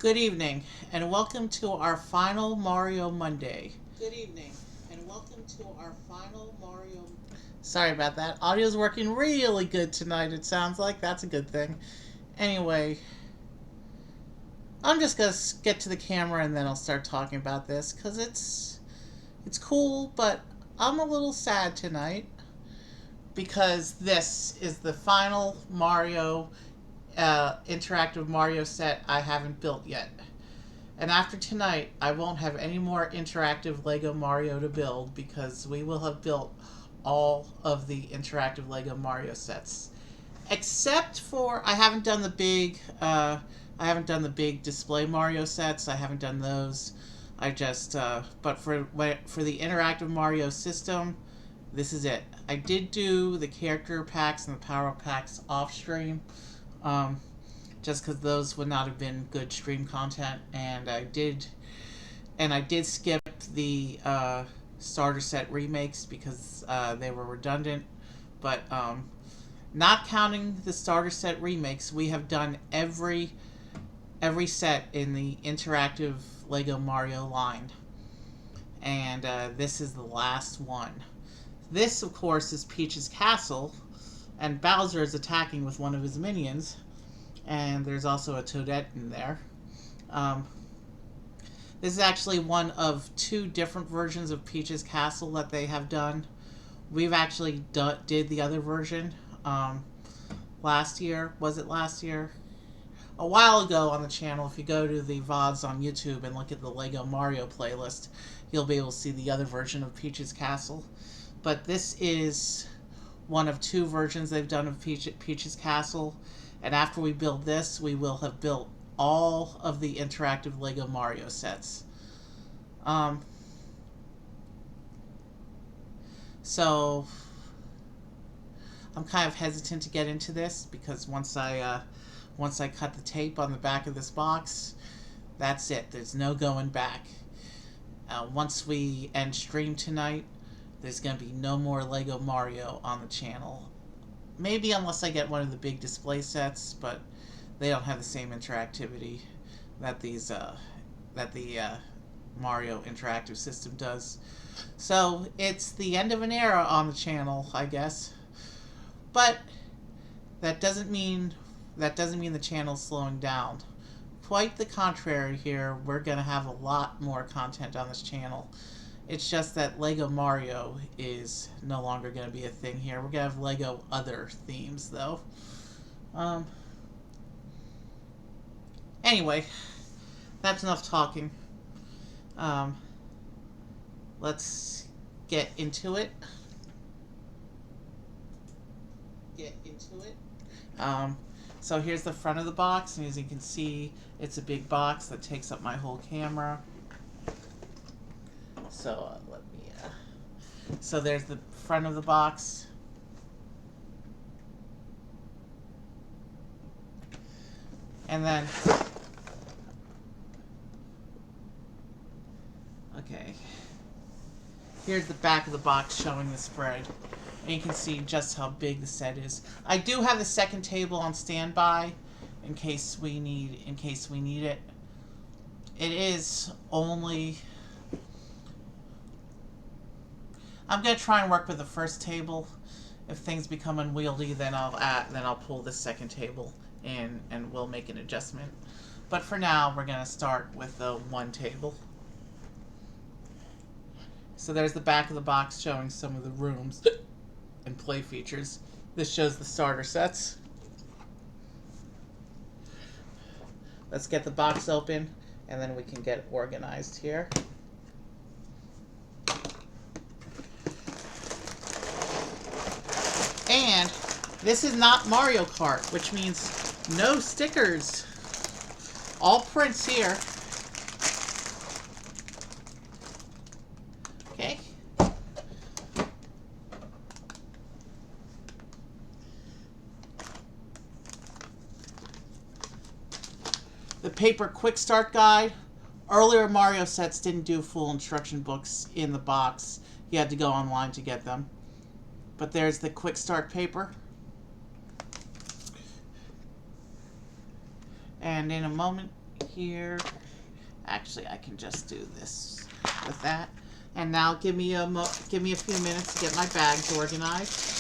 Good evening, and welcome to our final Mario Monday. Good evening, and welcome to our final Mario. Sorry about that. Audio's working really good tonight, it sounds like. That's a good thing. Anyway, I'm just going to get to the camera and then I'll start talking about this because it's cool, but I'm a little sad tonight because this is the final Mario interactive Mario set I haven't built yet. And after tonight, I won't have any more interactive Lego Mario to build because we will have built all of the interactive Lego Mario sets. Except for I haven't done the big display Mario sets. I haven't done those. I just but for the interactive Mario system, this is it. I did do the character packs and the power packs off stream. Just because those would not have been good stream content, and I did skip the starter set remakes because they were redundant. But not counting the starter set remakes, we have done every set in the interactive Lego Mario line, and this is the last one. This, of course, is Peach's Castle, and Bowser is attacking with one of his minions. And there's also a Toadette in there. This is actually one of two different versions of Peach's Castle that they have done. We've actually did the other version last year. Was it last year? A while ago on the channel. If you go to the VODs on YouTube and look at the Lego Mario playlist, you'll be able to see the other version of Peach's Castle. But this is one of two versions they've done of Peach's Castle. And after we build this, we will have built all of the interactive Lego Mario sets. So I'm kind of hesitant to get into this because once I cut the tape on the back of this box, that's it. There's no going back. Once we end stream tonight, there's going to be no more Lego Mario on the channel. Maybe unless I get one of the big display sets, but they don't have the same interactivity that the Mario interactive system does. So it's the end of an era on the channel, I guess. But that doesn't mean the channel's slowing down. Quite the contrary here. We're going to have a lot more content on this channel. It's just that Lego Mario is no longer going to be a thing here. We're going to have Lego other themes, though. Anyway, that's enough talking. Let's get into it. So here's the front of the box, and as you can see, it's a big box that takes up my whole camera. So so there's the front of the box. And then, okay, here's the back of the box showing the spread. And you can see just how big the set is. I do have the second table on standby in case we need it. It is only... I'm gonna try and work with the first table. If things become unwieldy, then I'll pull the second table in and we'll make an adjustment. But for now, we're gonna start with the one table. So there's the back of the box showing some of the rooms and play features. This shows the starter sets. Let's get the box open and then we can get organized here. And this is not Mario Kart, which means no stickers. All prints here. Okay. The paper quick start guide. Earlier Mario sets didn't do full instruction books in the box. You had to go online to get them. But there's the quick start paper. And in a moment here. Actually, I can just do this with that. And now give me a few minutes to get my bags organized.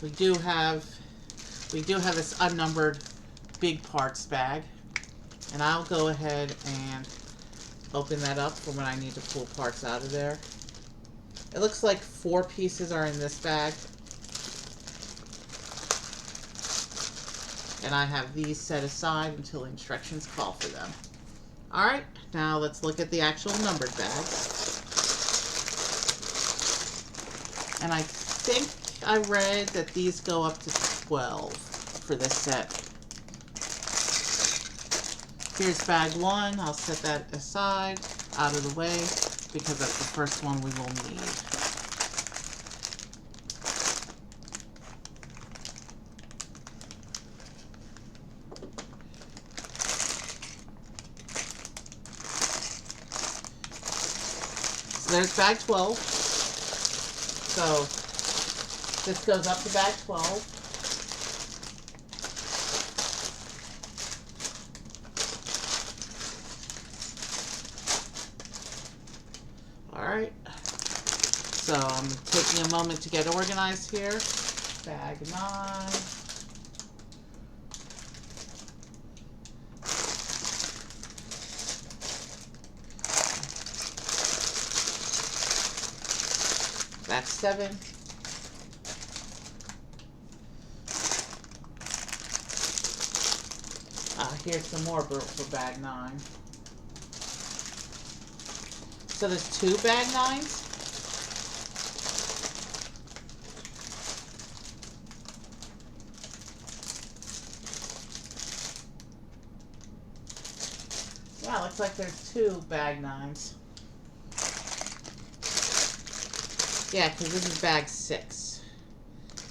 We do have this unnumbered big parts bag, and I'll go ahead and open that up for when I need to pull parts out of there. It looks like 4 pieces are in this bag, and I have these set aside until instructions call for them. Alright, now let's look at the actual numbered bags. And I think I read that these go up to 12 for this set. Here's bag 1. I'll set that aside, out of the way, because that's the first one we will need. So there's bag 12. So this goes up to bag 12. Alright. So I'm taking a moment to get organized here. Bag 9. Bag 7. Here's some more for bag 9. So there's 2 bag 9s. Yeah, looks like there's 2 bag 9s. Yeah, because this is bag 6.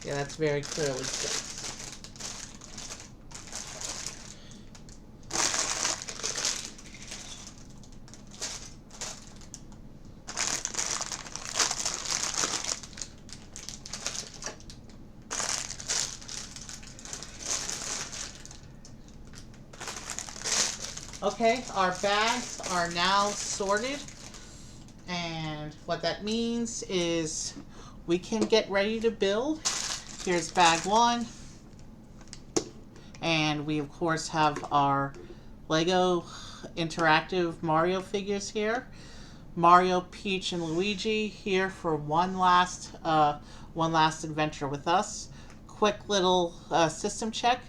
Yeah, that's very clearly 6. Okay, our bags are now sorted, and what that means is we can get ready to build. Here's bag 1, and we of course have our Lego interactive Mario figures here. Mario, Peach, and Luigi here for one last adventure with us. Quick little system check.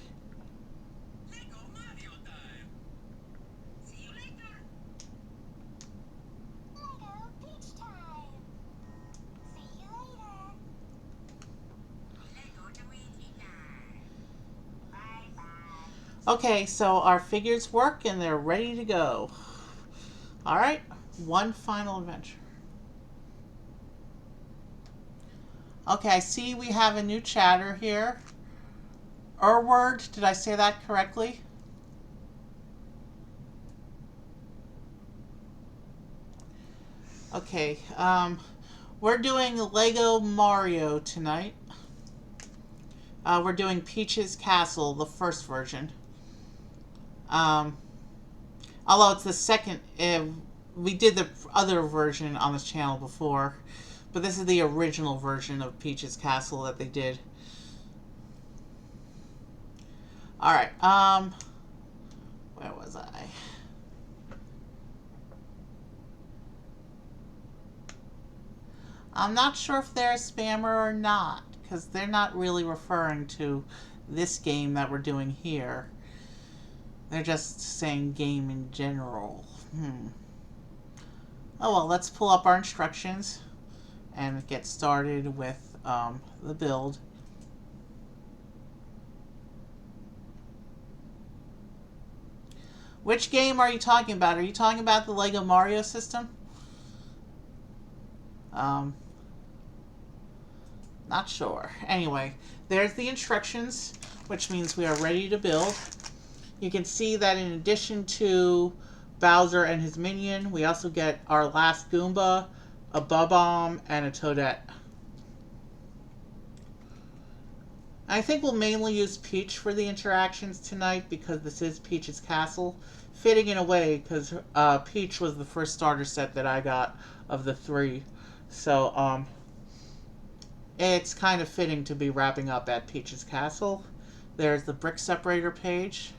Okay, so our figures work and they're ready to go. Alright, one final adventure. Okay, I see we have a new chatter here. Erward, did I say that correctly? Okay, we're doing Lego Mario tonight. We're doing Peach's Castle, the first version. Although it's the second, we did the other version on this channel before, but this is the original version of Peach's Castle that they did. Alright, where was I? I'm not sure if they're a spammer or not, because they're not really referring to this game that we're doing here. They're just saying game in general. Oh well, let's pull up our instructions and get started with the build. Which game are you talking about? Are you talking about the Lego Mario system? Not sure. Anyway, there's the instructions, which means we are ready to build. You can see that in addition to Bowser and his minion, we also get our last Goomba, a Bob-omb, and a Toadette. I think we'll mainly use Peach for the interactions tonight because this is Peach's castle. Fitting in a way because Peach was the first starter set that I got of the three. So, it's kind of fitting to be wrapping up at Peach's castle. There's the brick separator page.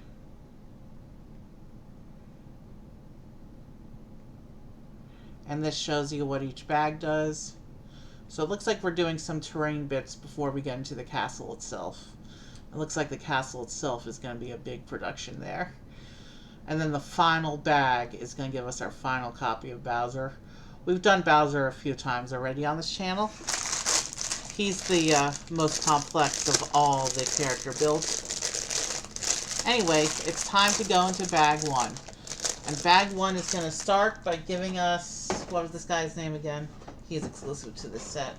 And this shows you what each bag does. So it looks like we're doing some terrain bits before we get into the castle itself. It looks like the castle itself is going to be a big production there. And then the final bag is going to give us our final copy of Bowser. We've done Bowser a few times already on this channel. He's the most complex of all the character builds. Anyway, it's time to go into bag one. And bag one is going to start by giving us... What was this guy's name again? He is exclusive to this set.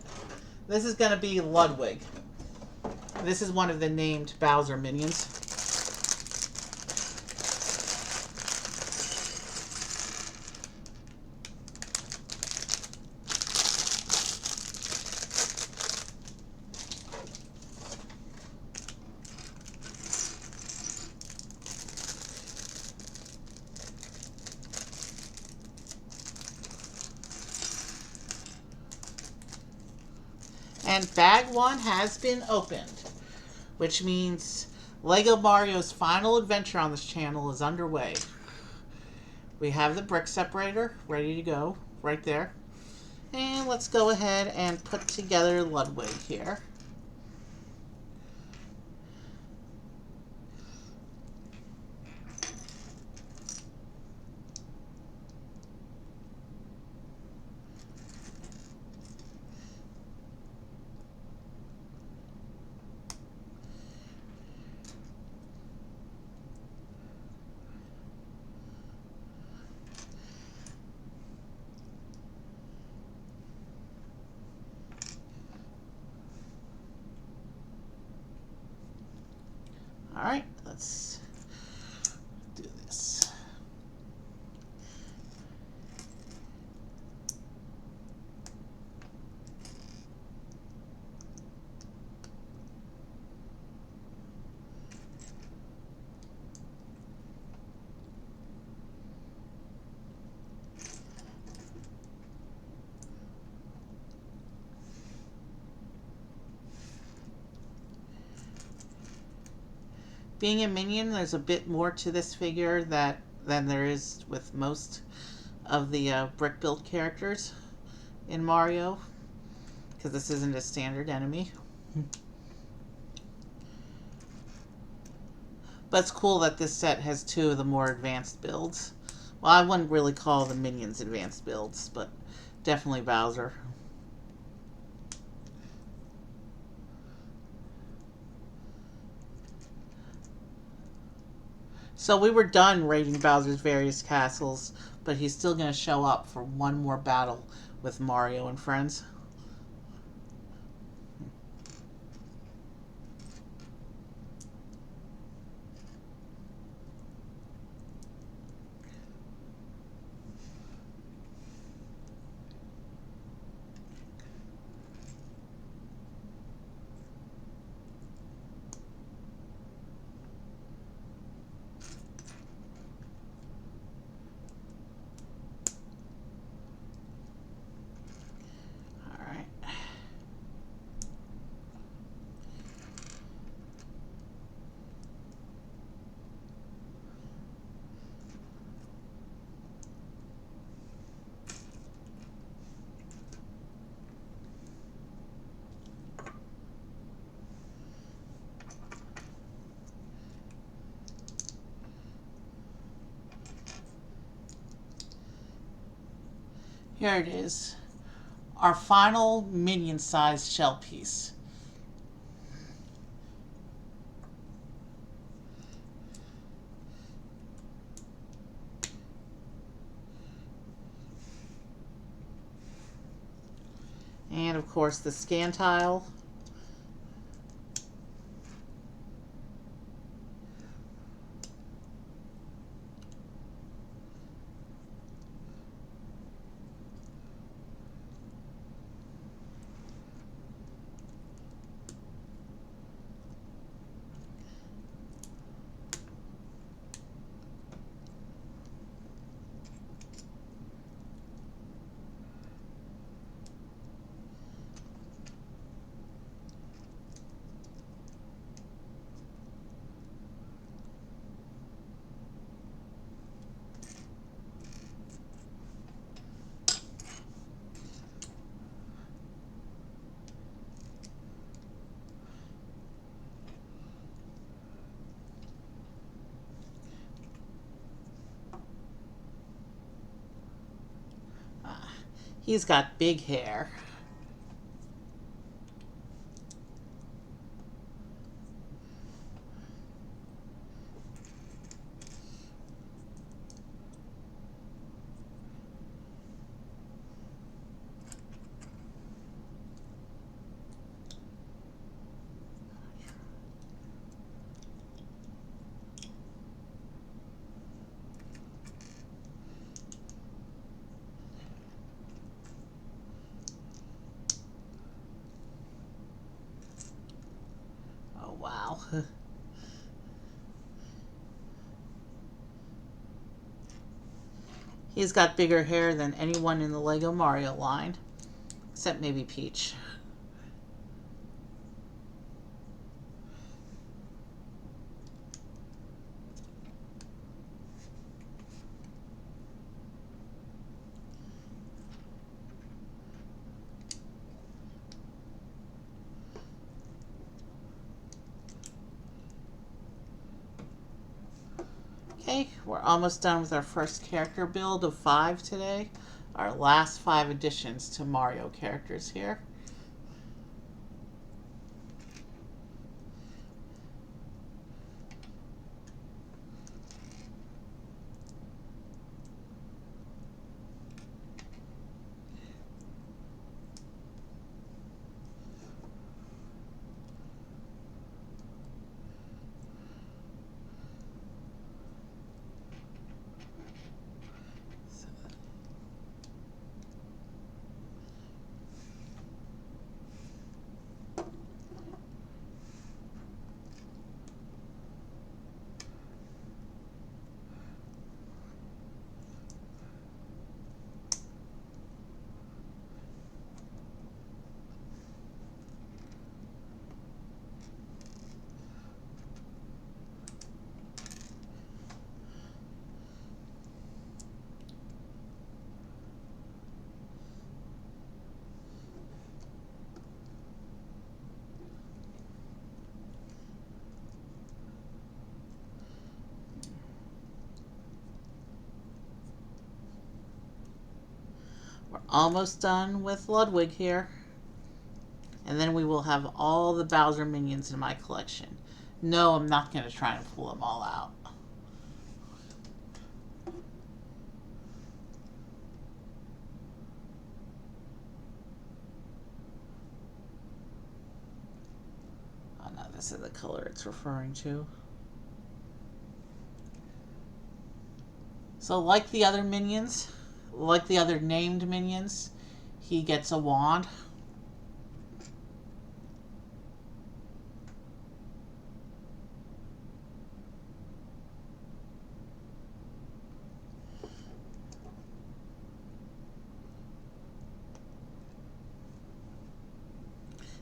This is going to be Ludwig. This is one of the named Bowser minions. And bag one has been opened, which means Lego Mario's final adventure on this channel is underway. We have the brick separator ready to go right there. And let's go ahead and put together Ludwig here. Alright, let's do this. Being a minion, there's a bit more to this figure than there is with most of the brick build characters in Mario, because this isn't a standard enemy. But it's cool that this set has two of the more advanced builds. Well, I wouldn't really call the minions advanced builds, but definitely Bowser. So we were done raiding Bowser's various castles, but he's still going to show up for one more battle with Mario and friends. Here it is. Our final minion-sized shell piece. And of course the scan tile. He's got big hair. Oh, wow. He's got bigger hair than anyone in the Lego Mario line, except maybe Peach. Okay, we're almost done with our first character build of 5 today. Our last 5 additions to Mario characters here. We're almost done with Ludwig here. And then we will have all the Bowser minions in my collection. No, I'm not going to try and pull them all out. Oh no, this is the color it's referring to. So like the other minions, like the other named minions, he gets a wand.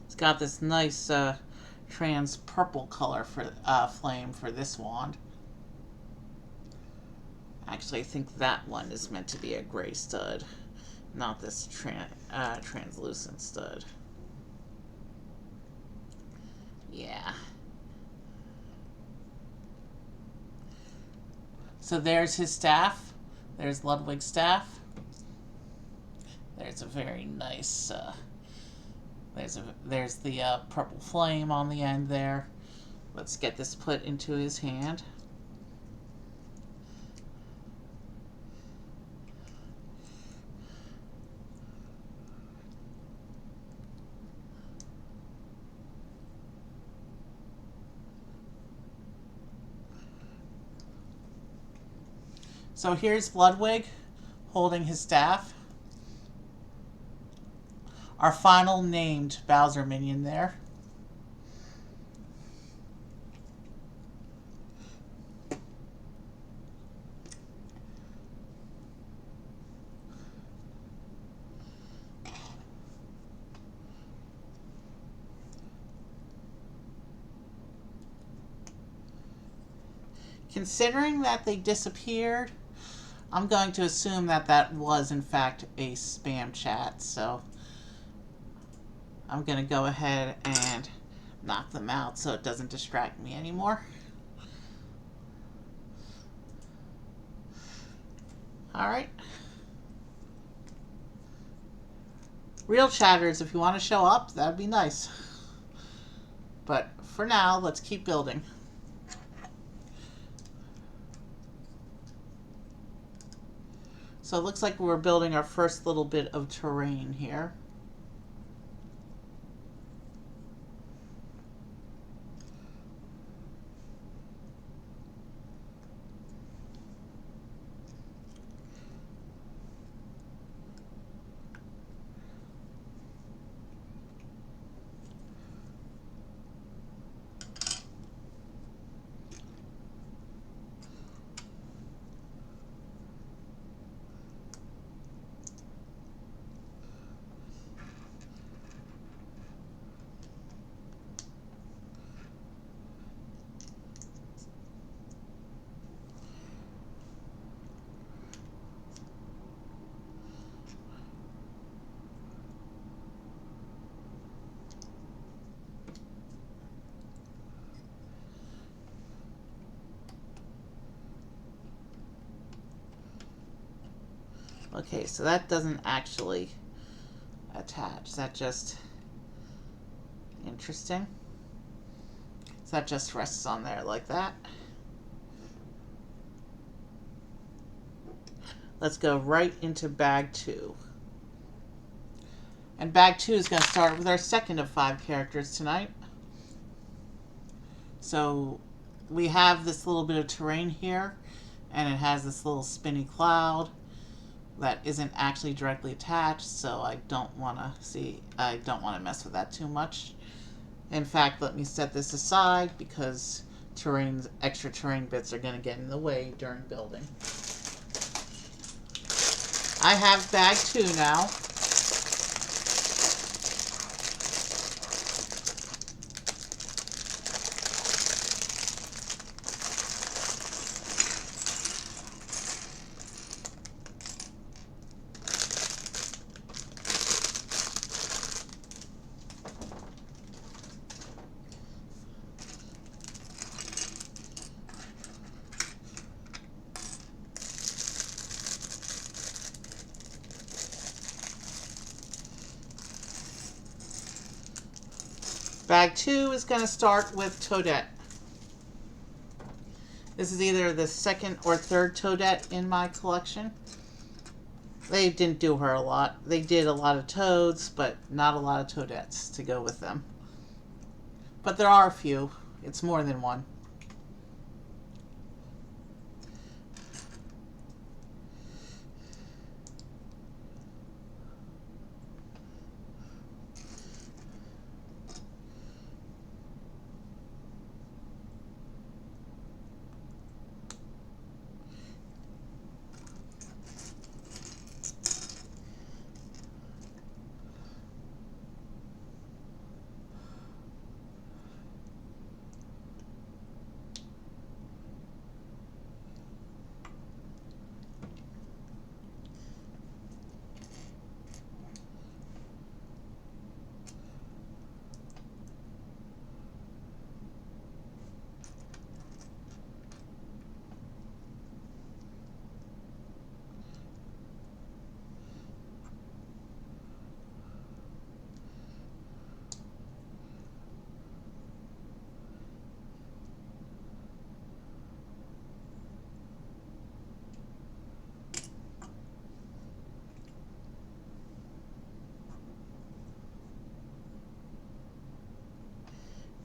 It's got this nice trans purple color for flame for this wand. Actually, I think that one is meant to be a gray stud, not this translucent stud. Yeah. So there's his staff. There's Ludwig's staff. There's a very nice. There's the purple flame on the end there. Let's get this put into his hand. So here's Ludwig holding his staff. Our final named Bowser minion there. Considering that they disappeared, I'm going to assume that that was in fact a spam chat, so I'm going to go ahead and knock them out so it doesn't distract me anymore. Alright. Real chatters, if you want to show up, that'd be nice. But for now, let's keep building. So it looks like we're building our first little bit of terrain here. Okay, so that doesn't actually attach. That just interesting. So that just rests on there like that. Let's go right into bag 2. And bag 2 is going to start with our second of 5 characters tonight. So we have this little bit of terrain here, and it has this little spinny cloud that isn't actually directly attached, so I don't want to mess with that too much. In fact, let me set this aside because extra terrain bits are going to get in the way during building. I have bag 2 now. Bag 2 is going to start with Toadette. This is either the second or third Toadette in my collection. They didn't do her a lot. They did a lot of Toads, but not a lot of Toadettes to go with them. But there are a few. It's more than one.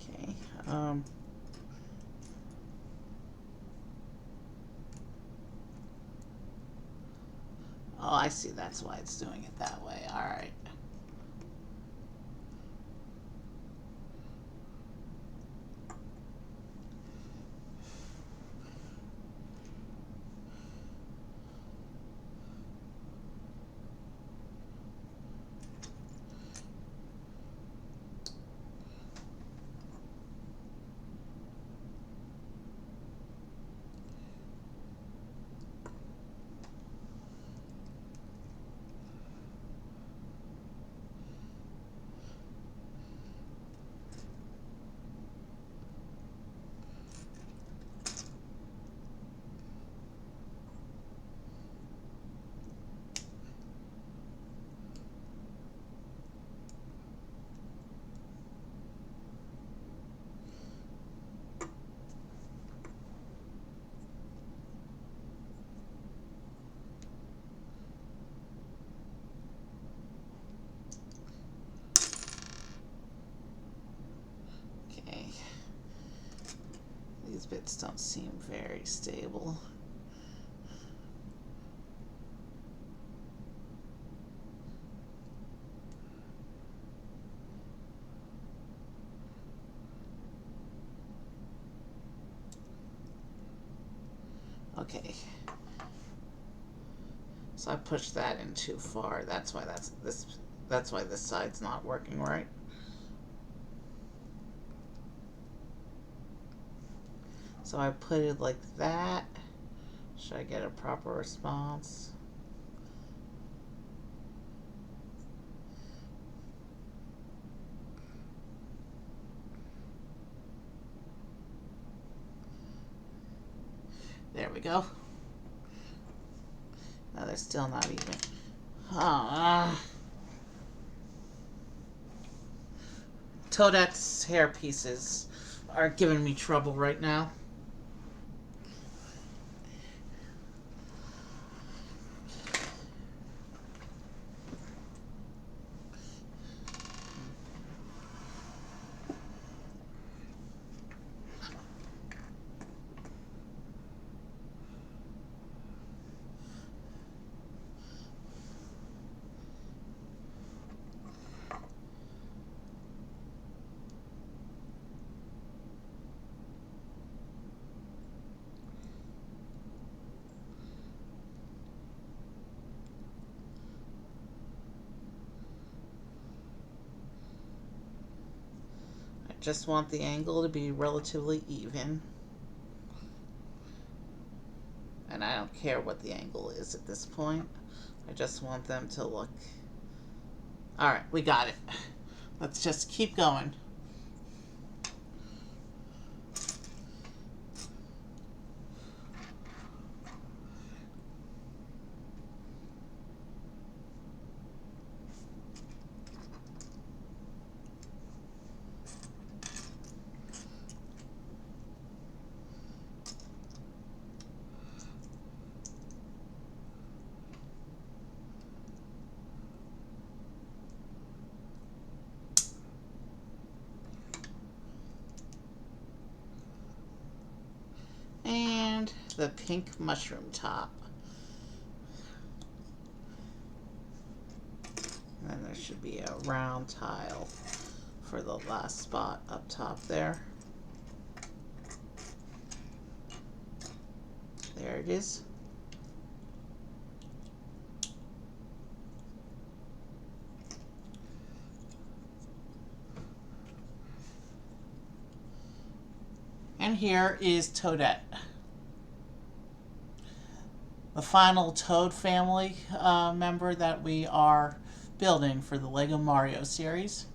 Okay. Oh, I see. That's why it's doing it that way. All right. These bits don't seem very stable. Okay. So I pushed that in too far. That's why that's why this side's not working right. So I put it like that. Should I get a proper response? There we go. No, they're still not even. Toadette's hair pieces are giving me trouble right now. Just want the angle to be relatively even. And I don't care what the angle is at this point. I just want them to look. Alright, we got it. Let's just keep going. And the pink mushroom top. And then there should be a round tile for the last spot up top there. There it is. And here is Toadette, the final Toad family member that we are building for the LEGO Mario series.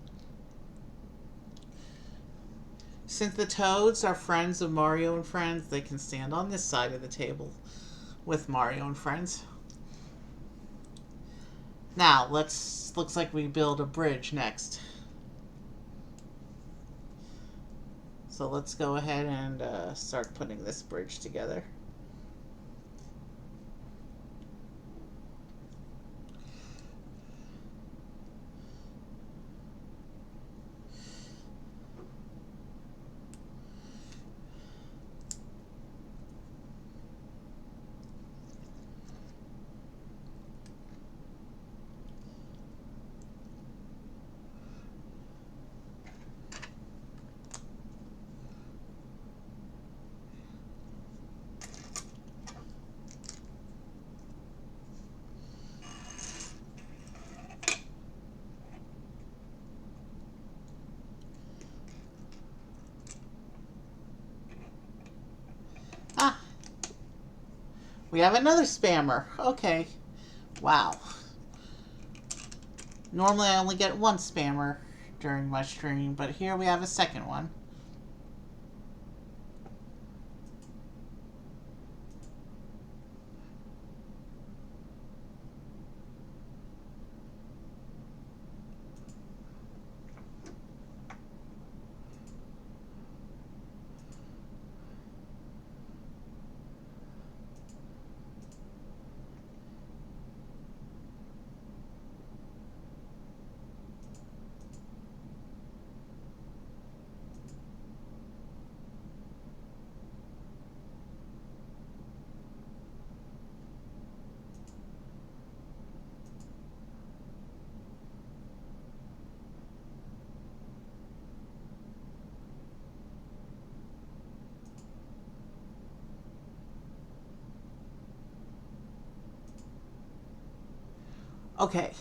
Since the Toads are friends of Mario and Friends, they can stand on this side of the table with Mario and Friends. Now, looks like we build a bridge next. So let's go ahead and start putting this bridge together. Ah, we have another spammer. Okay. Wow. Normally I only get one spammer during my stream, but here we have a second one. Okay,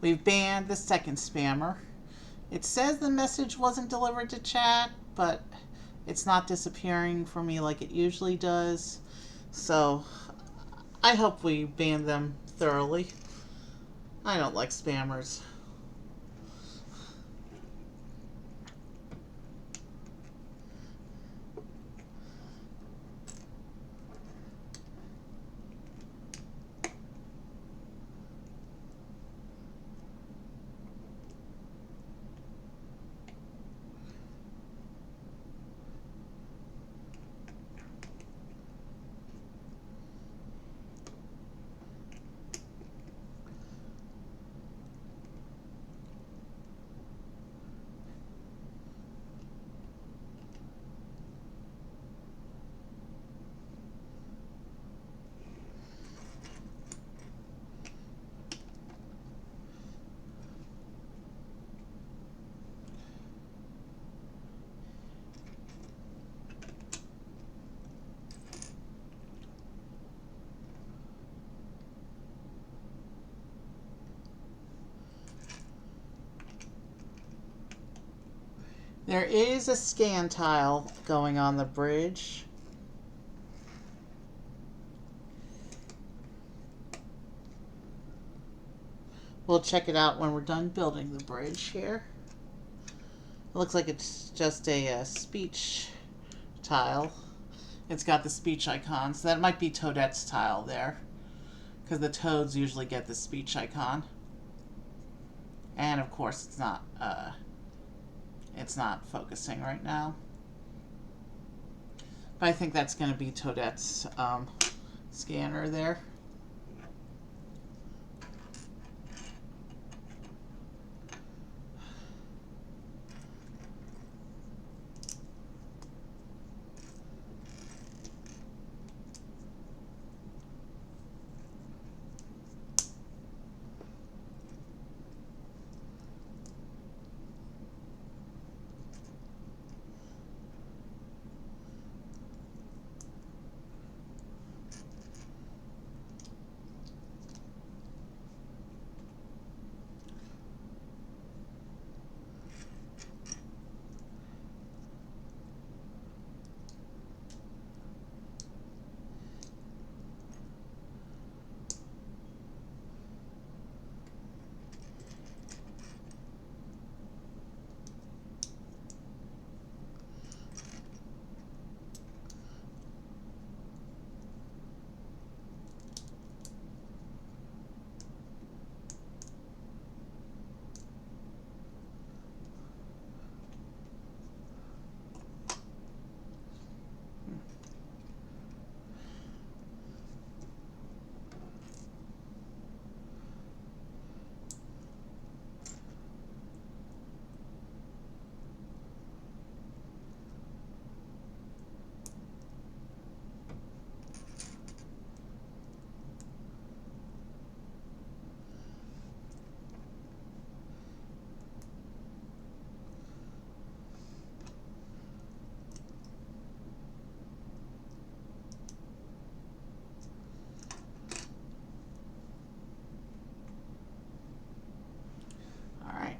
we've banned the second spammer. It says the message wasn't delivered to chat, but it's not disappearing for me like it usually does. So I hope we ban them thoroughly. I don't like spammers. There is a scan tile going on the bridge. We'll check it out when we're done building the bridge here. It looks like it's just a speech tile. It's got the speech icon, so that might be Toadette's tile there, because the toads usually get the speech icon. And of course, it's not focusing right now. But I think that's going to be Toadette's scanner there. All right.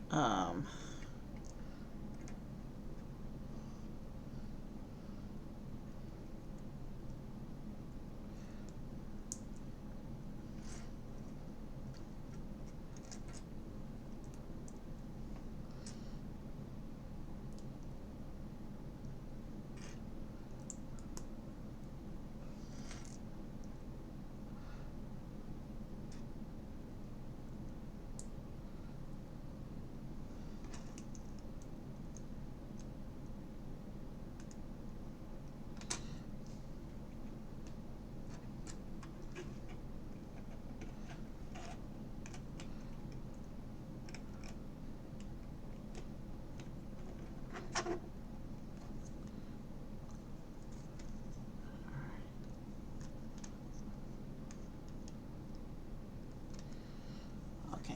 Okay.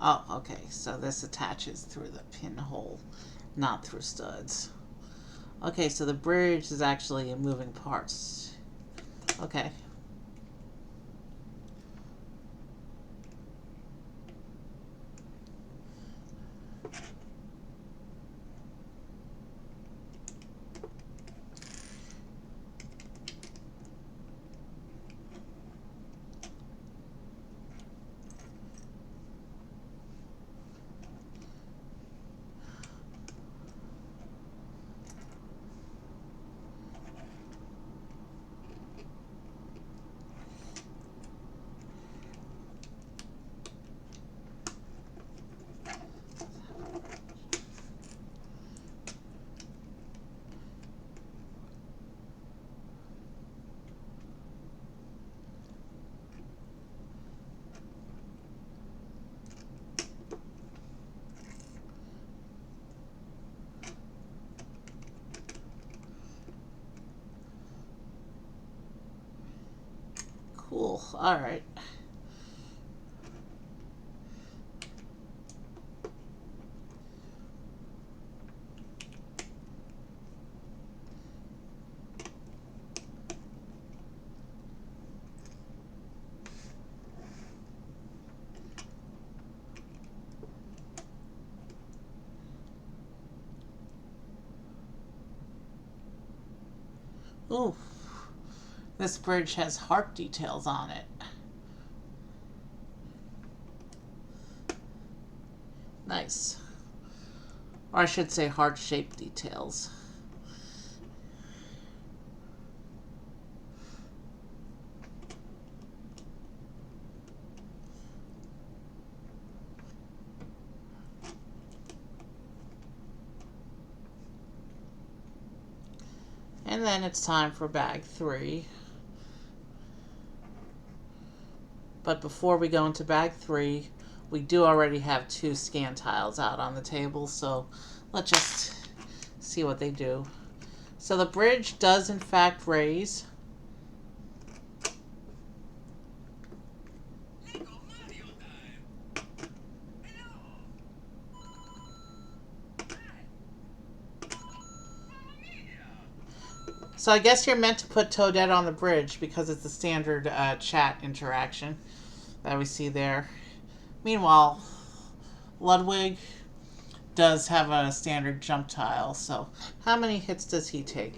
Oh, okay. So this attaches through the pinhole, not through studs. Okay, so the bridge is actually moving parts. Okay. Cool. All right. Ooh, this bridge has heart details on it. Nice. Or I should say heart-shaped details. And then it's time for bag 3. But before we go into bag 3, we do already have 2 scan tiles out on the table, so let's just see what they do. So the bridge does in fact raise. So I guess you're meant to put Toadette on the bridge because it's the standard chat interaction that we see there. Meanwhile, Ludwig does have a standard jump tile, so how many hits does he take?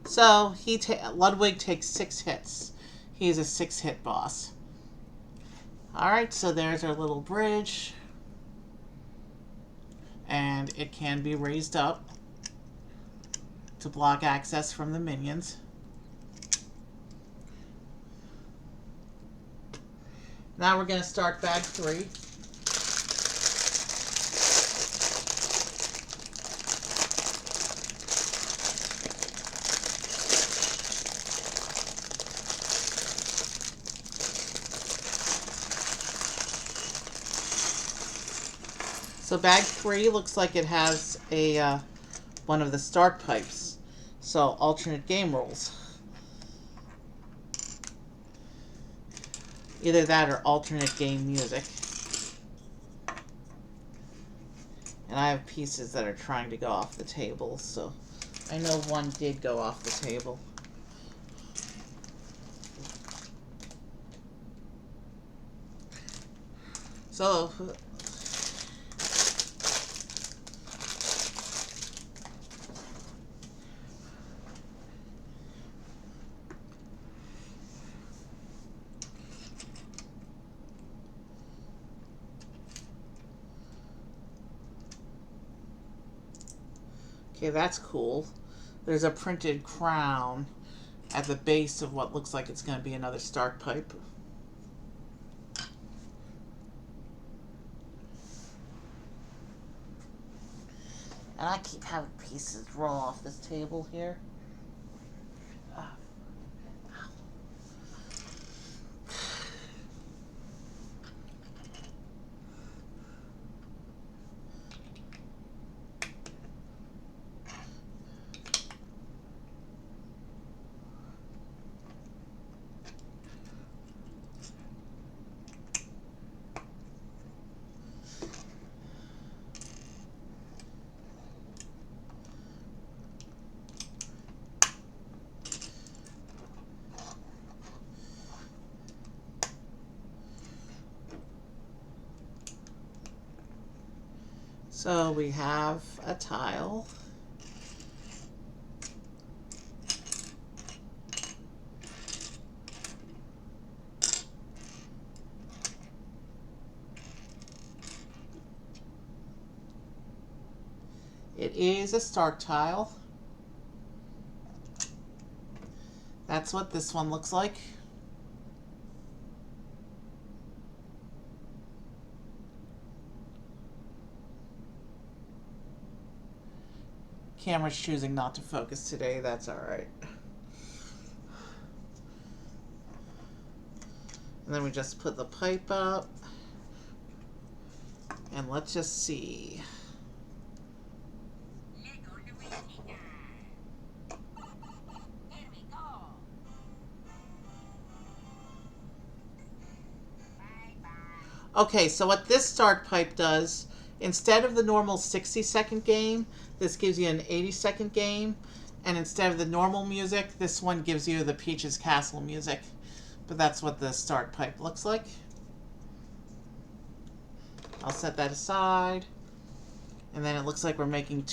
So Ludwig takes 6 hits. He's a 6-hit boss. Alright, so there's our little bridge. And it can be raised up to block access from the minions. Now we're going to start bag 3. So bag 3 looks like it has a one of the start pipes. So alternate game rules. Either that or alternate game music. And I have pieces that are trying to go off the table, so I know one did go off the table. So okay, that's cool. There's a printed crown at the base of what looks like it's going to be another start pipe. And I keep having pieces roll off this table here. So we have a tile. It is a start tile. That's what this one looks like. Camera's choosing not to focus today, that's alright. And then we just put the pipe up, And let's just see. Okay, so what this start pipe does, instead of the normal 60-second game, this gives you an 80-second game. And instead of the normal music, this one gives you the Peach's Castle music. But that's what the start pipe looks like. I'll set that aside. And then it looks like we're making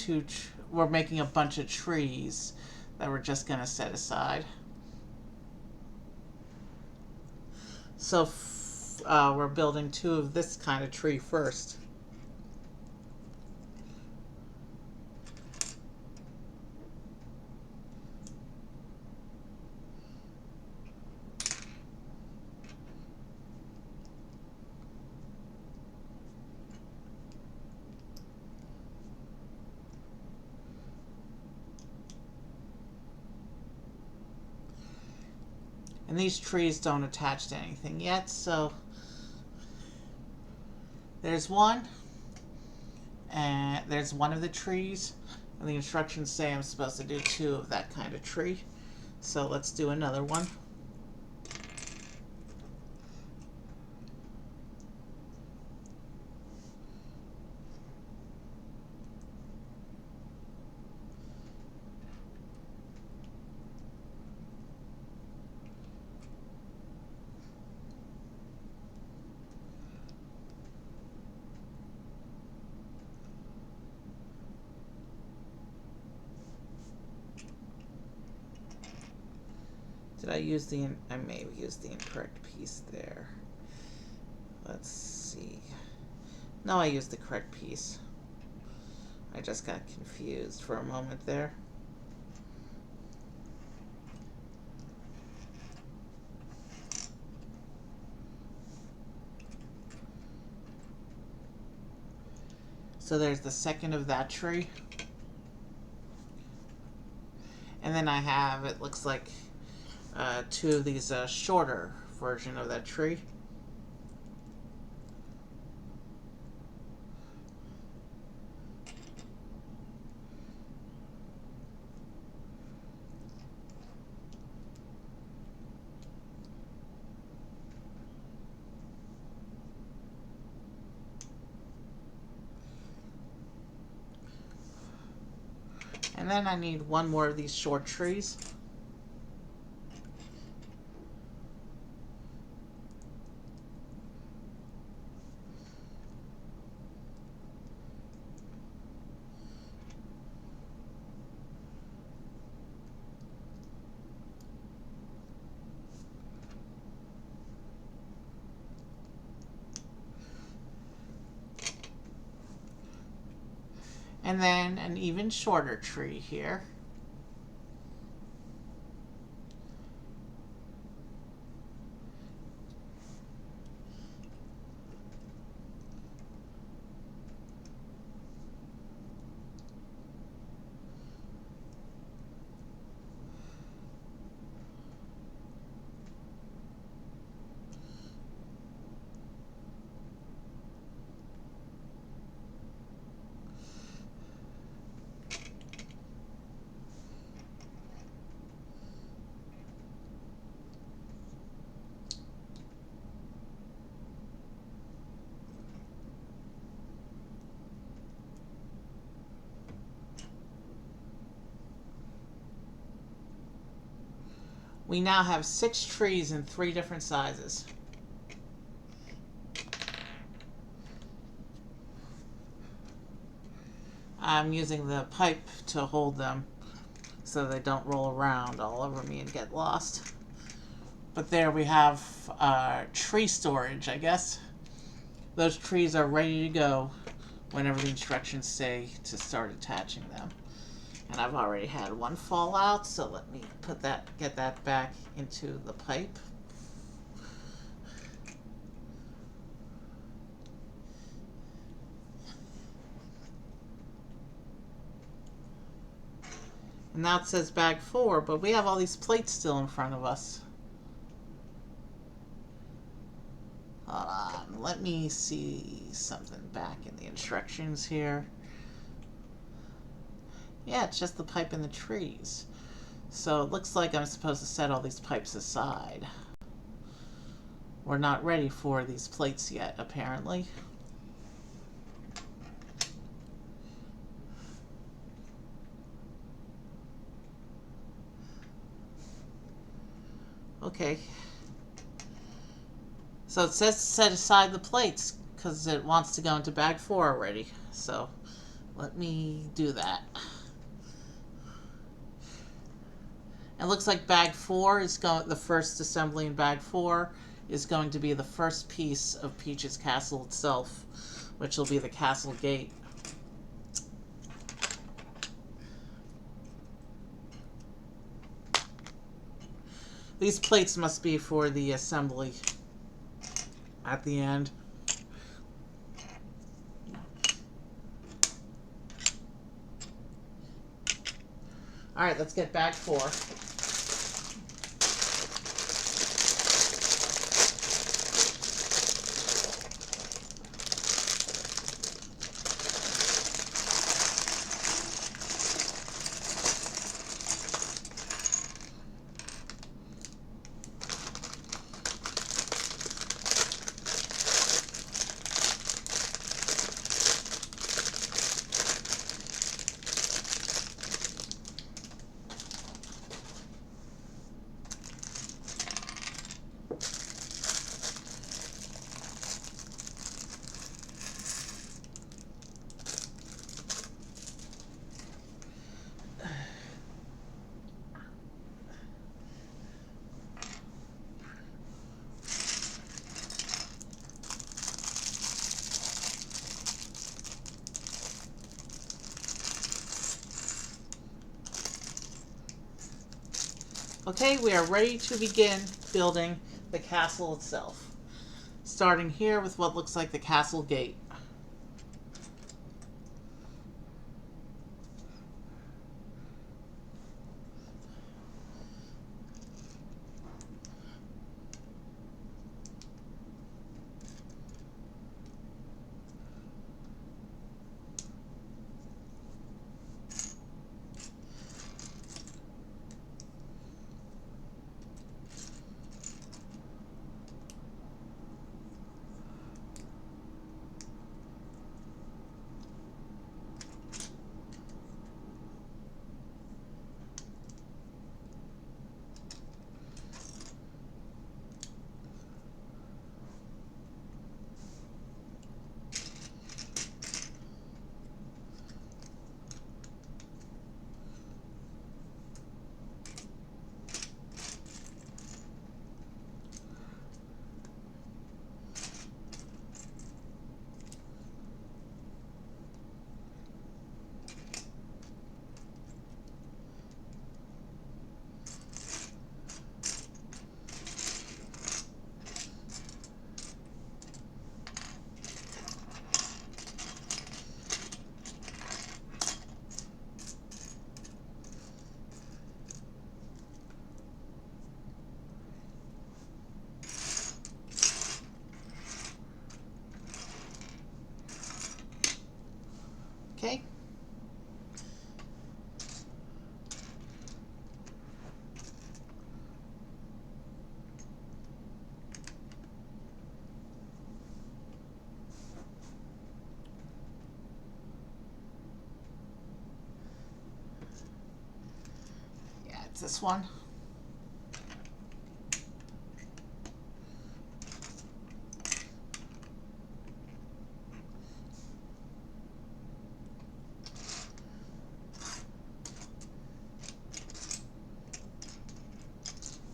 we're making a bunch of trees that we're just going to set aside. So we're building 2 of this kind of tree first. And these trees don't attach to anything yet, so there's one. And there's one of the trees. And the instructions say I'm supposed to do 2 of that kind of tree. So let's do another one. Did I use the... I may have used the incorrect piece there. Let's see. No, I used the correct piece. I just got confused for a moment there. So there's the second of that tree. And then I have, it looks like, 2 of these shorter version of that tree. And then I need 1 more of these short trees. And then an even shorter tree here. We now have 6 trees in 3 different sizes. I'm using the pipe to hold them so they don't roll around all over me and get lost. But there we have tree storage, I guess. Those trees are ready to go whenever the instructions say to start attaching them. And I've already had 1 fall out, so let me get that back into the pipe. And now it says bag 4, but we have all these plates still in front of us. Hold on, let me see something back in the instructions here. Yeah, it's just the pipe and the trees. So it looks like I'm supposed to set all these pipes aside. We're not ready for these plates yet, apparently. Okay. So it says set aside the plates because it wants to go into bag 4 already. So let me do that. It looks like bag 4 is going, the first assembly in bag 4 is going to be the first piece of Peach's castle itself, which will be the castle gate. These plates must be for the assembly at the end. Alright, let's get bag 4. Okay, we are ready to begin building the castle itself. Starting here with what looks like the castle gate. Okay. Yeah, it's this one.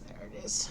There it is.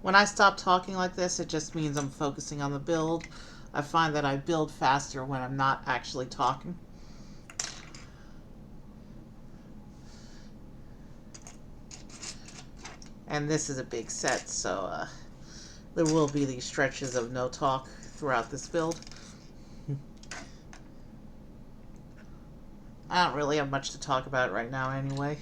When I stop talking like this, it just means I'm focusing on the build. I find that I build faster when I'm not actually talking. And this is a big set, so there will be these stretches of no talk throughout this build. I don't really have much to talk about right now anyway.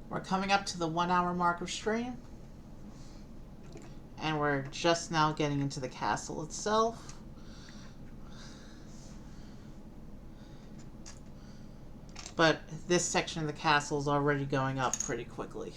We're coming up to the 1 hour mark of stream, and we're just now getting into the castle itself. But this section of the castle is already going up pretty quickly.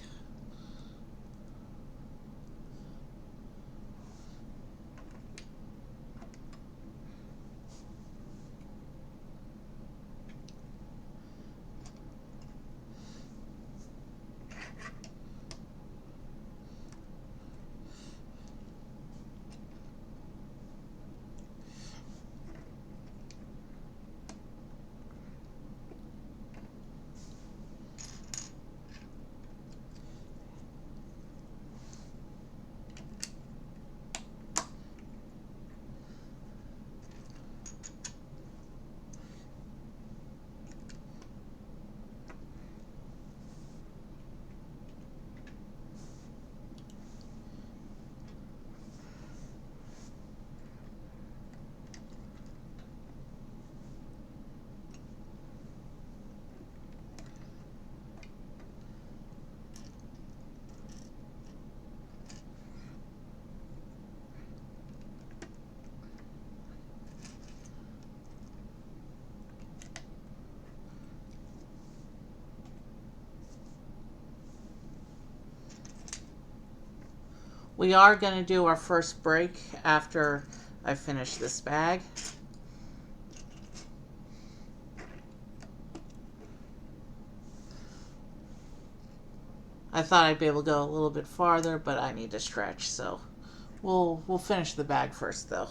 We are going to do our first break after I finish this bag. I thought I'd be able to go a little bit farther, but I need to stretch, so we'll finish the bag first though.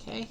Okay.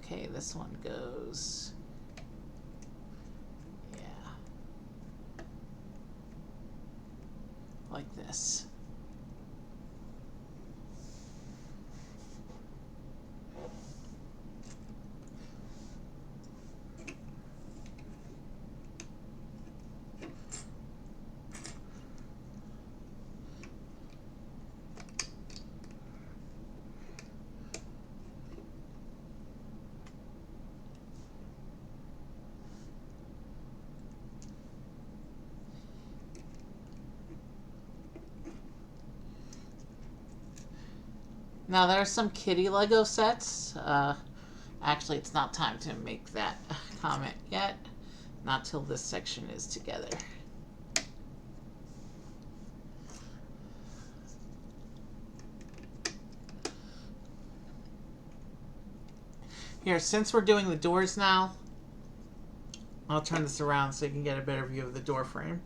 Okay, this one goes, yeah, like this. Now there are some kitty Lego sets. Actually, it's not time to make that comment yet. Not till this section is together. Here, since we're doing the doors now, I'll turn this around so you can get a better view of the door frame.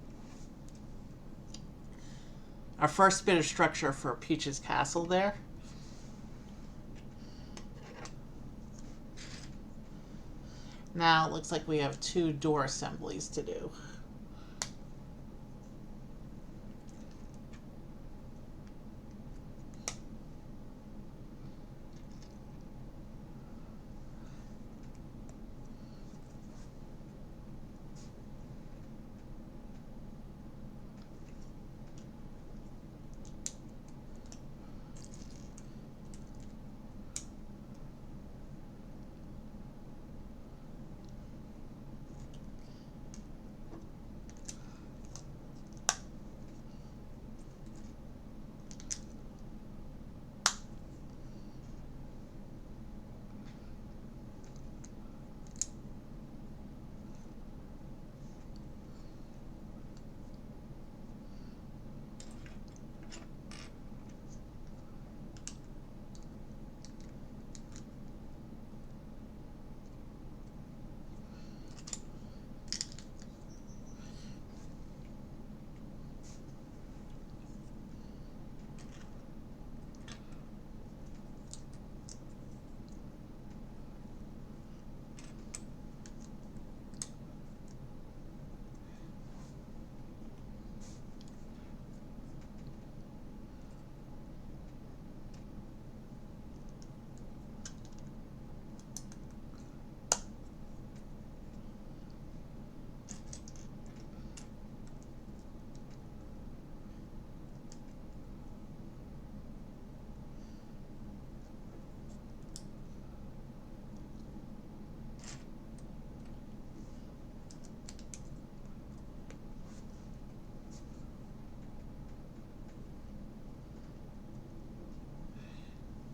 Our first bit of structure for Peach's castle there. Now it looks like we have 2 door assemblies to do.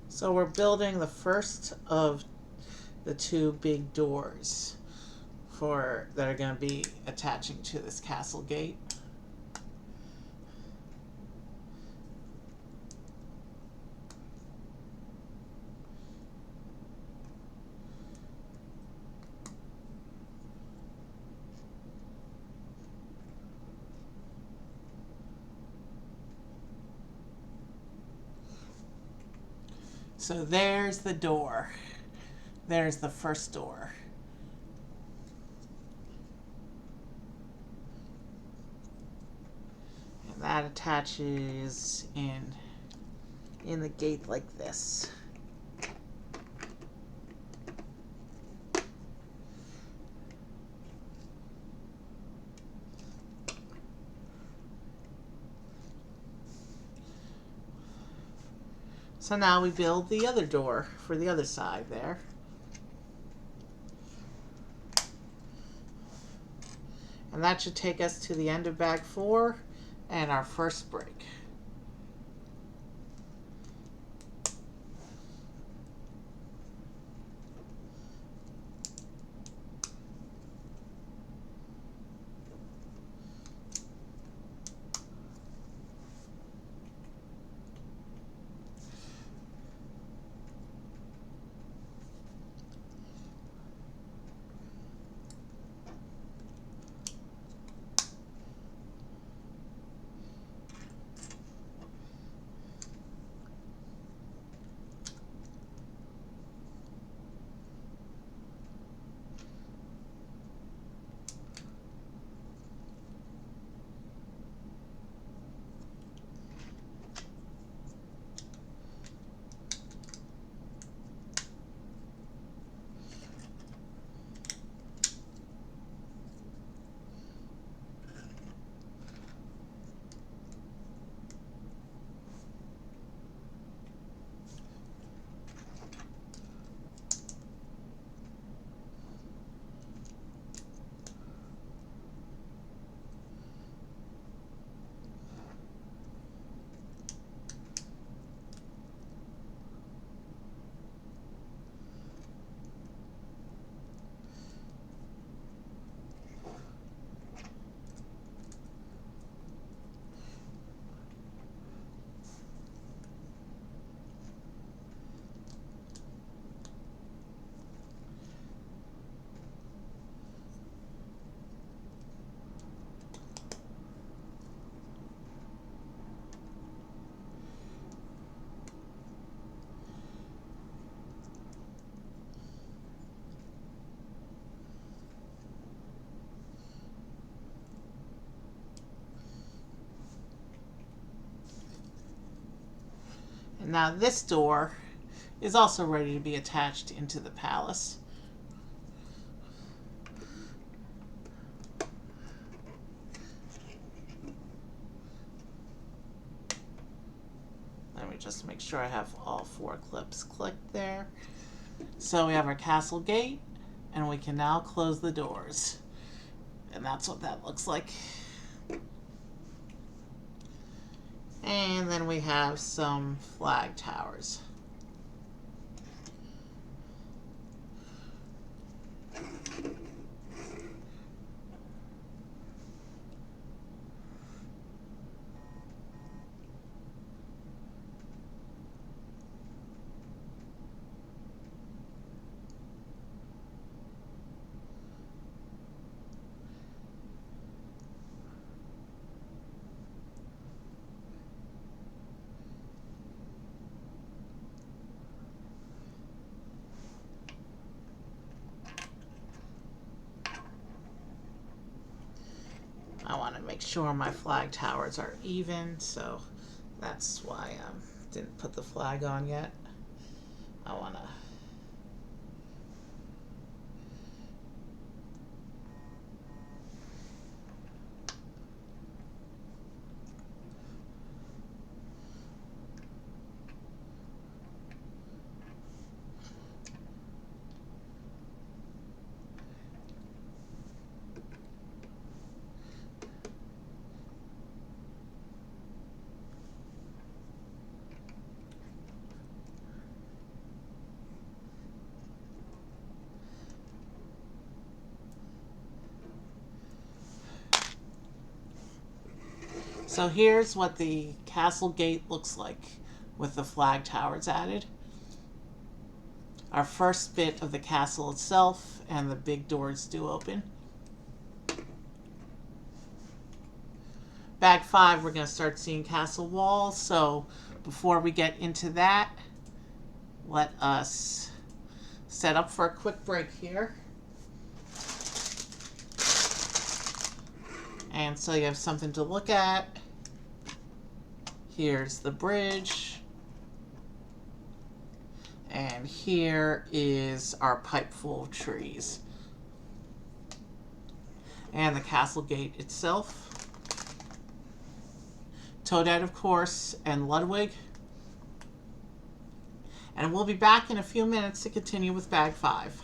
So we're building the first of the 2 big doors that are going to be attaching to this castle gate. So there's the door. There's the first door. That attaches in the gate like this. So now we build the other door for the other side there. And that should take us to the end of bag 4 and our first break. And now this door is also ready to be attached into the palace. Let me just make sure I have all 4 clips clicked there. So we have our castle gate, and we can now close the doors. And that's what that looks like. And then we have some flag towers. I want to make sure my flag towers are even, so that's why I didn't put the flag on yet. I want to So here's what the castle gate looks like with the flag towers added. Our first bit of the castle itself, and the big doors do open. Bag 5, we're going to start seeing castle walls. So before we get into that, let us set up for a quick break here. And so you have something to look at. Here's the bridge. And here is our pipe full of trees. And the castle gate itself. Toadette, of course, and Ludwig. And we'll be back in a few minutes to continue with bag 5.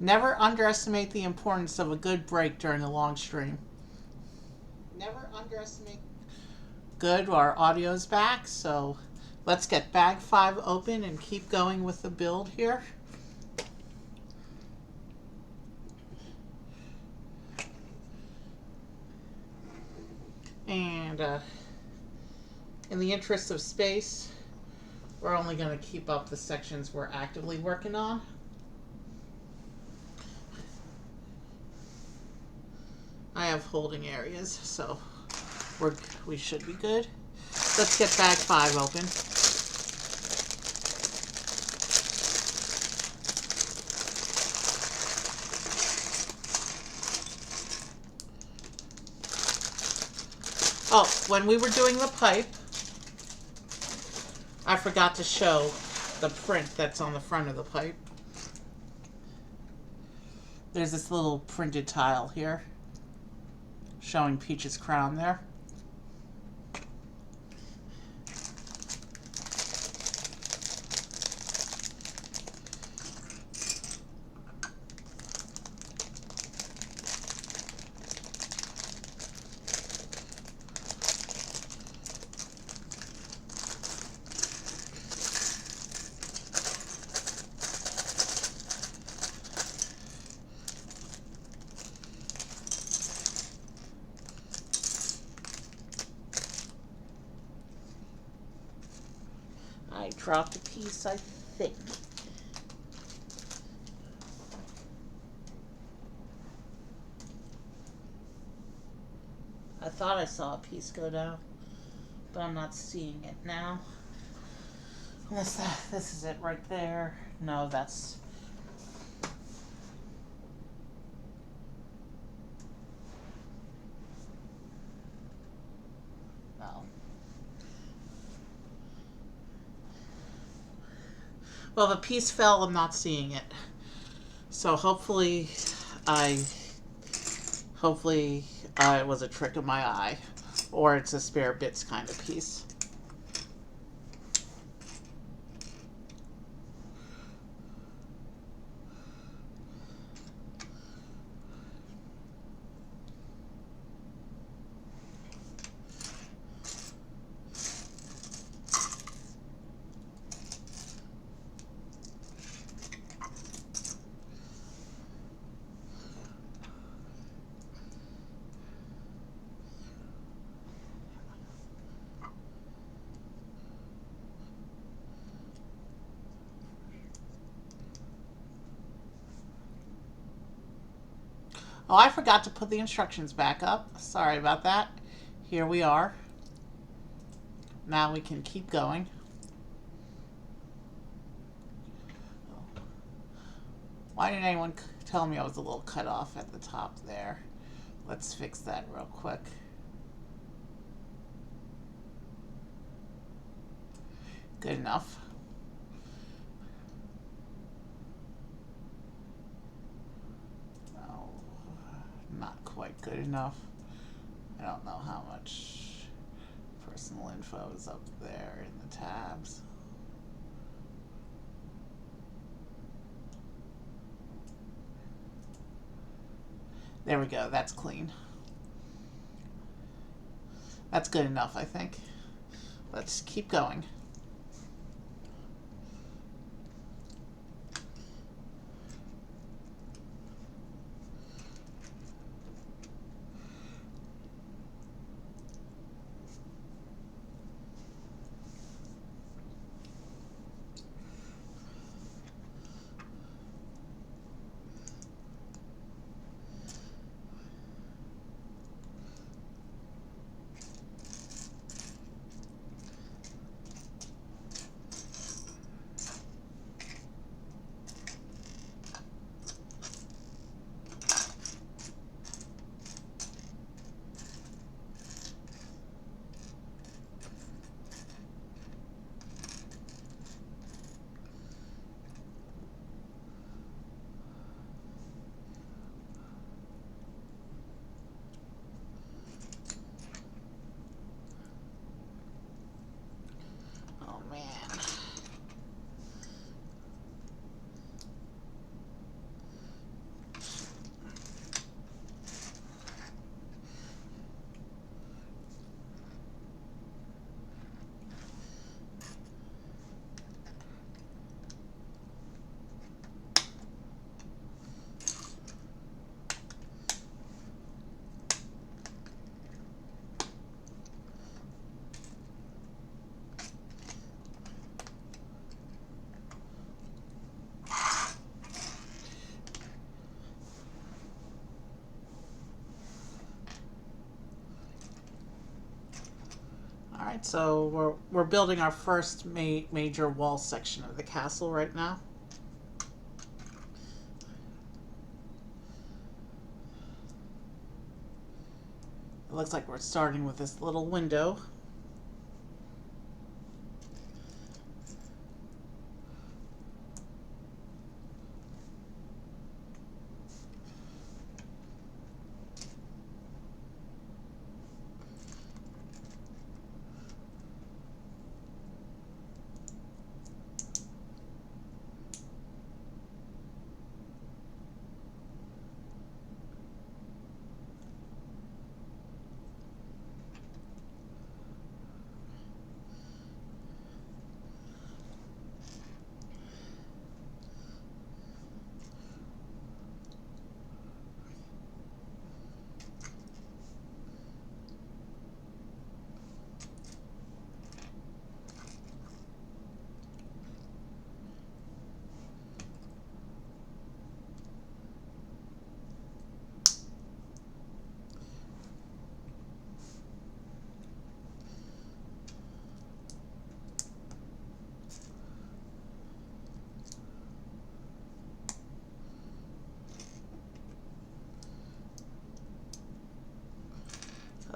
Never underestimate the importance of a good break during a long stream. Never underestimate. Good, our audio's back, so let's get bag 5 open and keep going with the build here. And in the interest of space, we're only going to keep up the sections we're actively working on. I have holding areas, so we should be good. Let's get bag 5 open. Oh, when we were doing the pipe, I forgot to show the print that's on the front of the pipe. There's this little printed tile here showing Peach's crown there. I dropped a piece, I think. I thought I saw a piece go down, but I'm not seeing it now. Unless this is it right there. No, that's... No. Well, the piece fell, I'm not seeing it. So hopefully it was a trick of my eye, or it's a spare bits kind of piece. Oh, I forgot to put the instructions back up. Sorry about that. Here we are. Now we can keep going. Why didn't anyone tell me I was a little cut off at the top there? Let's fix that real quick. Good enough. Oh, not quite good enough. I don't know how much personal info is up there in the tabs. There we go, that's clean. That's good enough, I think. Let's keep going. Alright, so we're building our first major wall section of the castle right now. It looks like we're starting with this little window.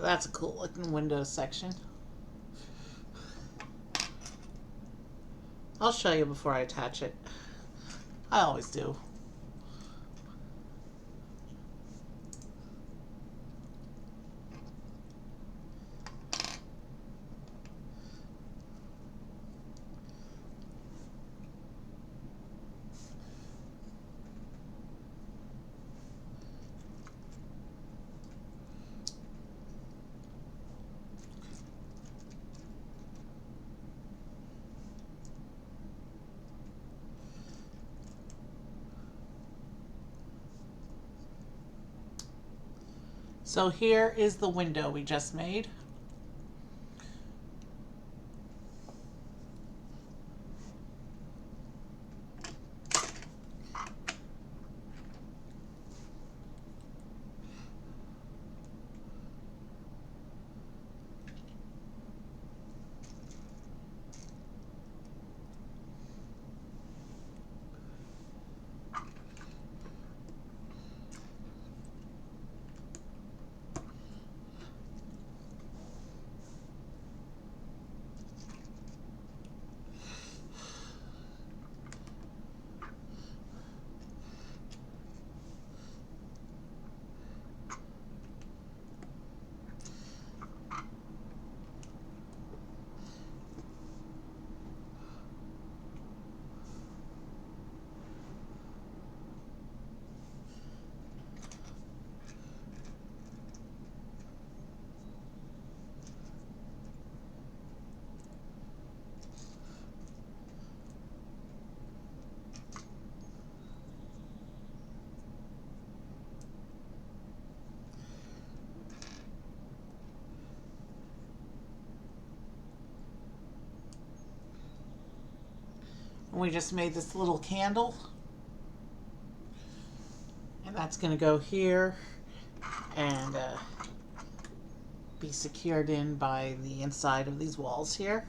That's a cool looking window section. I'll show you before I attach it. I always do. So here is the window we just made. And we just made this little candle. And that's going to go here and be secured in by the inside of these walls here.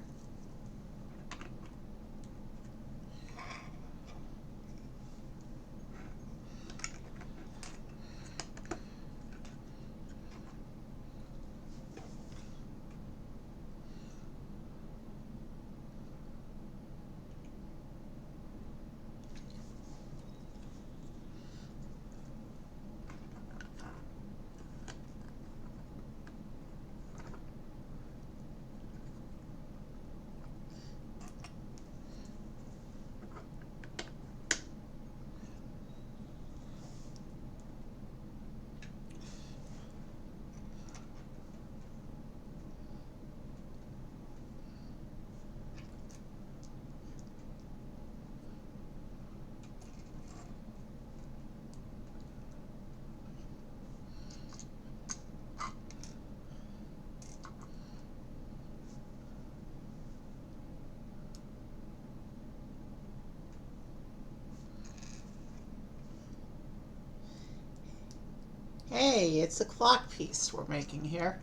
Hey, it's a clock piece we're making here.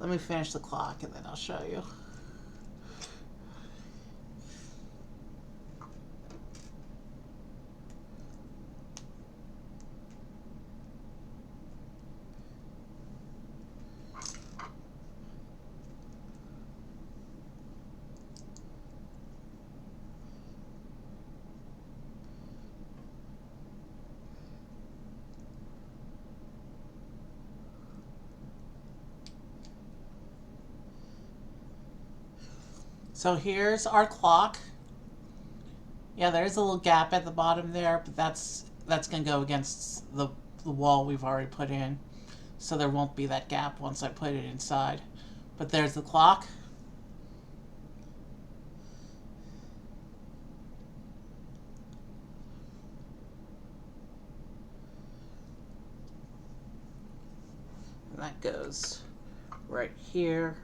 Let me finish the clock and then I'll show you. So here's our clock. Yeah, there's a little gap at the bottom there, but that's gonna go against the wall we've already put in. So there won't be that gap once I put it inside. But there's the clock. And that goes right here.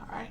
All right.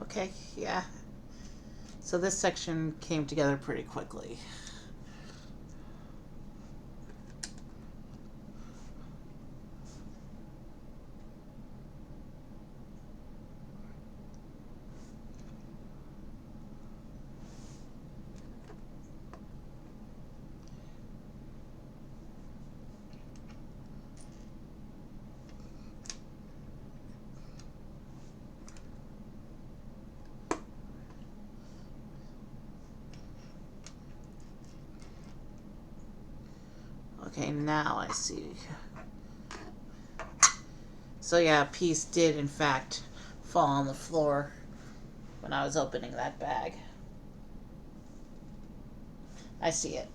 Okay, yeah. So this section came together pretty quickly. Okay, now I see. So yeah, a piece did in fact fall on the floor when I was opening that bag. I see it.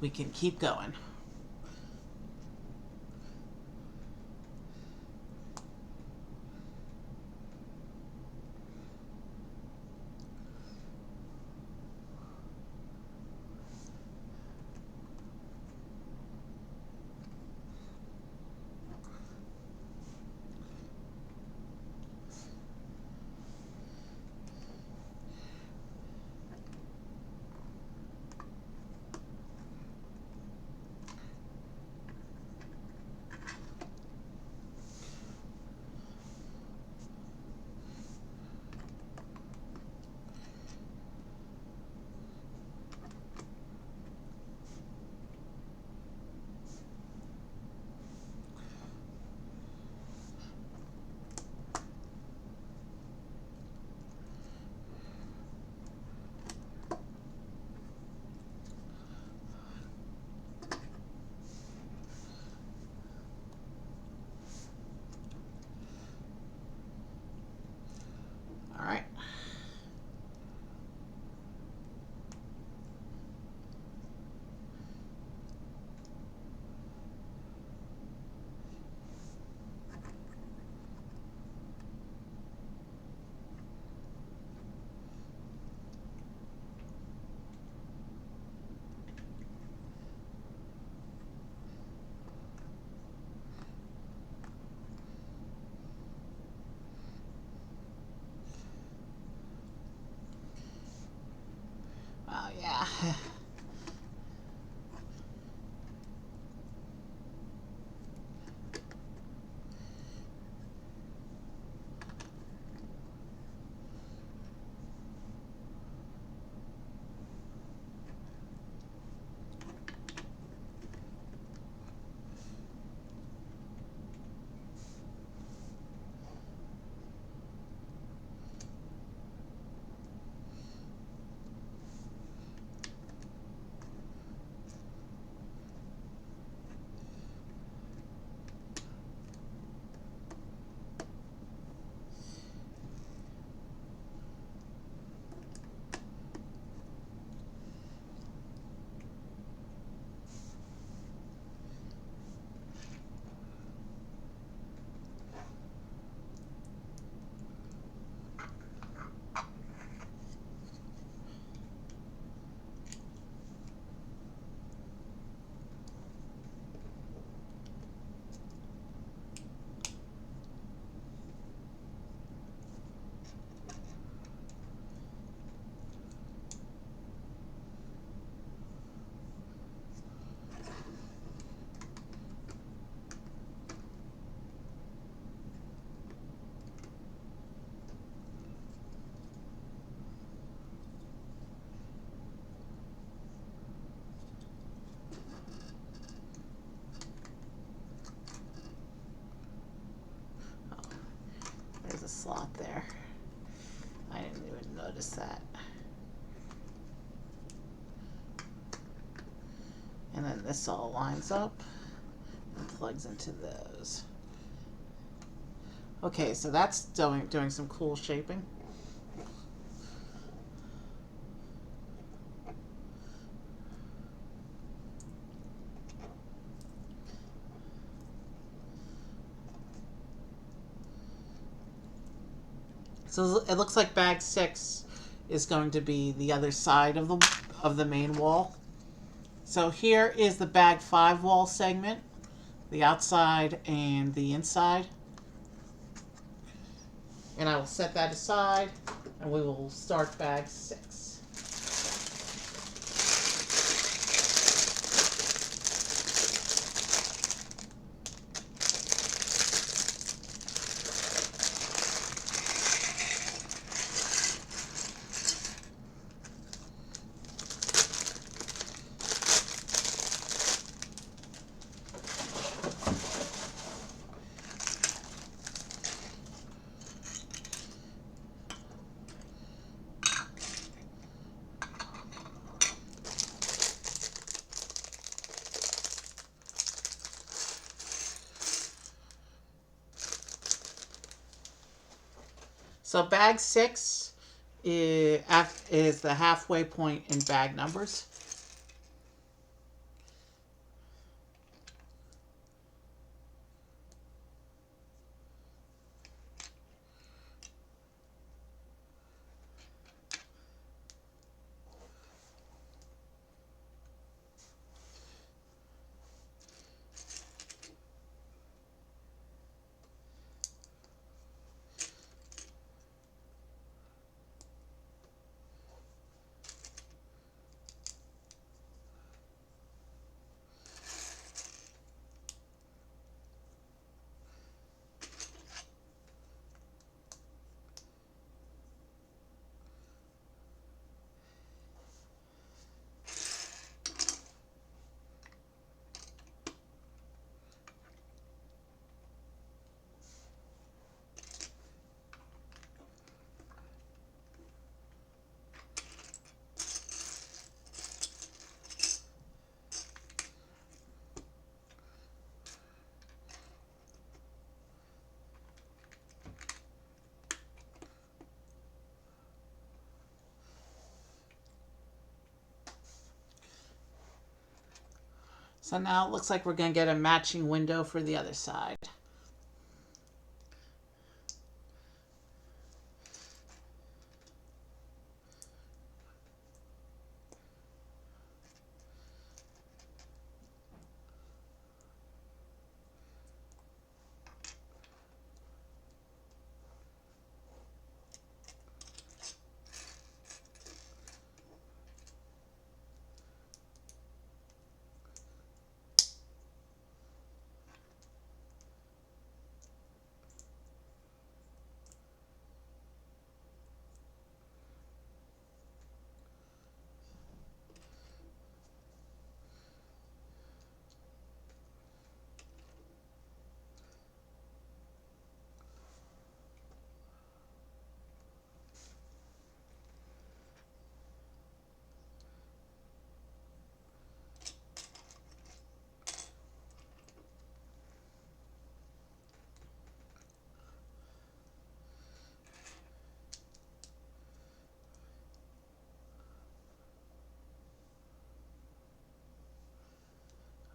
We can keep going. right. Oh, yeah. There's a slot there. I didn't even notice that. And then this all lines up and plugs into those. Okay, so that's doing some cool shaping. So it looks like bag 6 is going to be the other side of the main wall. So here is the bag 5 wall segment, the outside and the inside. And I will set that aside and we will start bag 6. So bag 6 is the halfway point in bag numbers. So now it looks like we're going to get a matching window for the other side.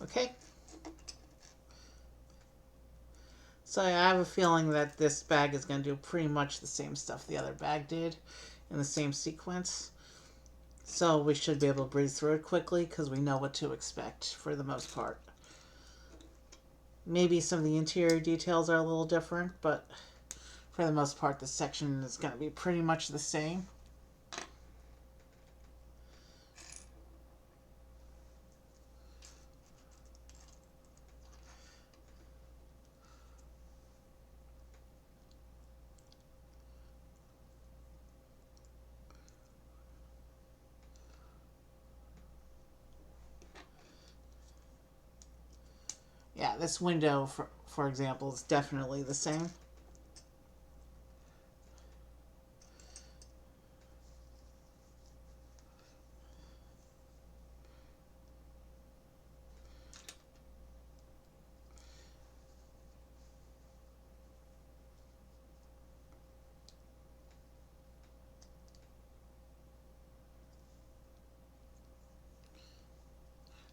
Okay. So I have a feeling that this bag is going to do pretty much the same stuff the other bag did in the same sequence. So we should be able to breeze through it quickly because we know what to expect for the most part. Maybe some of the interior details are a little different, but for the most part, this section is going to be pretty much the same. Yeah, this window, for example, is definitely the same.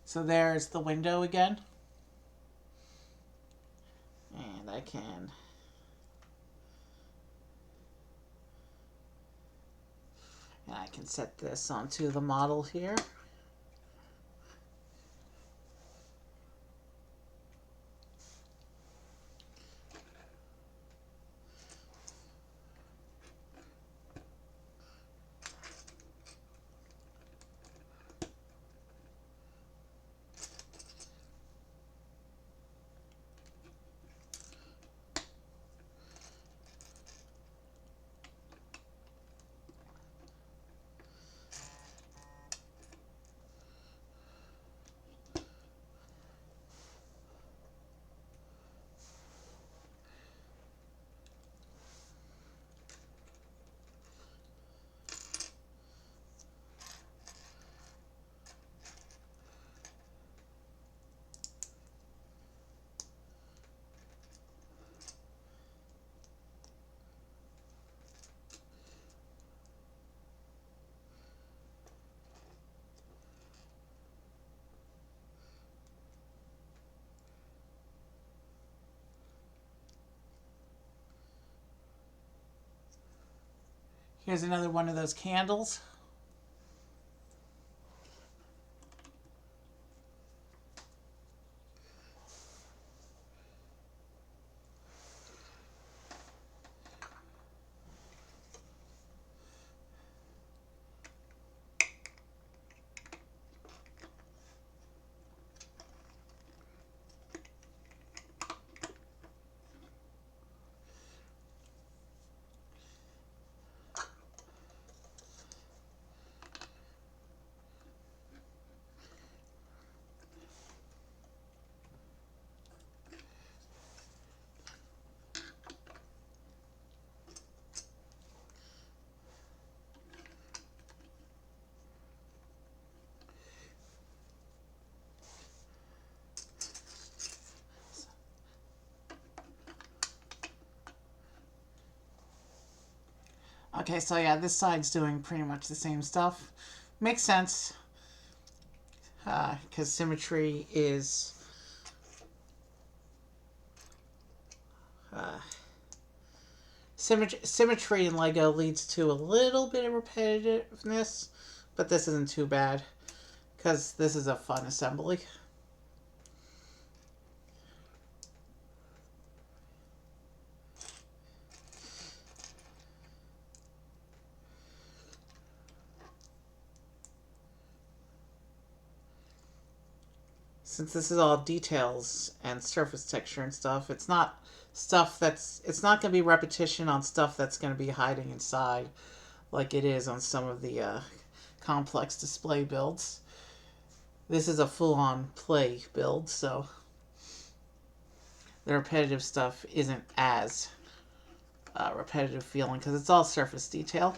So there's the window again. And I can set this onto the model here. Here's another one of those candles. Okay, so yeah, this side's doing pretty much the same stuff. Makes sense. because symmetry is symmetry in Lego leads to a little bit of repetitiveness, but this isn't too bad because this is a fun assembly. Since this is all details and surface texture and stuff, it's not going to be repetition on stuff that's going to be hiding inside like it is on some of the complex display builds. This is a full-on play build, so the repetitive stuff isn't as repetitive feeling because it's all surface detail.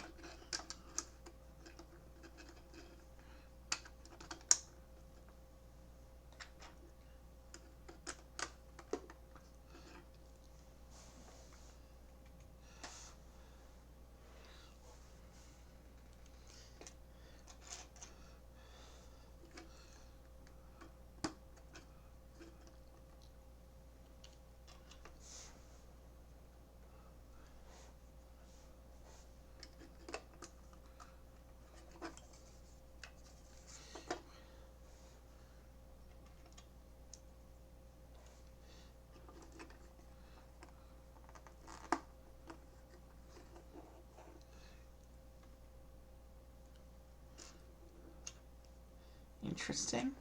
Interesting.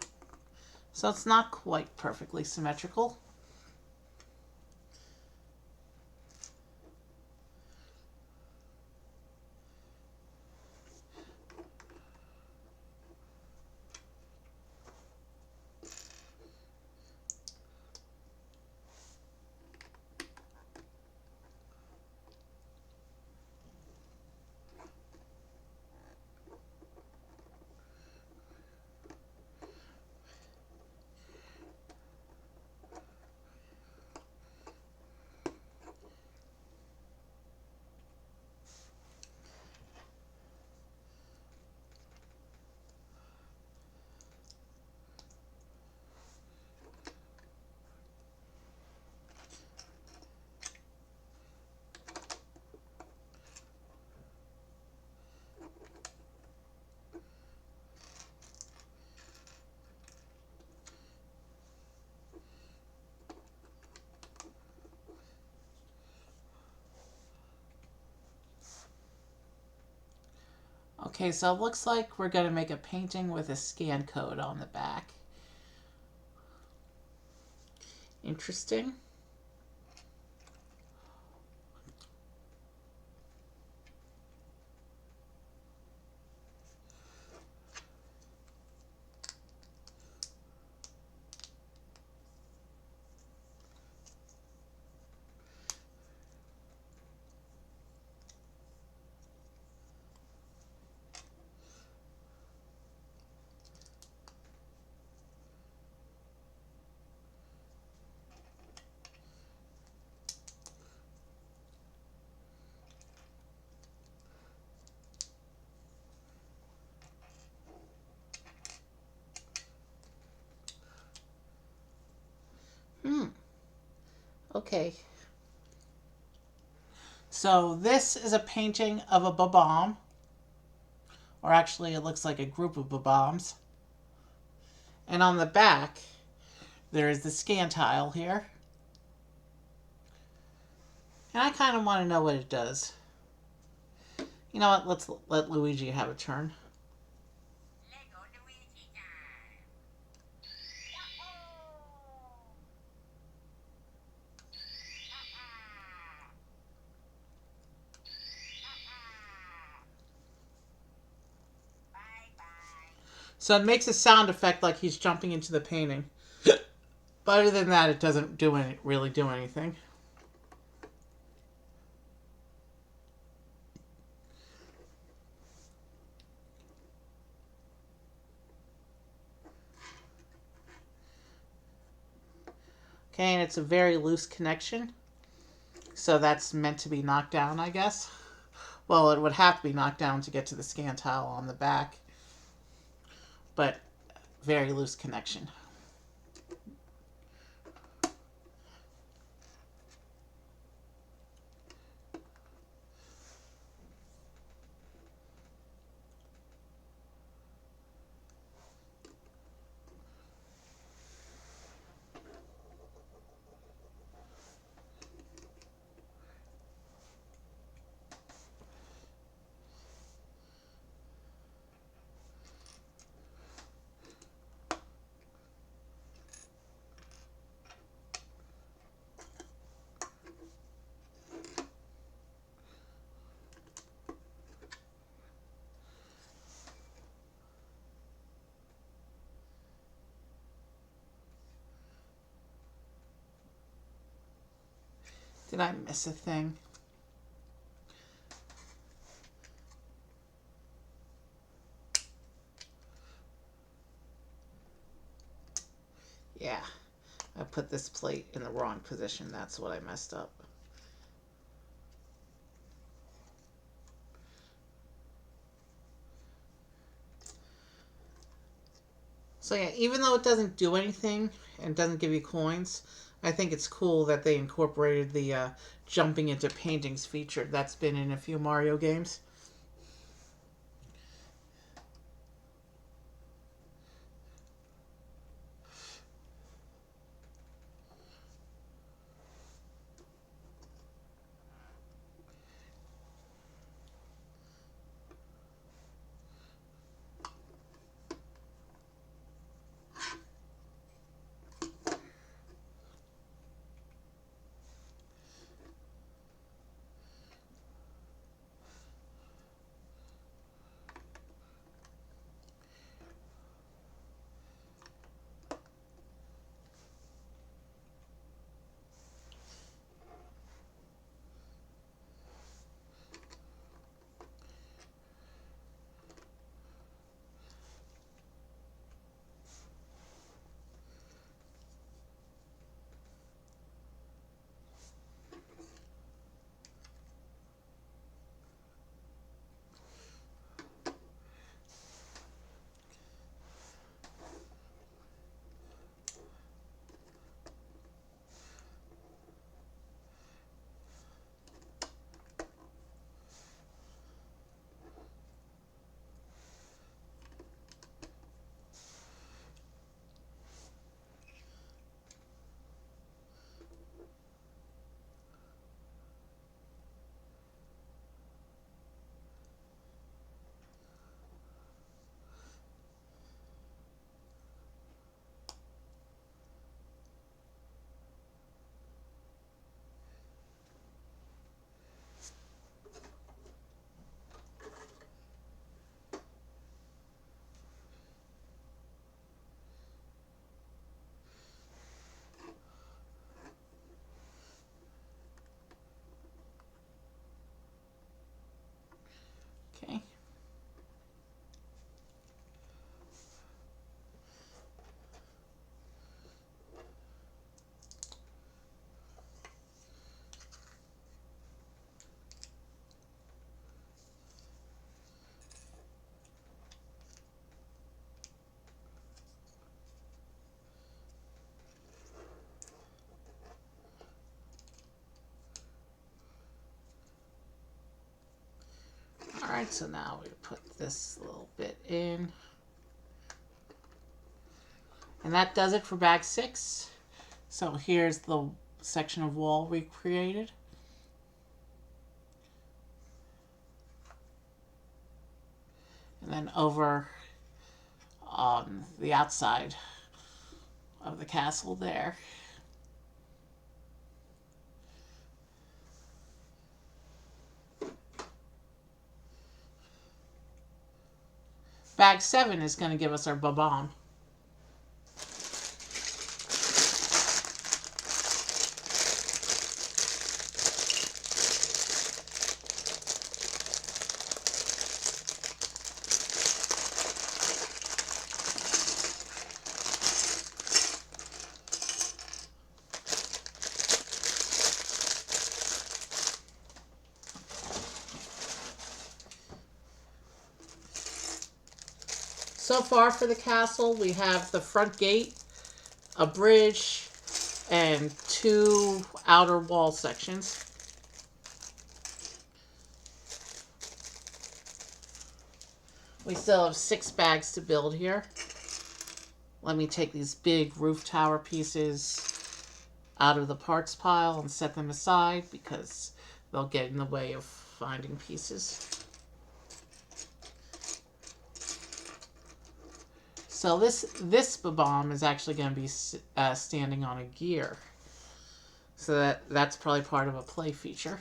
So it's not quite perfectly symmetrical. Okay, so it looks like we're going to make a painting with a scan code on the back. Interesting. Okay. So this is a painting of a Bob-omb. Or actually it looks like a group of Bob-ombs. And on the back, there is the scan tile here. And I kind of want to know what it does. You know what? Let's let Luigi have a turn. Lego Luigi time. Bye bye. So it makes a sound effect like he's jumping into the painting. But other than that, it doesn't really do anything. Okay, and it's a very loose connection. So that's meant to be knocked down, I guess. Well, it would have to be knocked down to get to the scan tile on the back. But very loose connection. Did I miss a thing? Yeah, I put this plate in the wrong position. That's what I messed up. So yeah, even though it doesn't do anything and doesn't give you coins, I think it's cool that they incorporated the jumping into paintings feature. That's been in a few Mario games. Okay. Alright, so now we put this little bit in. And that does it for bag 6. So here's the section of wall we created. And then over on the outside of the castle there. Bag 7 is going to give us our Bob-omb. so far for the castle, we have the front gate, a bridge, and 2 outer wall sections. We still have 6 bags to build here. Let me take these big roof tower pieces out of the parts pile and set them aside because they'll get in the way of finding pieces. So this bomb is actually going to be standing on a gear. So that's probably part of a play feature.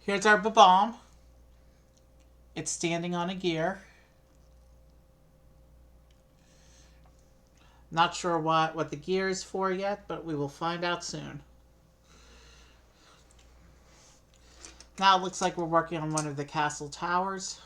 Here's our bomb. It's standing on a gear. Not sure what the gear is for yet, but we will find out soon. Now it looks like we're working on one of the castle towers.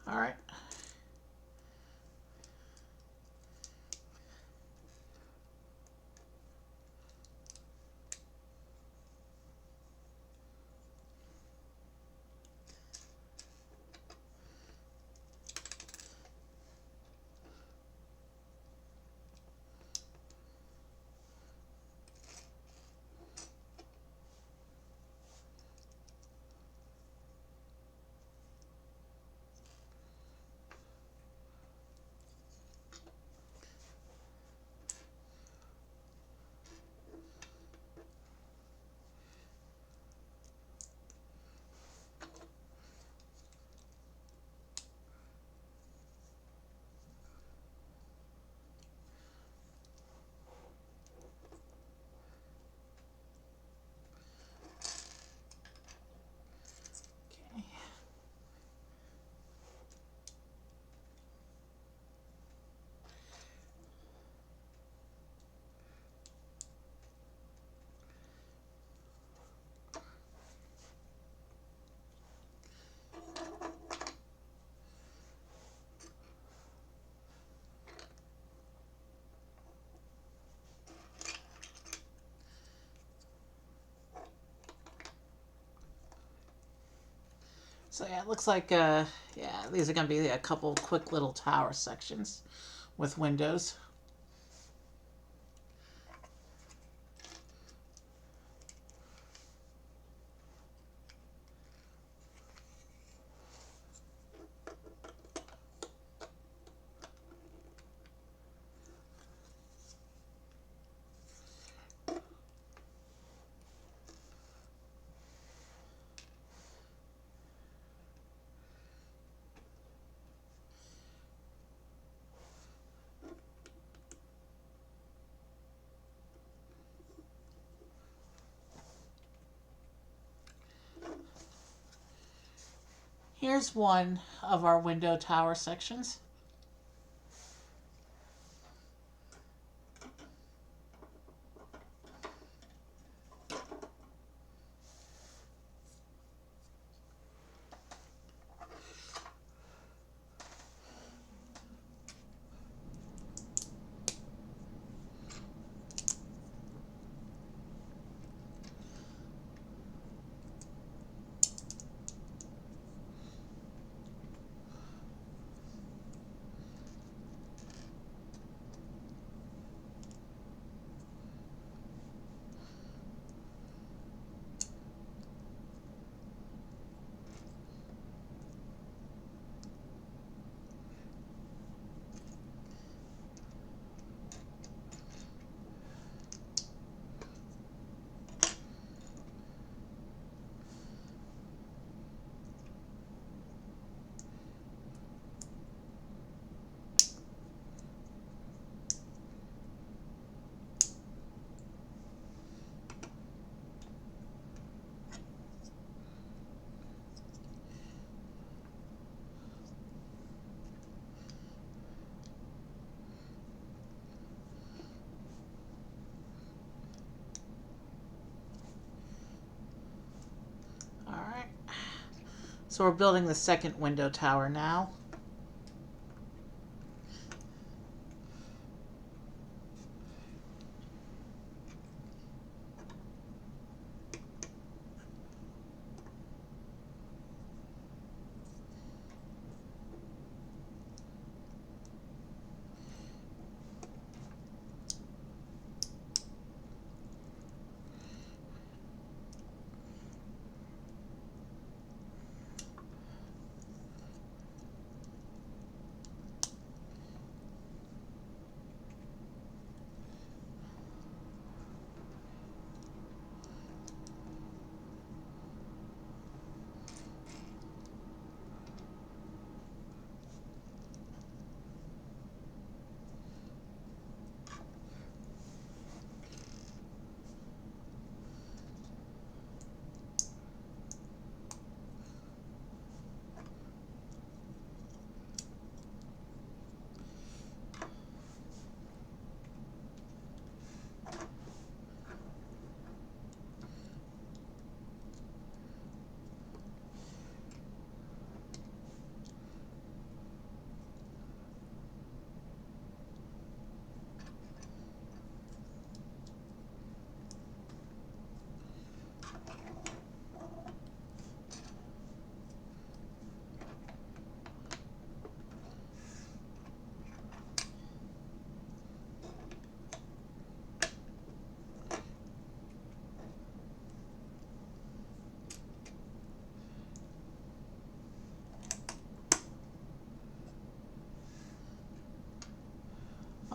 All right. So yeah, it looks like yeah, these are gonna be a couple quick little tower sections with windows. Here's one of our window tower sections. All right. So we're building the second window tower now.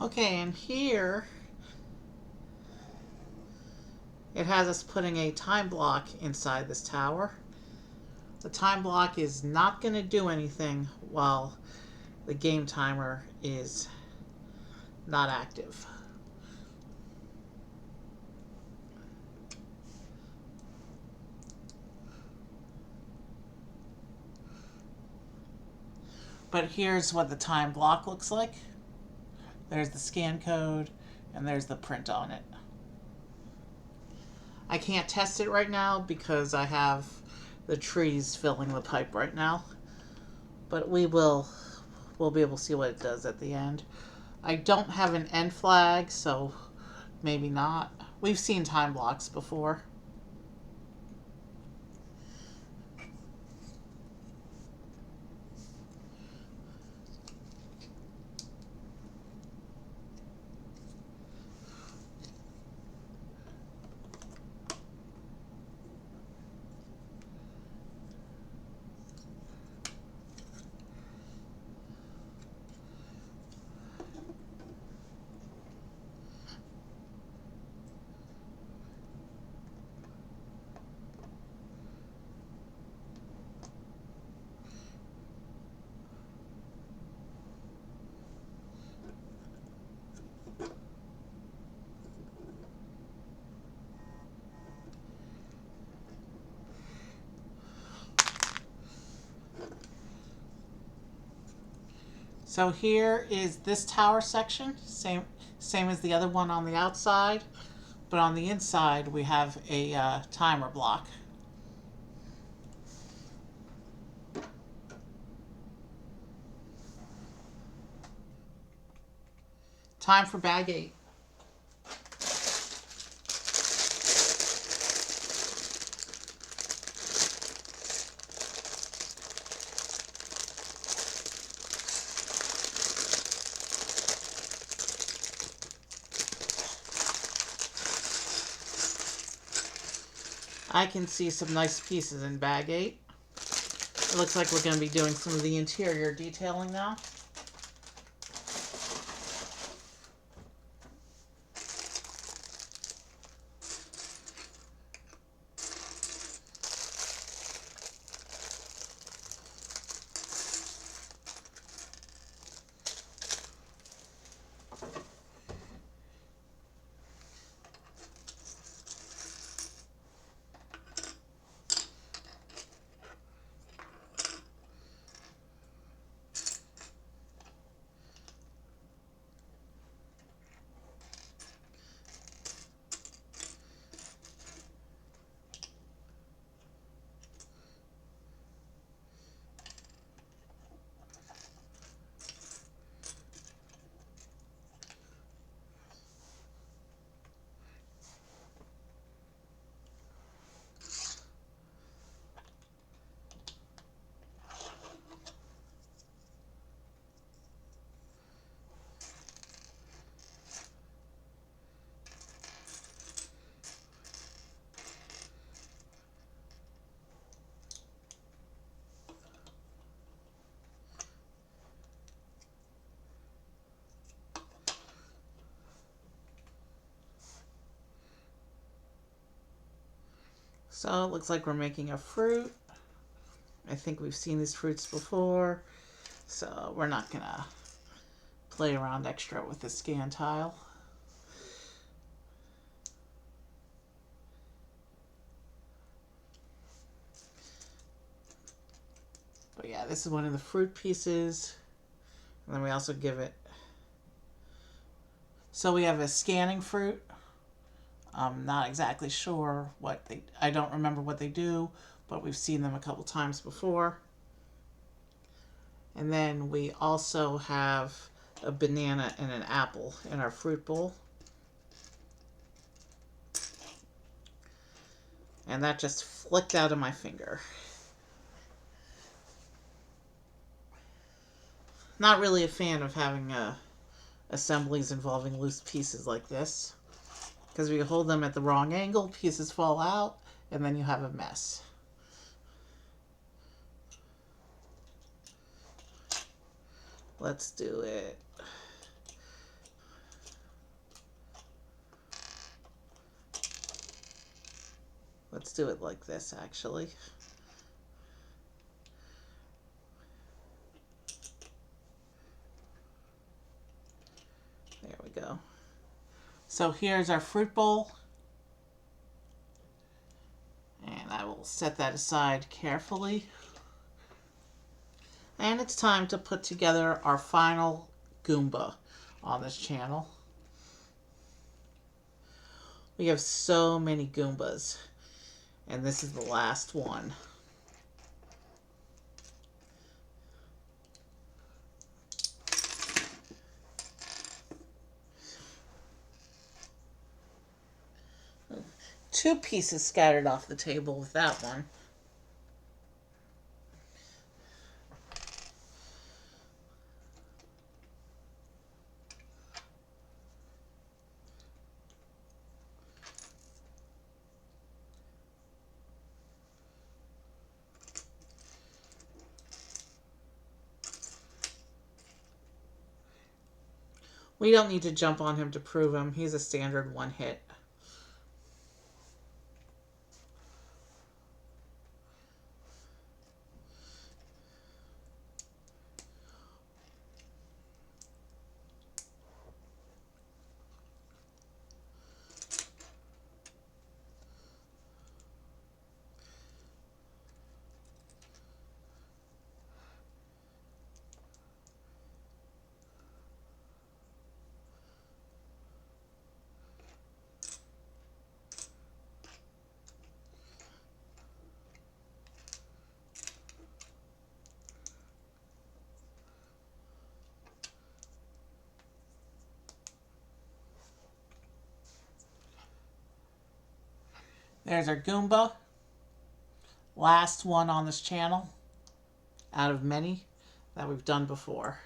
Okay, and here it has us putting a time block inside this tower. The time block is not going to do anything while the game timer is not active. But here's what the time block looks like. There's the scan code and there's the print on it. I can't test it right now because I have the trees filling the pipe right now. But we'll be able to see what it does at the end. I don't have an end flag, so maybe not. We've seen time blocks before. So here is this tower section, same as the other one on the outside, but on the inside we have a timer block. Time for bag 8. I can see some nice pieces in bag 8. It looks like we're going to be doing some of the interior detailing now. So it looks like we're making a fruit. I think we've seen these fruits before, so we're not gonna play around extra with the scan tile. But yeah, this is one of the fruit pieces. And then we also give it, so we have a scanning fruit. I'm not exactly sure I don't remember what they do, but we've seen them a couple times before. And then we also have a banana and an apple in our fruit bowl. And that just flicked out of my finger. Not really a fan of having assemblies involving loose pieces like this, because if you hold them at the wrong angle, pieces fall out, and then you have a mess. Let's do it. Let's do it like this, actually. There we go. So here's our fruit bowl. And I will set that aside carefully. And it's time to put together our final Goomba on this channel. We have so many Goombas, and this is the last one. Two pieces scattered off the table with that one. We don't need to jump on him to prove him. He's a standard one hit. There's our Goomba. Last one on this channel out of many that we've done before.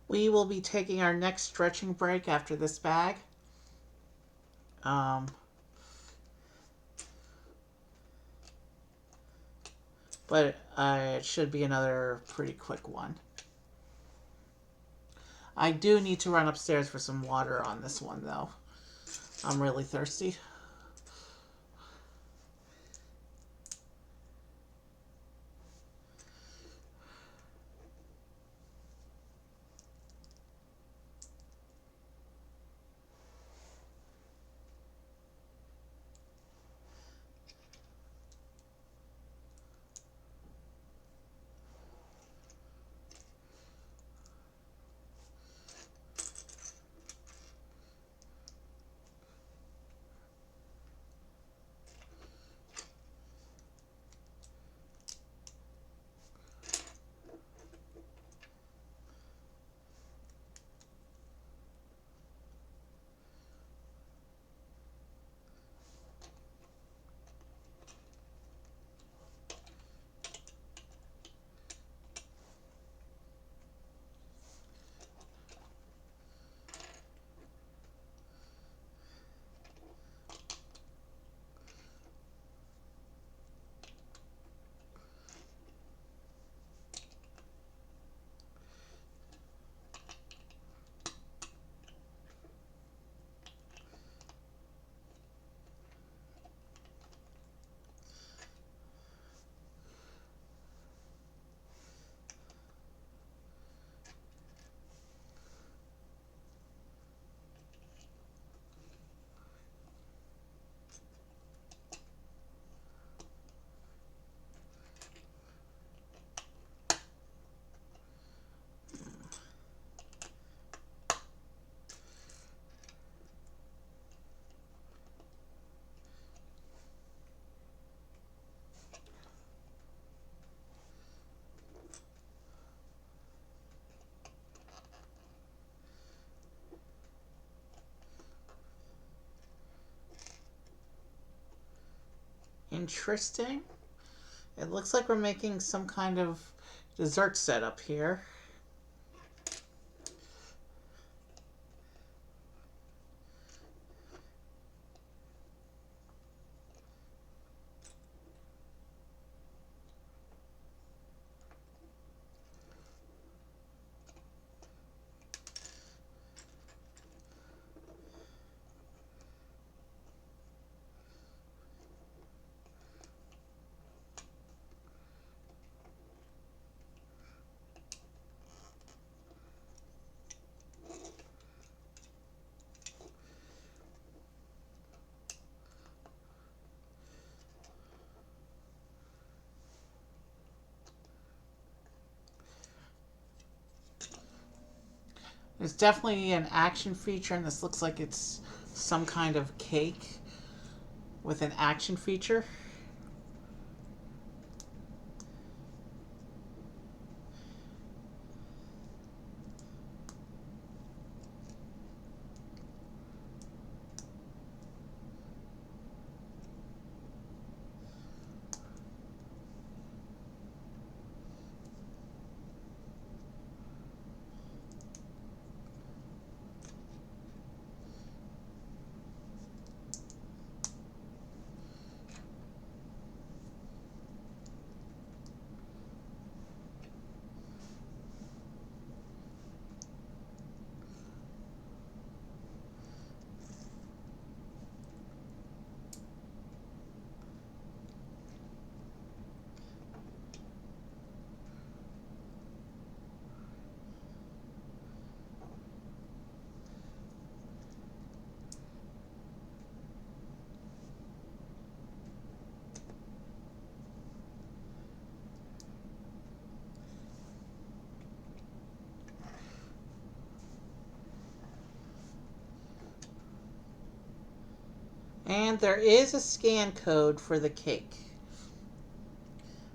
We will be taking our next stretching break after this bag. Um, but it should be another pretty quick one. I do need to run upstairs for some water on this one, though. I'm really thirsty. Interesting. It looks like we're making some kind of dessert setup here. There's definitely an action feature, and this looks like it's some kind of cake. with an action feature. And there is a scan code for the cake.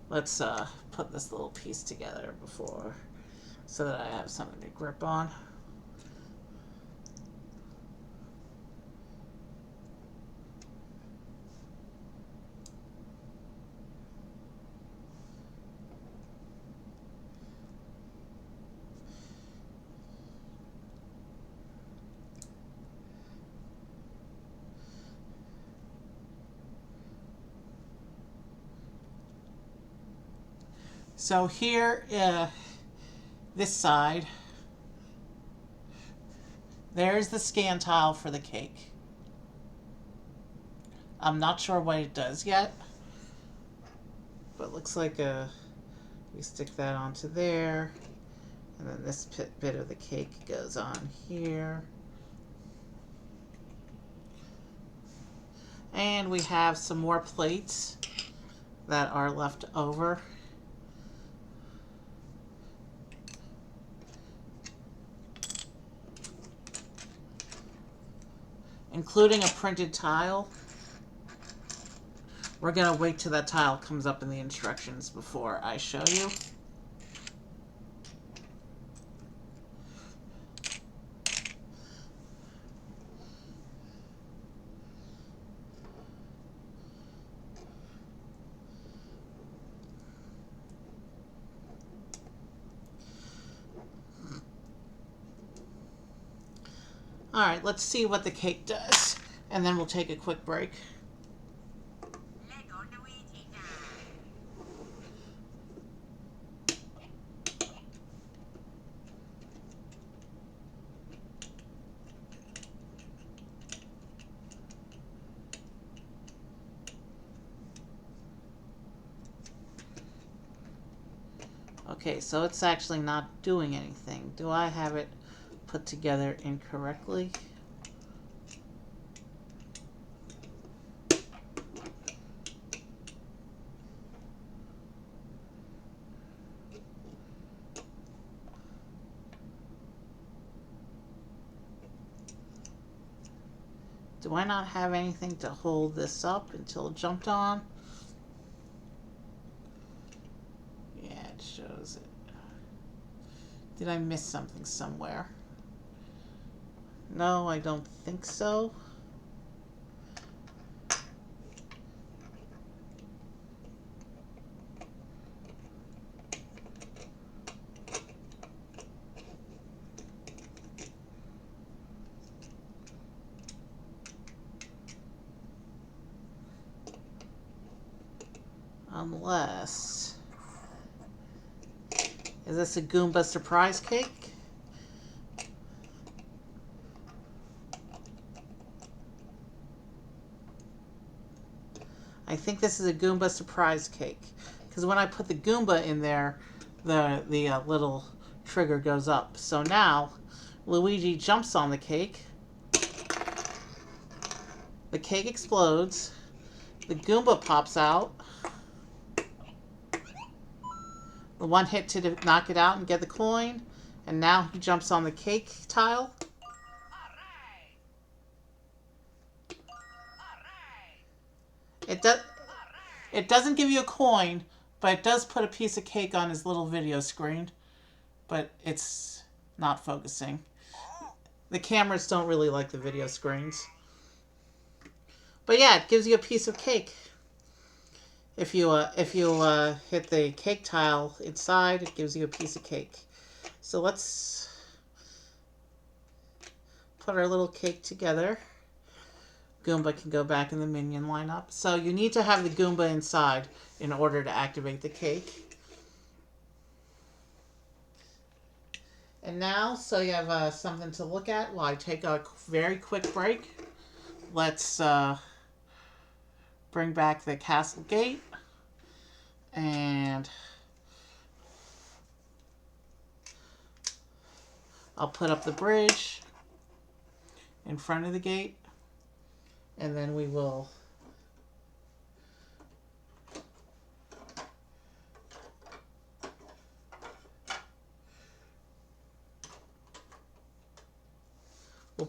Let's put this little piece together before, so that I have something to grip on. So here, this side, there's the scan tile for the cake. I'm not sure what it does yet, but it looks like we stick that onto there, and then this bit of the cake goes on here. And we have some more plates that are left over. Including a printed tile. We're going to wait till that tile comes up in the instructions before I show you. Alright, let's see what the cake does, and then we'll take a quick break. Lego Luigi time. Okay, so it's actually not doing anything. Do I have it put together incorrectly? Do I not have anything to hold this up until it jumped on? Yeah, it shows it. Did I miss something somewhere? No, I don't think so. Unless... Is this a Goomba surprise cake? I think this is a Goomba surprise cake. Because when I put the Goomba in there, the little trigger goes up. So now, Luigi jumps on the cake. The cake explodes. The Goomba pops out. The one hit to knock it out and get the coin. And now he jumps on the cake tile. Alright. Alright. It does. It doesn't give you a coin, but it does put a piece of cake on his little video screen. But it's not focusing. The cameras don't really like the video screens. But yeah, it gives you a piece of cake. If you hit the cake tile inside, it gives you a piece of cake. So let's put our little cake together. Goomba can go back in the minion lineup. So you need to have the Goomba inside in order to activate the cake. And now, so you have something to look at while I take a very quick break. Let's bring back the castle gate. And I'll put up the bridge in front of the gate. And then we will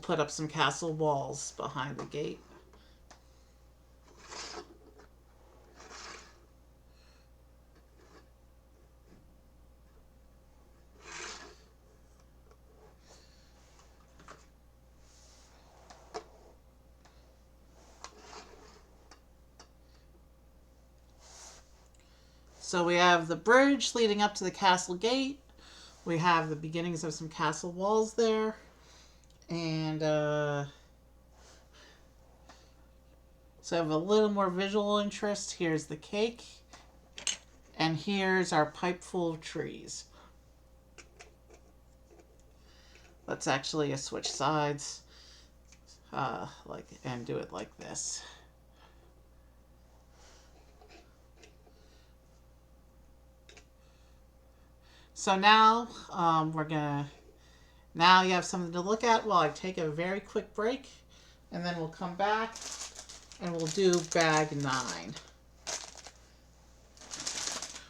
put up some castle walls behind the gate. So we have the bridge leading up to the castle gate. We have the beginnings of some castle walls there. And so I have a little more visual interest. Here's the cake. And here's our pipe full of trees. Let's actually switch sides and do it like this. So now now you have something to look at while I take a very quick break, and then we'll come back and we'll do bag 9,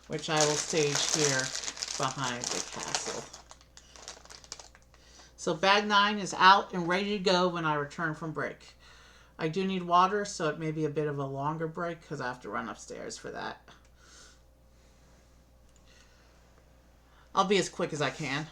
which I will stage here behind the castle. So bag 9 is out and ready to go when I return from break. I do need water, so it may be a bit of a longer break because I have to run upstairs for that. I'll be as quick as I can.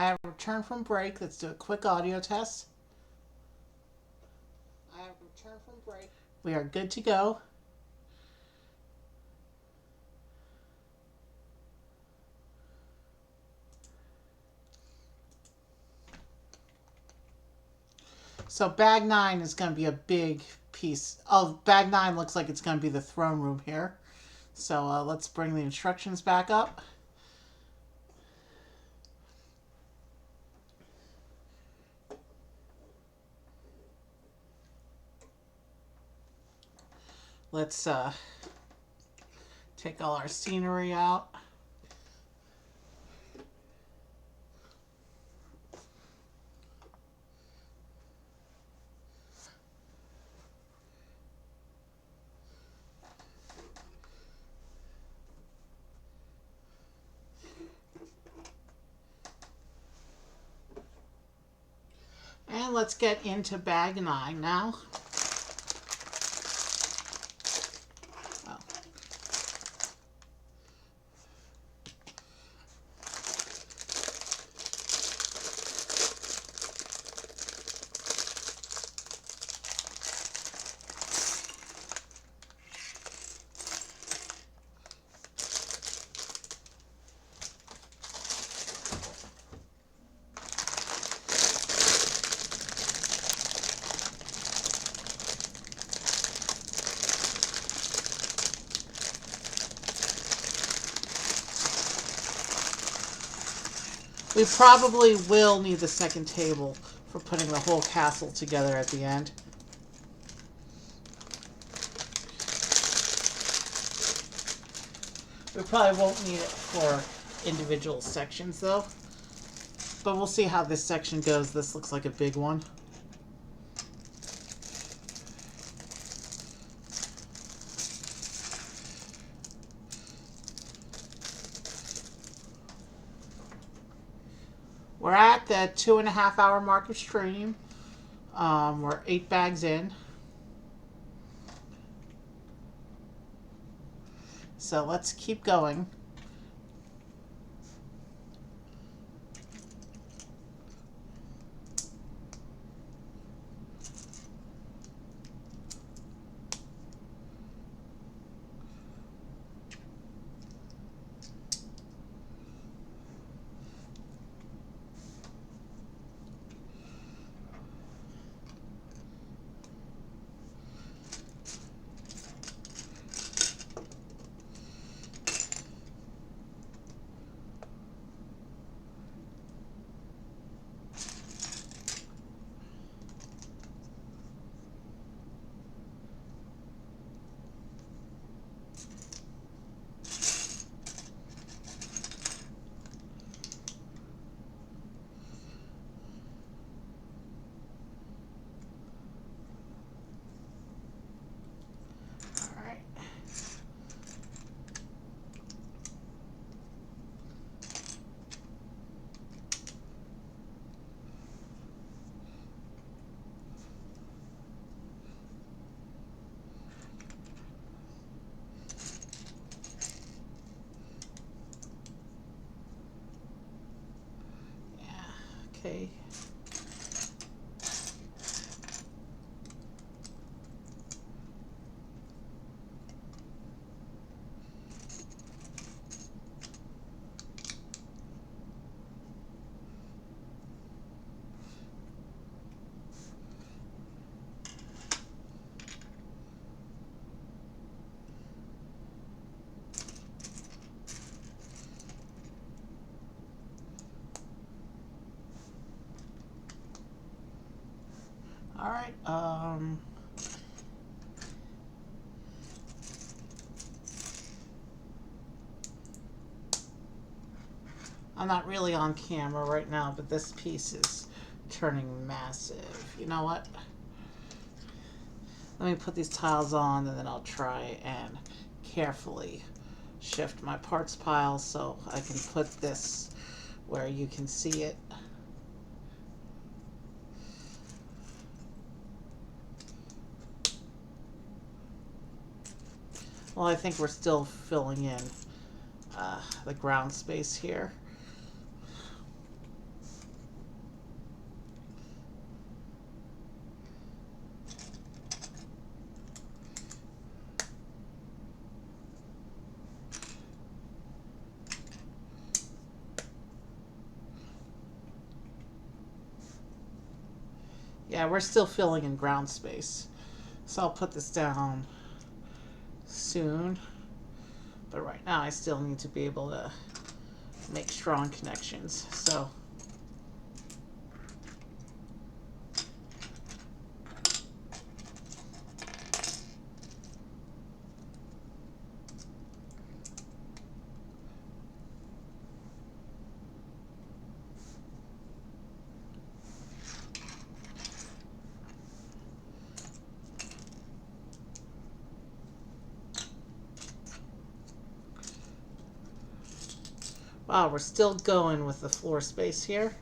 I have returned from break. Let's do a quick audio test. I have returned from break. We are good to go. So bag 9 is going to be a big piece. Oh, bag 9 looks like it's going to be the throne room here. So let's bring the instructions back up. Let's take all our scenery out. And let's get into bag 9 now. Oh. We probably will need the second table for putting the whole castle together at the end. We probably won't need it for individual sections though. But we'll see how this section goes. This looks like a big one. We're at the 2.5 hour mark of stream. We're 8 bags in. So let's keep going. Okay. All right. I'm not really on camera right now, but this piece is turning massive. You know what? Let me put these tiles on and then I'll try and carefully shift my parts pile so I can put this where you can see it. Well, I think we're still filling in the ground space here. Yeah, we're still filling in ground space. So I'll put this down soon. But right now I still need to be able to make strong connections. So wow, we're still going with the floor space here.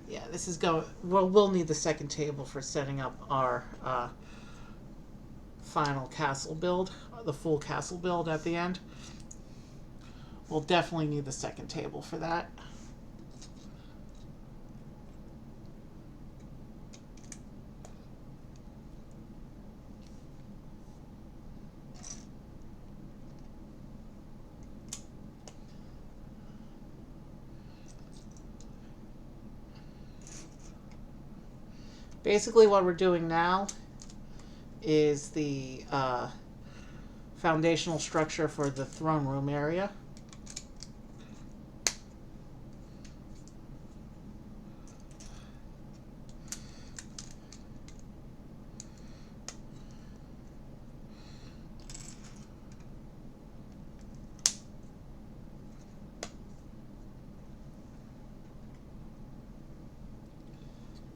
Yeah, this is going. Well, we'll need the second table for setting up our final castle build, the full castle build at the end. We'll definitely need the second table for that. Basically, what we're doing now is the foundational structure for the throne room area.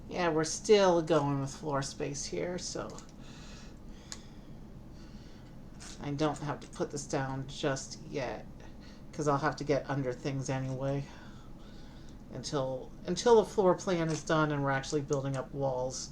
Yeah, we're still going with floor space here, so I don't have to put this down just yet because I'll have to get under things anyway until the floor plan is done and we're actually building up walls.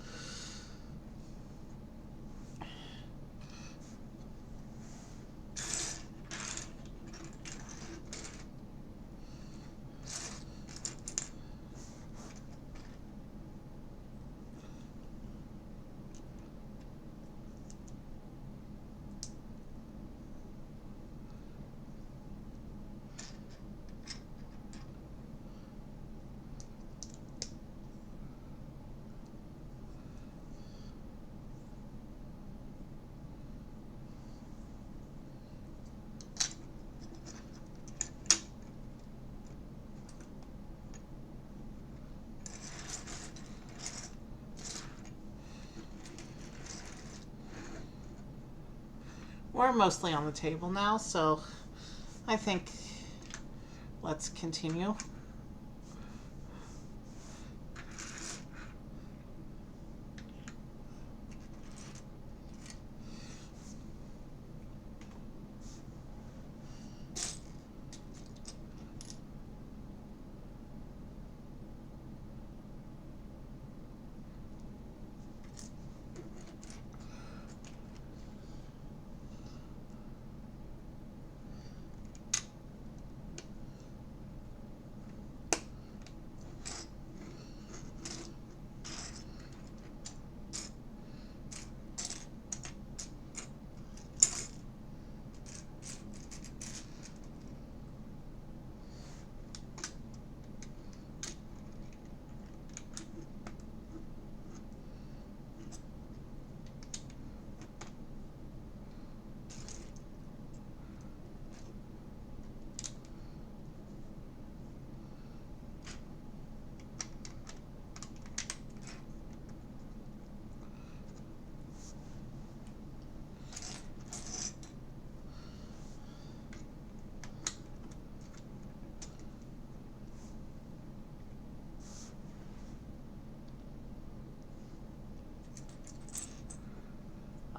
We're mostly on the table now, so I think let's continue.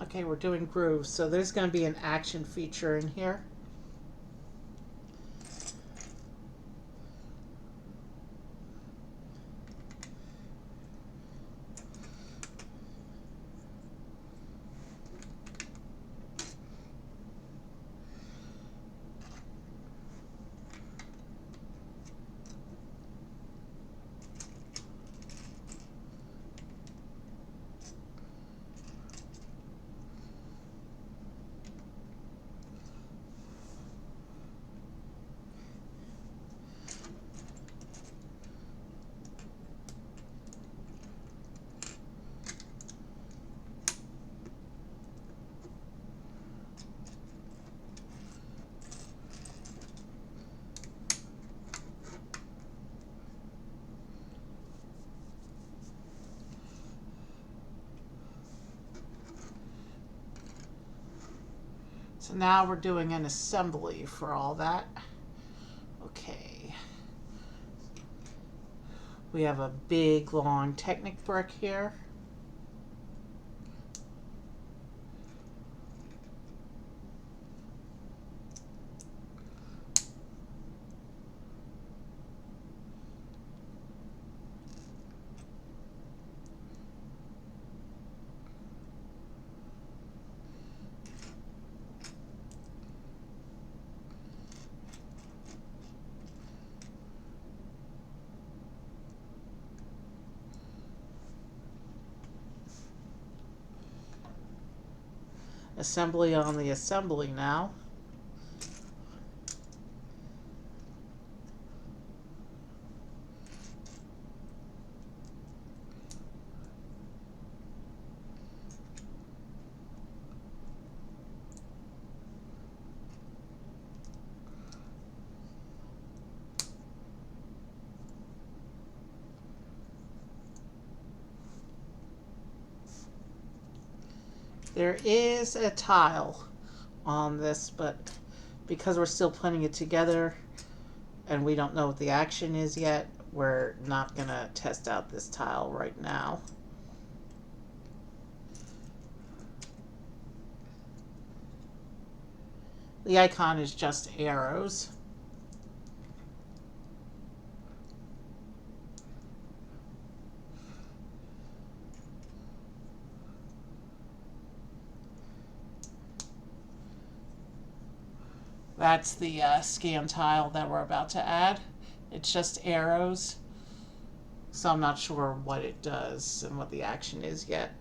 Okay, we're doing grooves, so there's going to be an action feature in here. So now we're doing an assembly for all that. Okay. We have a big long Technic brick here. Assembly on the assembly now. There is a tile on this, but because we're still putting it together and we don't know what the action is yet, we're not going to test out this tile right now. The icon is just arrows. That's the scan tile that we're about to add. It's just arrows. So I'm not sure what it does and what the action is yet.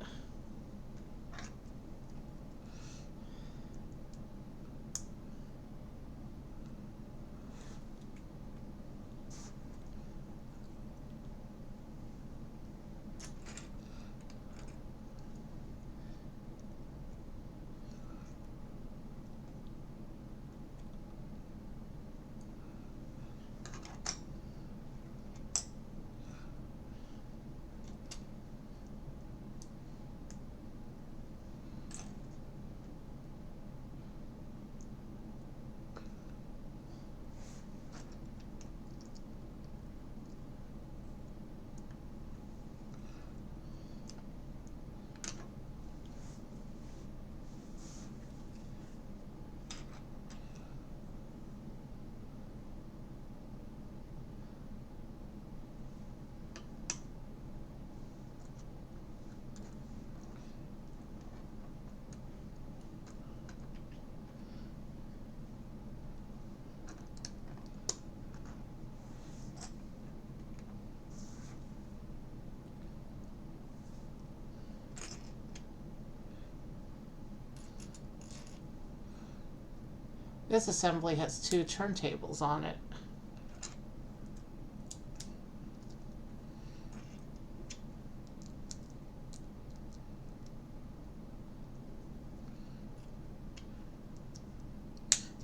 This assembly has 2 turntables on it.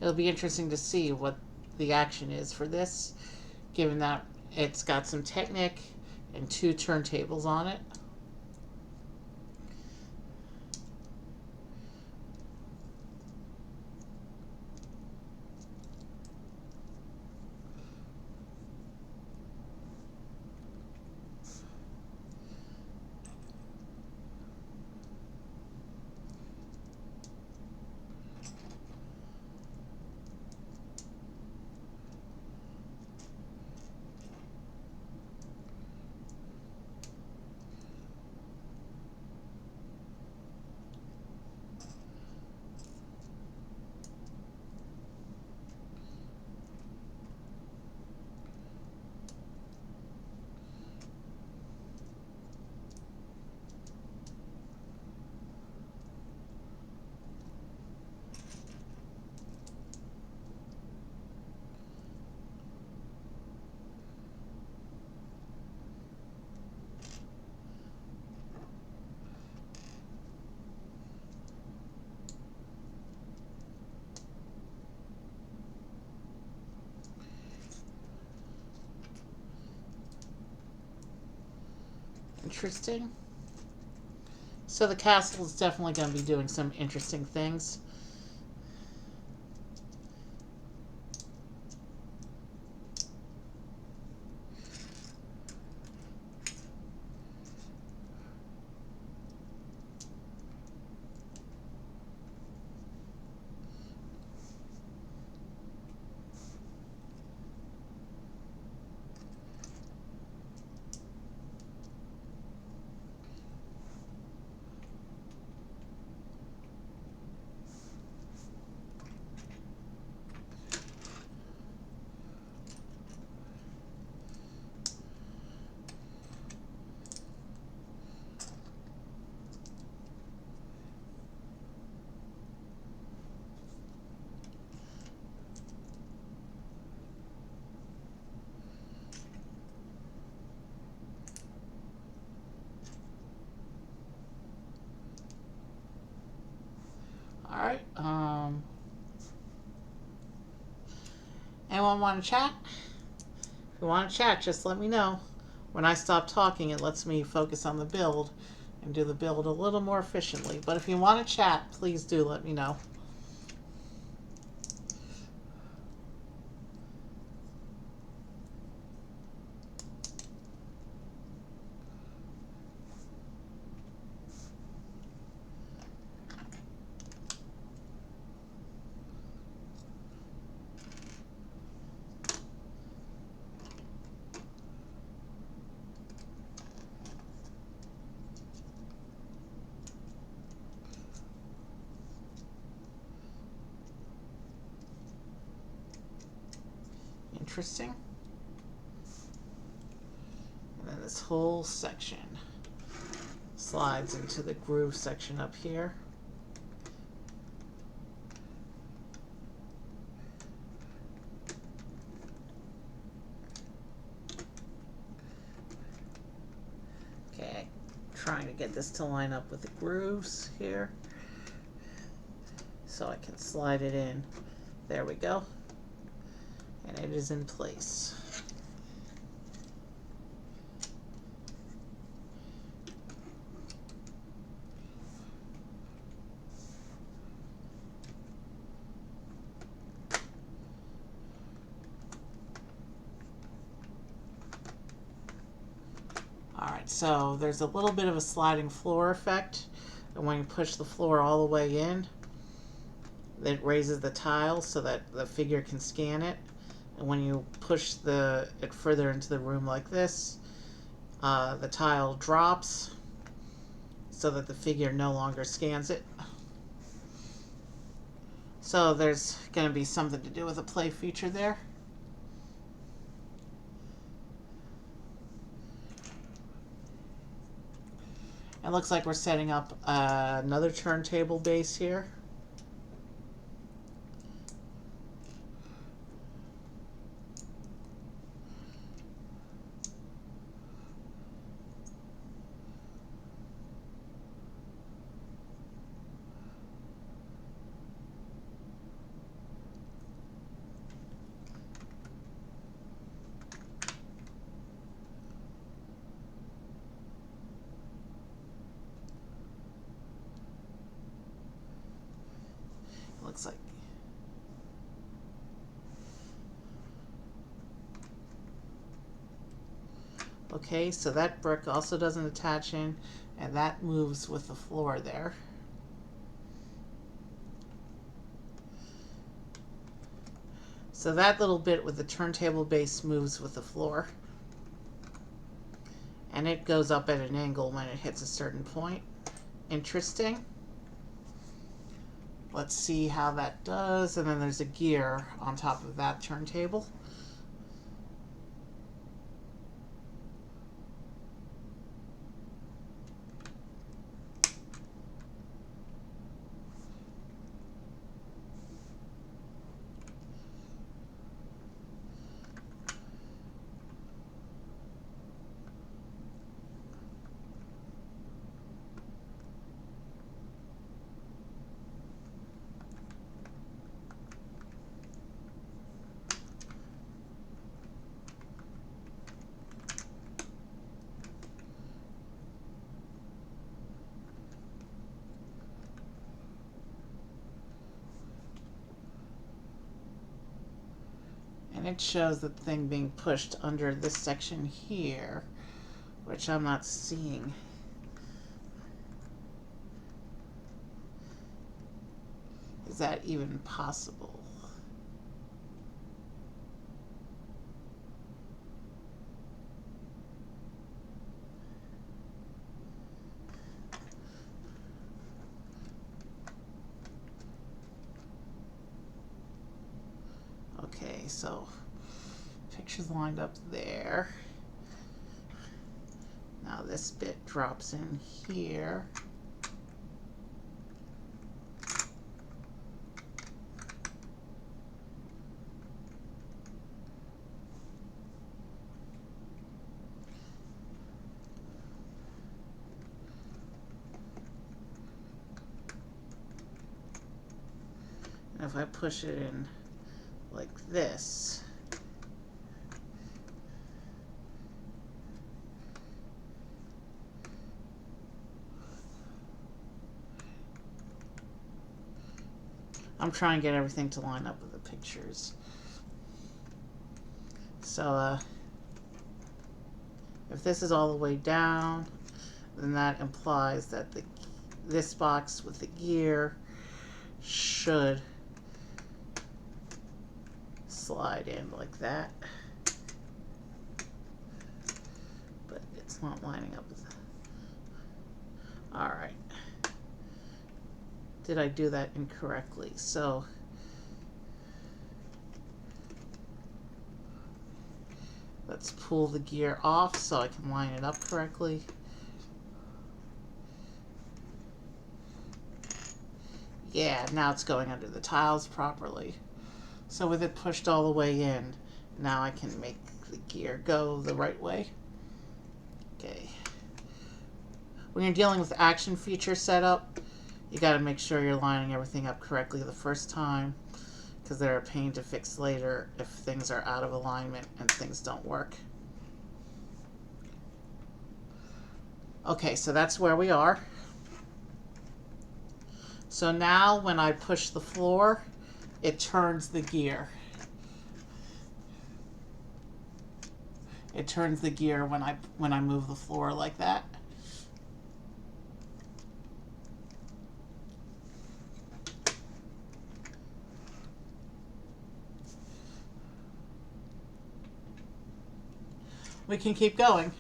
It'll be interesting to see what the action is for this, given that it's got some Technic and 2 turntables on it. Interesting. So the castle is definitely going to be doing some interesting things. Anyone want to chat? If you want to chat, just let me know. When I stop talking, it lets me focus on the build and do the build a little more efficiently. But if you want to chat, please do let me know. Interesting. And then this whole section slides into the groove section up here. Okay, trying to get this to line up with the grooves here so I can slide it in. There we go. And it is in place. Alright, so there's a little bit of a sliding floor effect, and when you push the floor all the way in, it raises the tile so that the figure can scan it. And when you push it further into the room like this, the tile drops so that the figure no longer scans it. So there's going to be something to do with a play feature there. It looks like we're setting up another turntable base here. Looks like okay, so that brick also doesn't attach in, and that moves with the floor there. So that little bit with the turntable base moves with the floor, and it goes up at an angle when it hits a certain point. Interesting. Let's see how that does. And then there's a gear on top of that turntable. And it shows the thing being pushed under this section here, which I'm not seeing. Is that even possible? Okay, so pictures lined up there. Now this bit drops in here. And if I push it in like this. I'm trying to get everything to line up with the pictures. So, if this is all the way down, then that implies that this box with the gear should slide in like that. But it's not lining up with that. Alright. Did I do that incorrectly? So let's pull the gear off so I can line it up correctly. Yeah, now it's going under the tiles properly. So with it pushed all the way in, now I can make the gear go the right way. Okay. When you're dealing with action feature setup, you got to make sure you're lining everything up correctly the first time, because they're a pain to fix later if things are out of alignment and things don't work. Okay, so that's where we are. So now when I push the floor, it turns the gear. It turns the gear when I move the floor like that. We can keep going.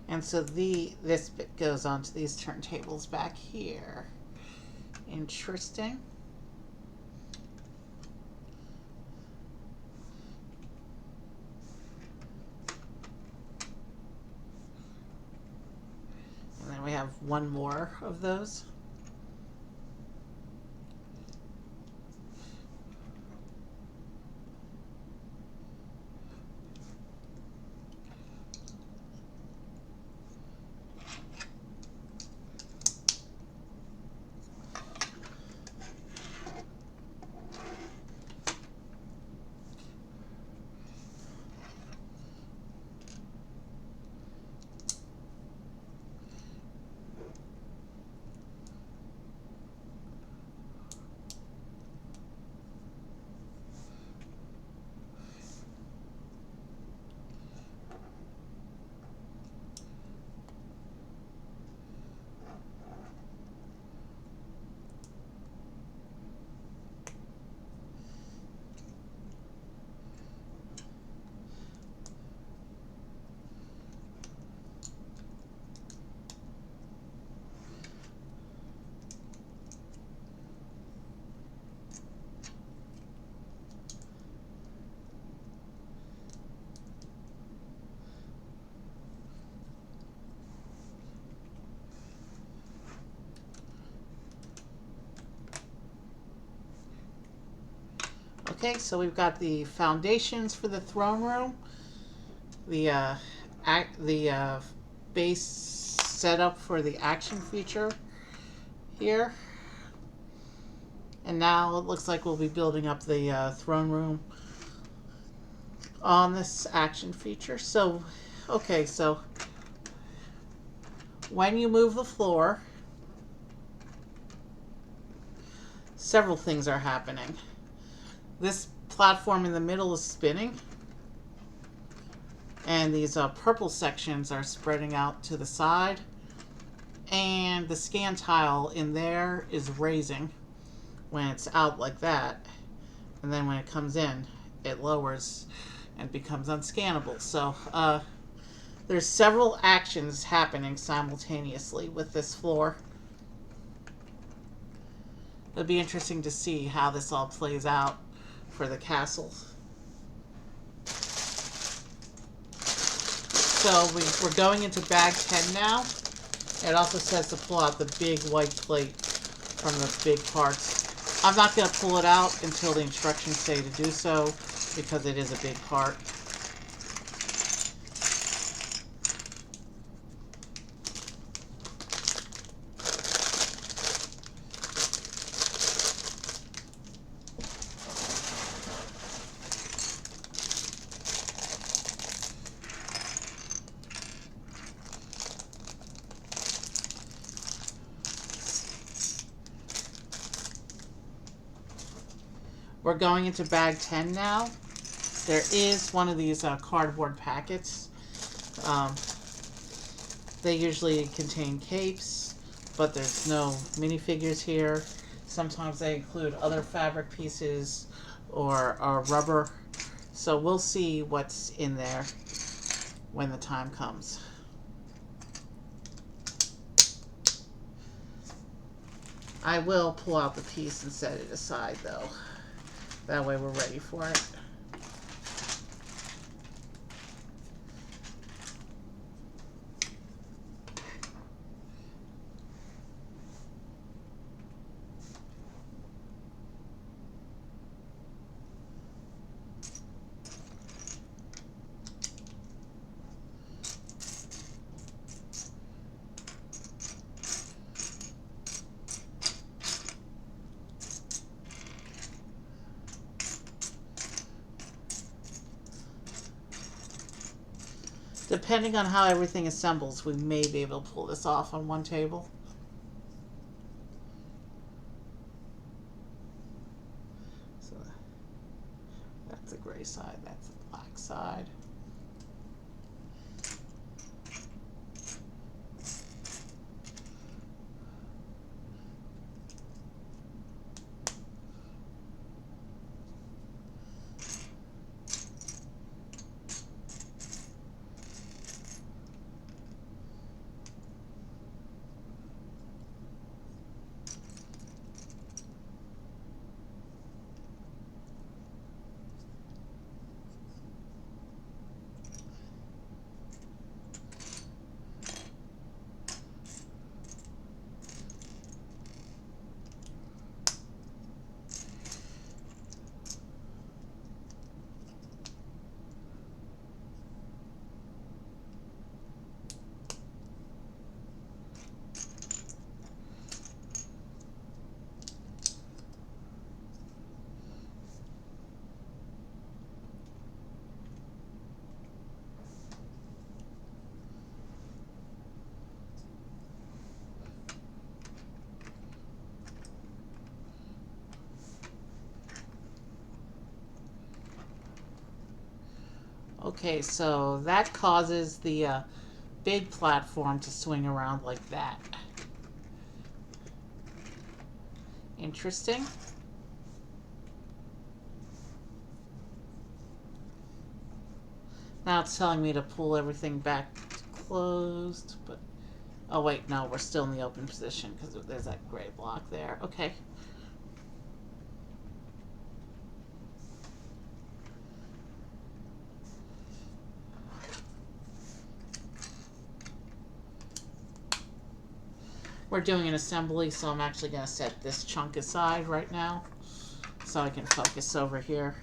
And so this bit goes onto these turntables back here. Interesting. And then we have one more of those. Okay, so we've got the foundations for the throne room, the base setup for the action feature here, And now it looks like we'll be building up the throne room on this action feature. So, okay, so when you move the floor, several things are happening. This platform in the middle is spinning, and these purple sections are spreading out to the side, and the scan tile in there is raising when it's out like that, and then when it comes in, it lowers and becomes unscannable. So there's several actions happening simultaneously with this floor. It'll be interesting to see how this all plays out for the castle. So we're going into bag 10 now. It also says to pull out the big white plate from the big parts. I'm not going to pull it out until the instructions say to do so, because it is a big part. We're going into bag 10 now. There is one of these cardboard packets. They usually contain capes, but there's no minifigures here. Sometimes they include other fabric pieces or rubber. So we'll see what's in there when the time comes. I will pull out the piece and set it aside though. That way we're ready for it. Depending on how everything assembles, we may be able to pull this off on one table. So that's the gray side, that's the black side. Okay, so that causes the big platform to swing around like that. Interesting. Now it's telling me to pull everything back closed, but oh wait, no, we're still in the open position because there's that gray block there. Okay. We're doing an assembly, so I'm actually going to set this chunk aside right now so I can focus over here.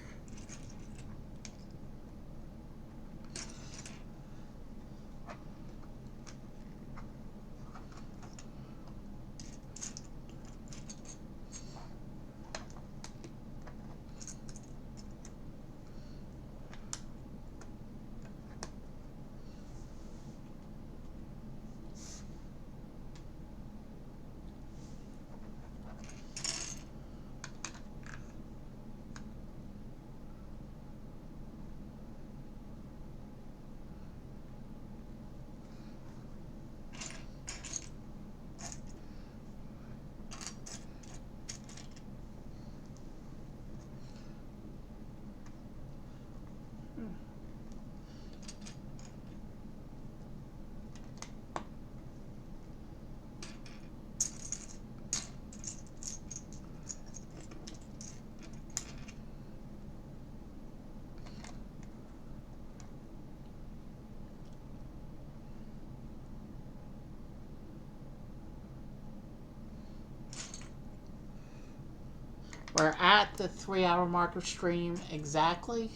We're at the 3 hour mark of stream exactly.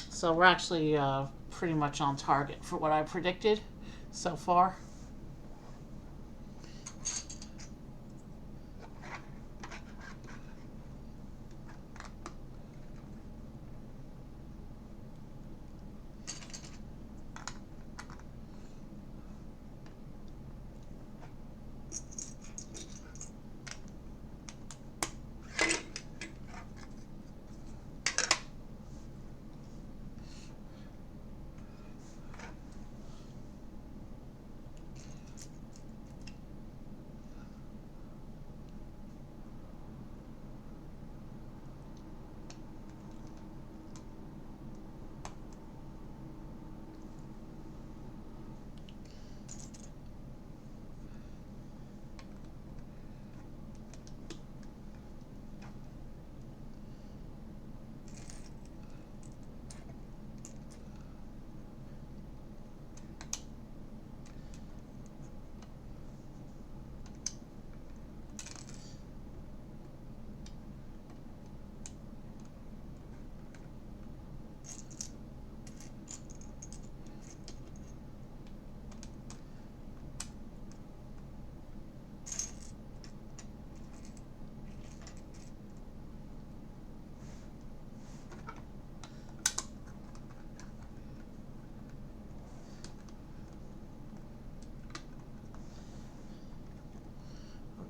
So we're actually pretty much on target for what I predicted so far.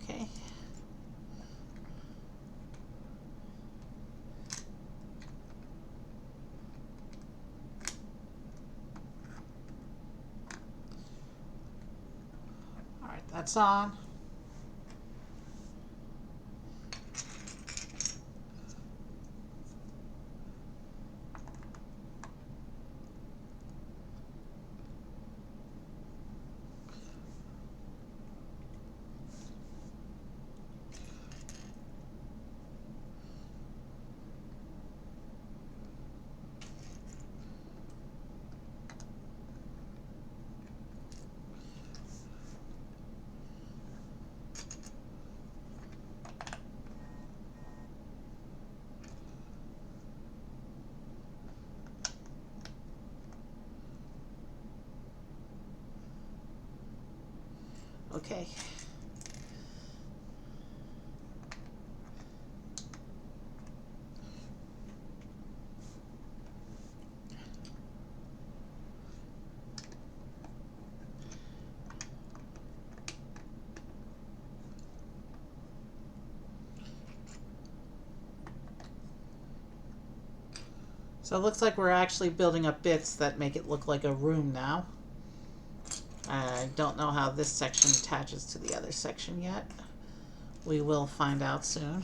Okay. All right, that's on. Okay. So it looks like we're actually building up bits that make it look like a room now. I don't know how this section attaches to the other section yet. We will find out soon.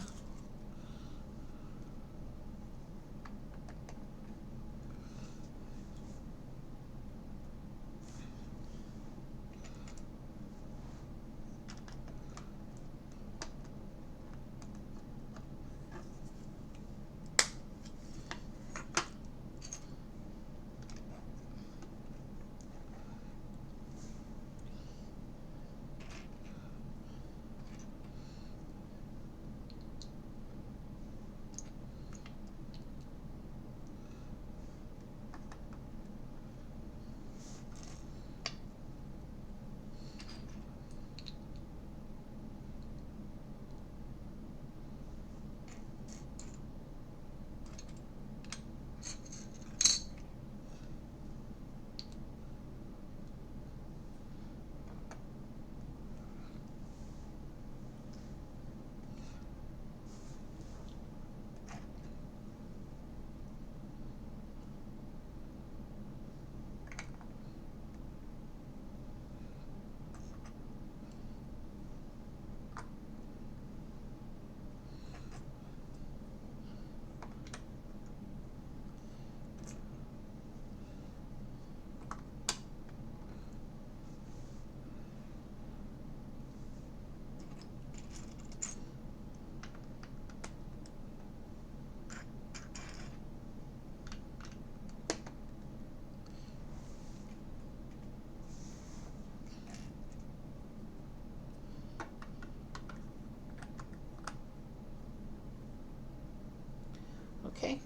Okay.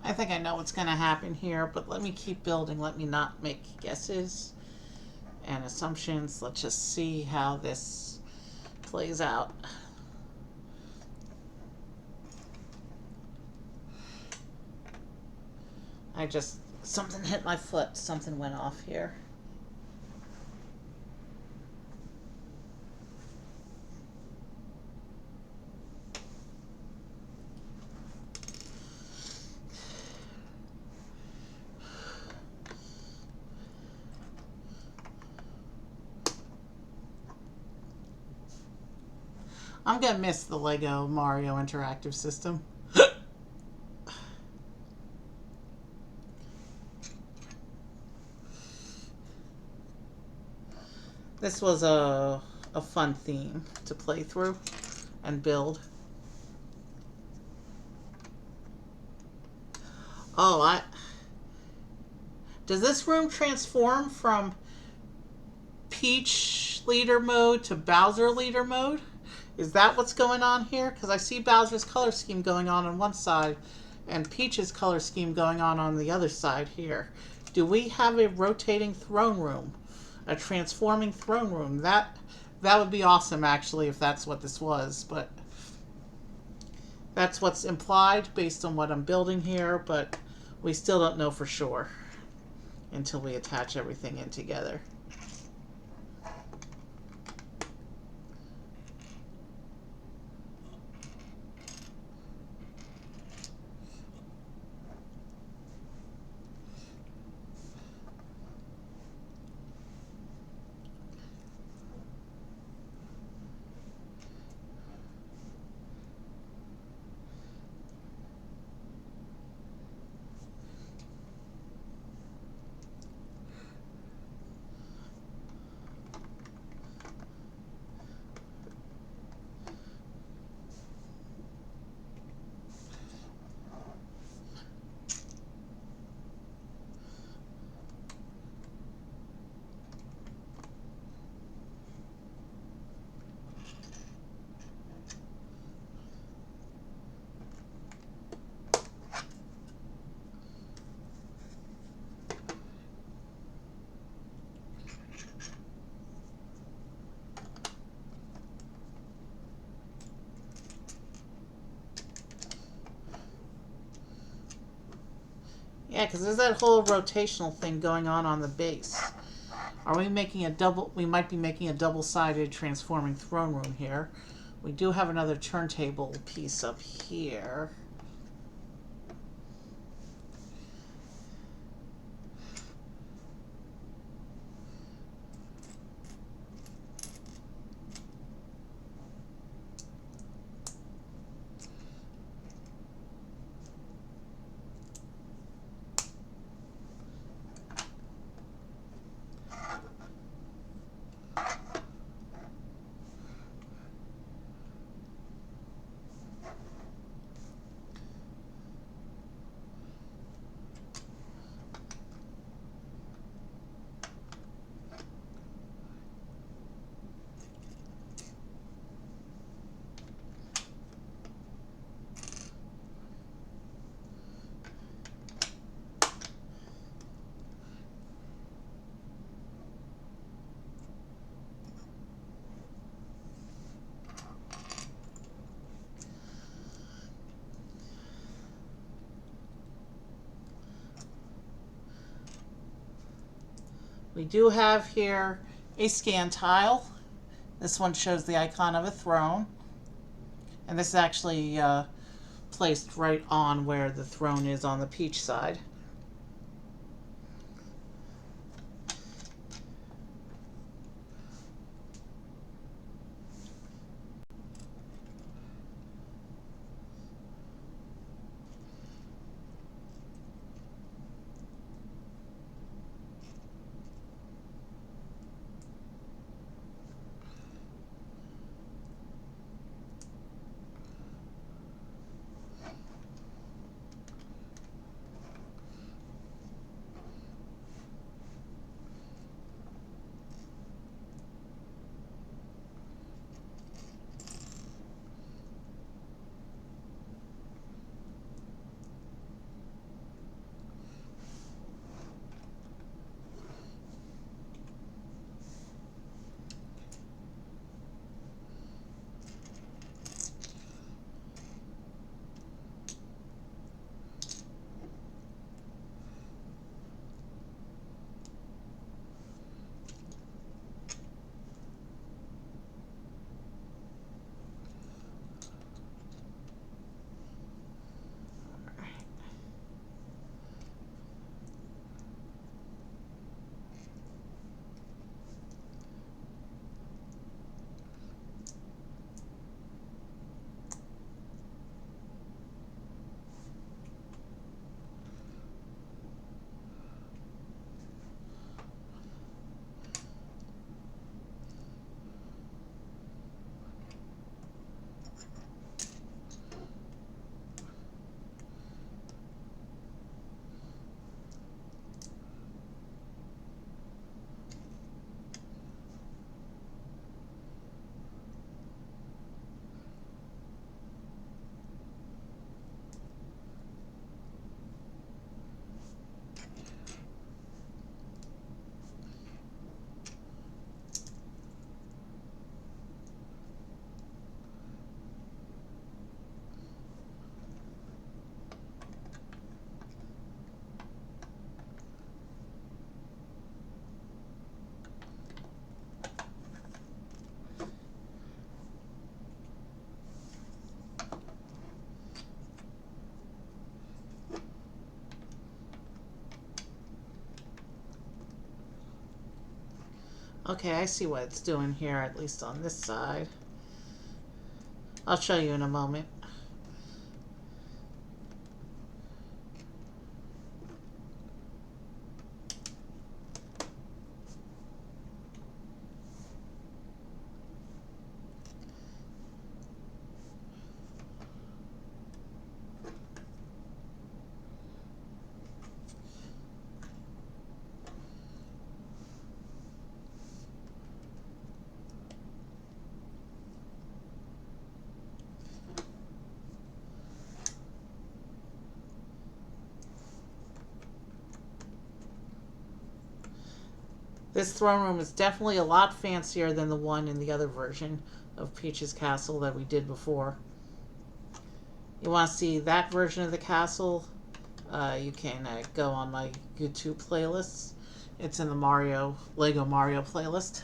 I think I know what's going to happen here, but let me keep building. Let me not make guesses and assumptions. Let's just see how this plays out. Something hit my foot. Something went off here. I'm gonna miss the Lego Mario interactive system. This was a fun theme to play through and build. Oh, does this room transform from Peach leader mode to Bowser leader mode? Is that what's going on here? Because I see Bowser's color scheme going on one side and Peach's color scheme going on the other side here. Do we have a rotating throne room? A transforming throne room? That would be awesome, actually, if that's what this was. But that's what's implied based on what I'm building here, but we still don't know for sure until we attach everything in together. Yeah, because there's that whole rotational thing going on the base. Are we making a double? We might be making a double-sided transforming throne room here. We do have another turntable piece up here. We do have here a scan tile. This one shows the icon of a throne. And this is actually placed right on where the throne is on the Peach side. Okay, I see what it's doing here, at least on this side. I'll show you in a moment. This throne room is definitely a lot fancier than the one in the other version of Peach's Castle that we did before. You want to see that version of the castle? You can go on my YouTube playlists. It's in the Lego Mario playlist.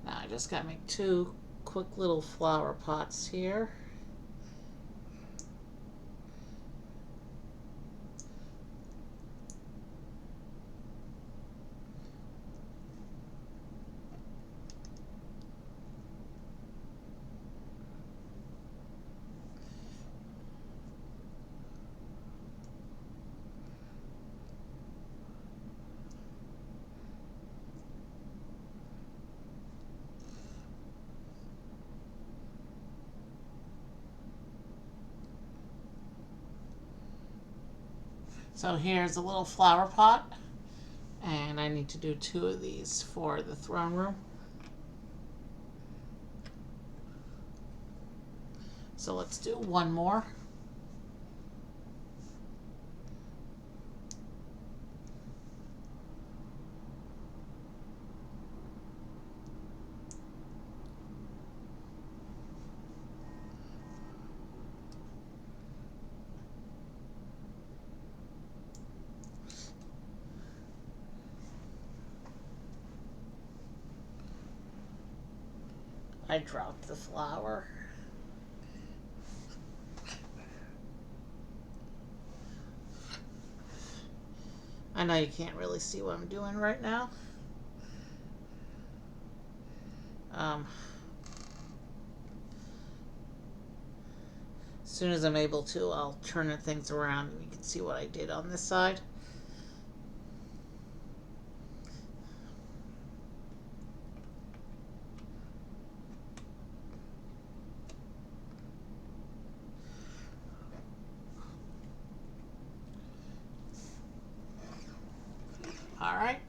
Now I just gotta make two quick little flower pots here. So here's a little flower pot, and I need to do two of these for the throne room. So let's do one more. I dropped the flower. I know you can't really see what I'm doing right now. As soon as I'm able to, I'll turn things around and you can see what I did on this side. Alright,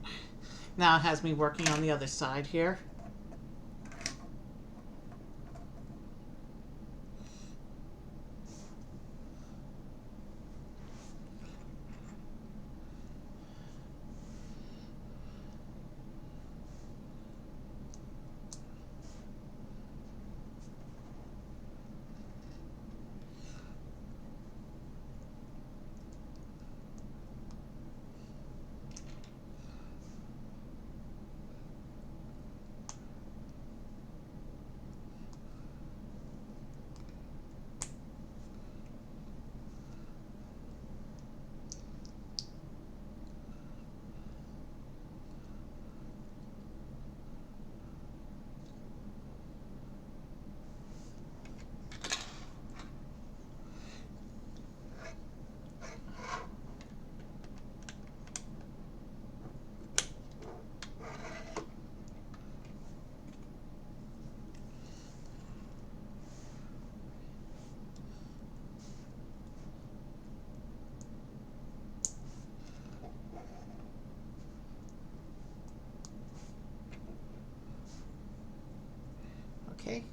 now it has me working on the other side here. Okay.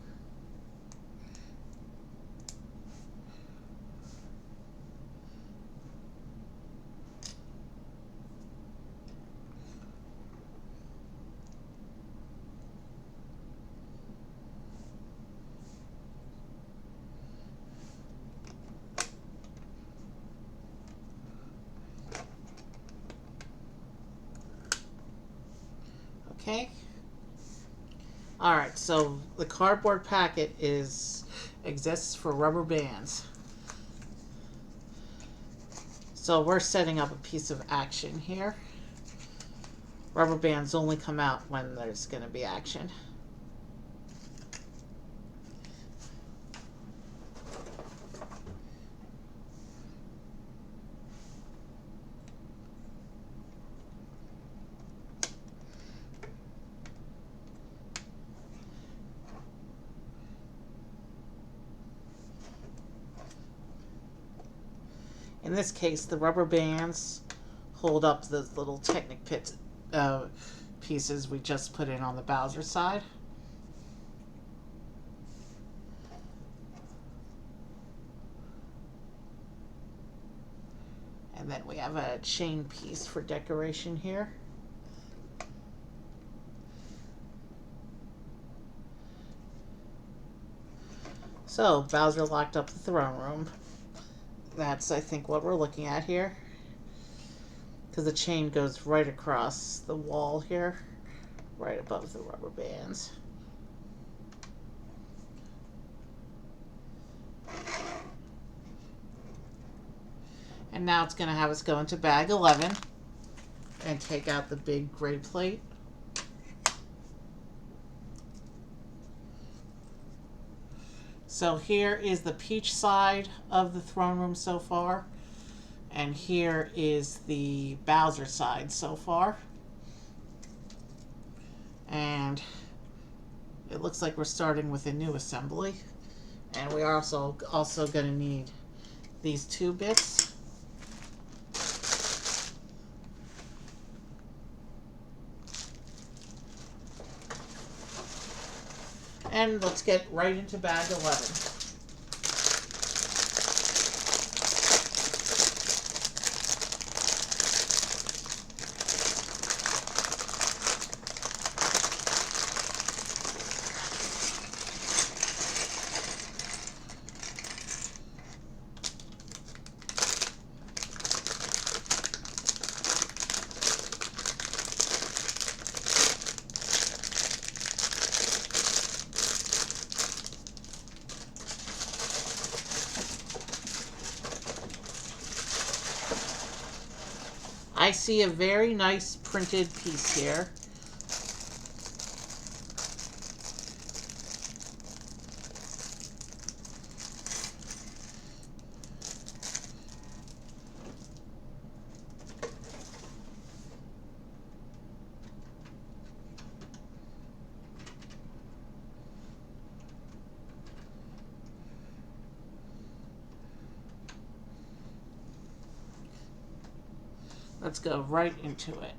Okay. Alright, so the cardboard packet exists for rubber bands. So we're setting up a piece of action here. Rubber bands only come out when there's going to be action. In this case, the rubber bands hold up the little Technic Pit pieces we just put in on the Bowser side. And then we have a chain piece for decoration here. So, Bowser locked up the throne room. That's, I think, what we're looking at here. Because the chain goes right across the wall here, right above the rubber bands. And now it's going to have us go into bag 11 and take out the big gray plate. So here is the Peach side of the throne room so far. And here is the Bowser side so far. And it looks like we're starting with a new assembly. And we are also going to need these two bits. And let's get right into bag 11. I see a very nice printed piece here. Let's go right into it.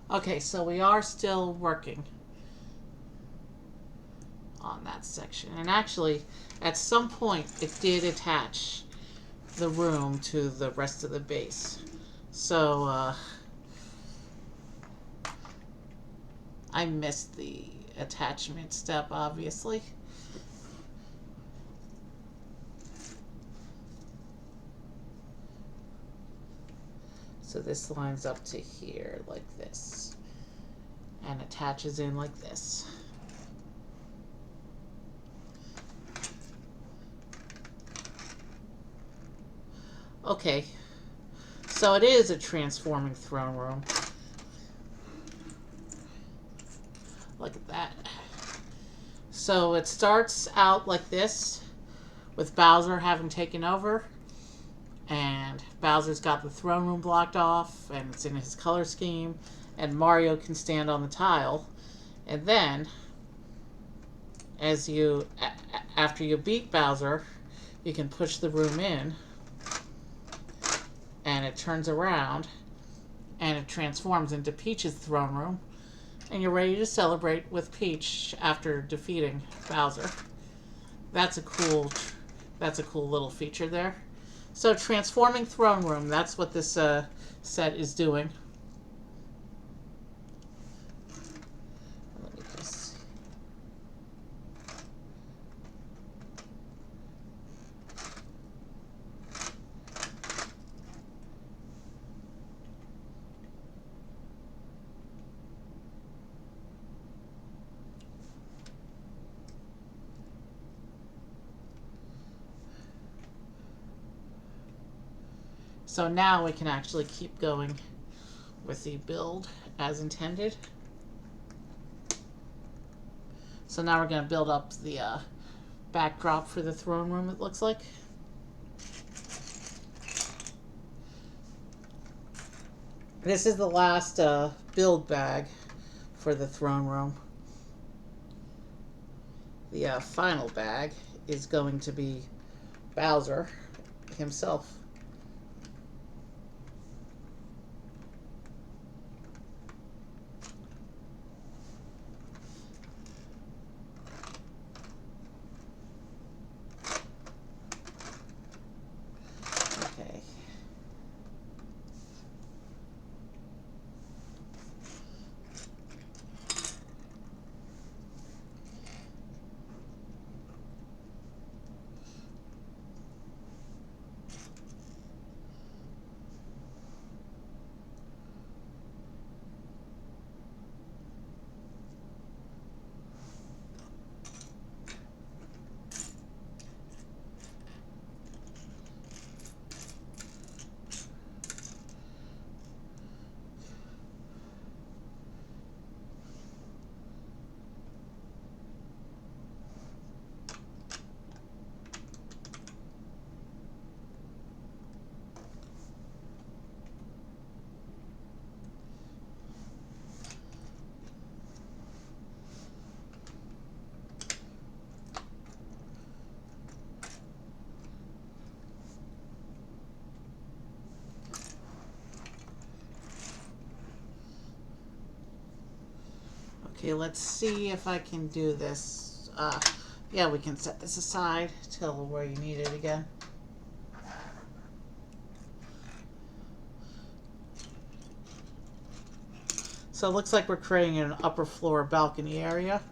Okay, so we are still working on that section. And actually, at some point, it did attach the room to the rest of the base. So, I missed the attachment step, obviously. So this lines up to here like this and attaches in like this. Okay, so it is a transforming throne room. Look at that. So it starts out like this with Bowser having taken over. And Bowser's got the throne room blocked off, and it's in his color scheme, and Mario can stand on the tile. And then, after you beat Bowser, you can push the room in, and it turns around, and it transforms into Peach's throne room, And you're ready to celebrate with Peach after defeating Bowser. That's a cool that's a cool little feature there. So transforming throne room, that's what this set is doing. Let me just So now we can actually keep going with the build as intended. So now we're going to build up the backdrop for the throne room, it looks like. This is the last build bag for the throne room. The final bag is going to be Bowser himself. Okay. Okay, let's see if I can do this. Yeah, we can set this aside till where you need it again. So it looks like we're creating an upper floor balcony area.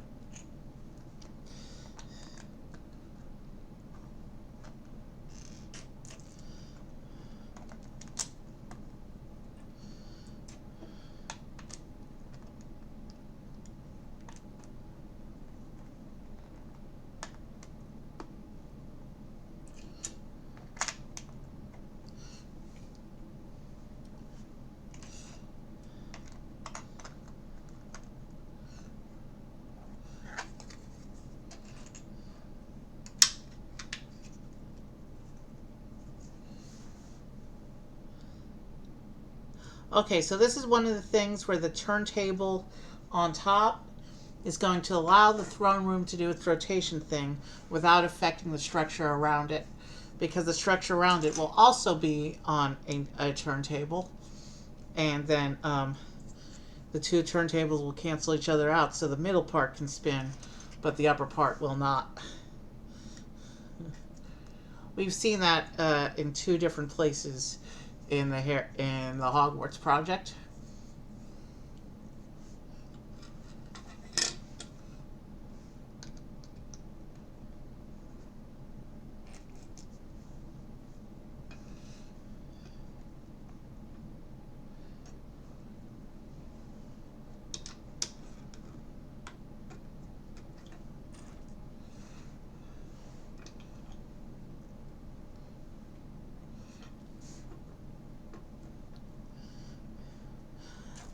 Okay, so this is one of the things where the turntable on top is going to allow the throne room to do its rotation thing without affecting the structure around it, because the structure around it will also be on a turntable, and then the two turntables will cancel each other out, so the middle part can spin, but the upper part will not. We've seen that in two different places in the Hogwarts project.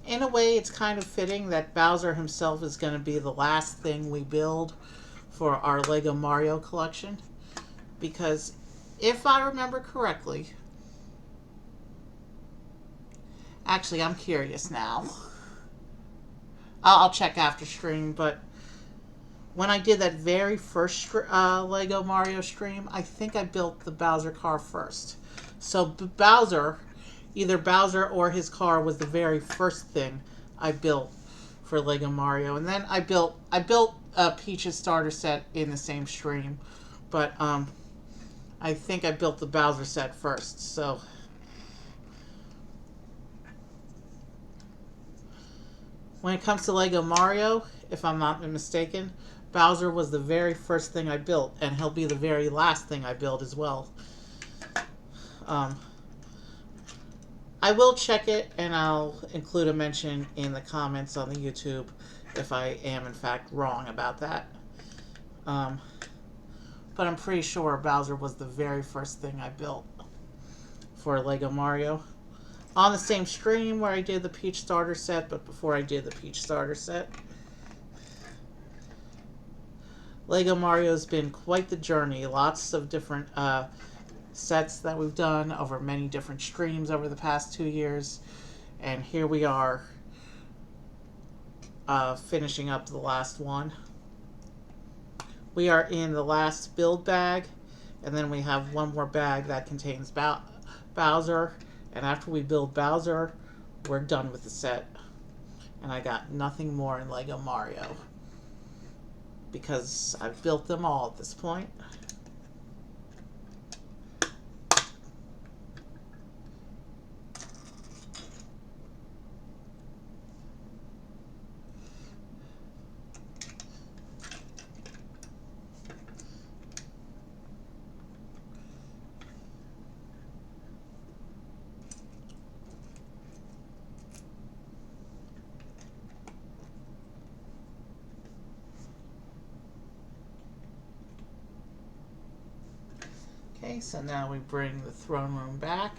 In a way, it's kind of fitting that Bowser himself is going to be the last thing we build for our Lego Mario collection. Because if I remember correctly, actually, I'm curious now. I'll check after stream, but when I did that very first Lego Mario stream, I think I built the Bowser car first. So Bowser, either Bowser or his car was the very first thing I built for Lego Mario. And then I built Peach's starter set in the same stream, but I think I built the Bowser set first. So when it comes to Lego Mario, if I'm not mistaken, Bowser was the very first thing I built, and he'll be the very last thing I build as well. Um, I will check it, and I'll include a mention in the comments on the YouTube if I am in fact wrong about that. Um, but I'm pretty sure Bowser was the very first thing I built for Lego Mario. On the same stream where I did the Peach starter set, but before I did the Peach starter set. Lego Mario's been quite the journey. Lots of different sets that we've done over many different streams over the past 2 years. And here we are finishing up the last one. We are in the last build bag, and then we have one more bag that contains Bowser. And after we build Bowser, we're done with the set. And I got nothing more in Lego Mario, because I've built them all at this point. Okay, so now we bring the throne room back.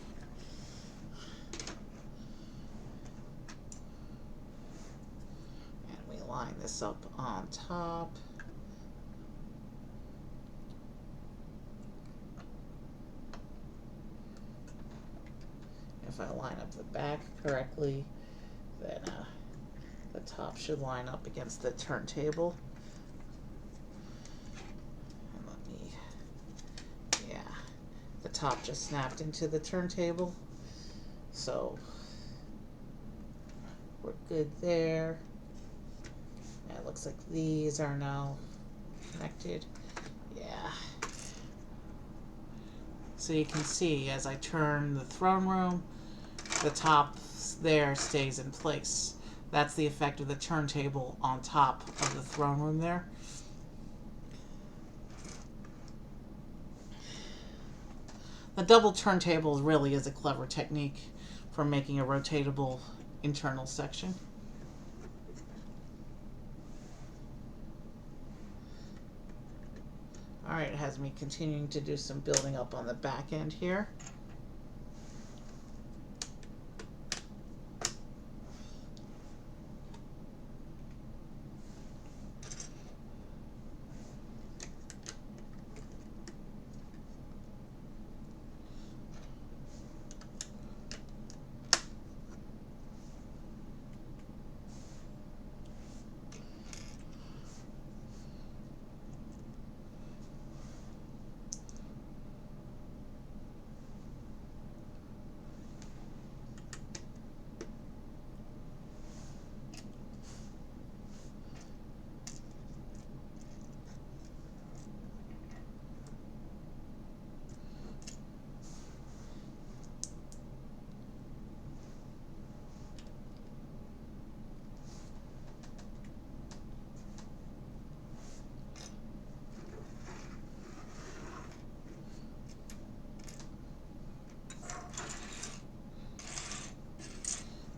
And we line this up on top. If I line up the back correctly, then the top should line up against the turntable. And let me, yeah, the top just snapped into the turntable. So we're good there. And it looks like these are now connected. Yeah. So you can see as I turn the throne room, the top there stays in place. That's the effect of the turntable on top of the throne room there. The double turntable really is a clever technique for making a rotatable internal section. Alright, it has me continuing to do some building up on the back end here.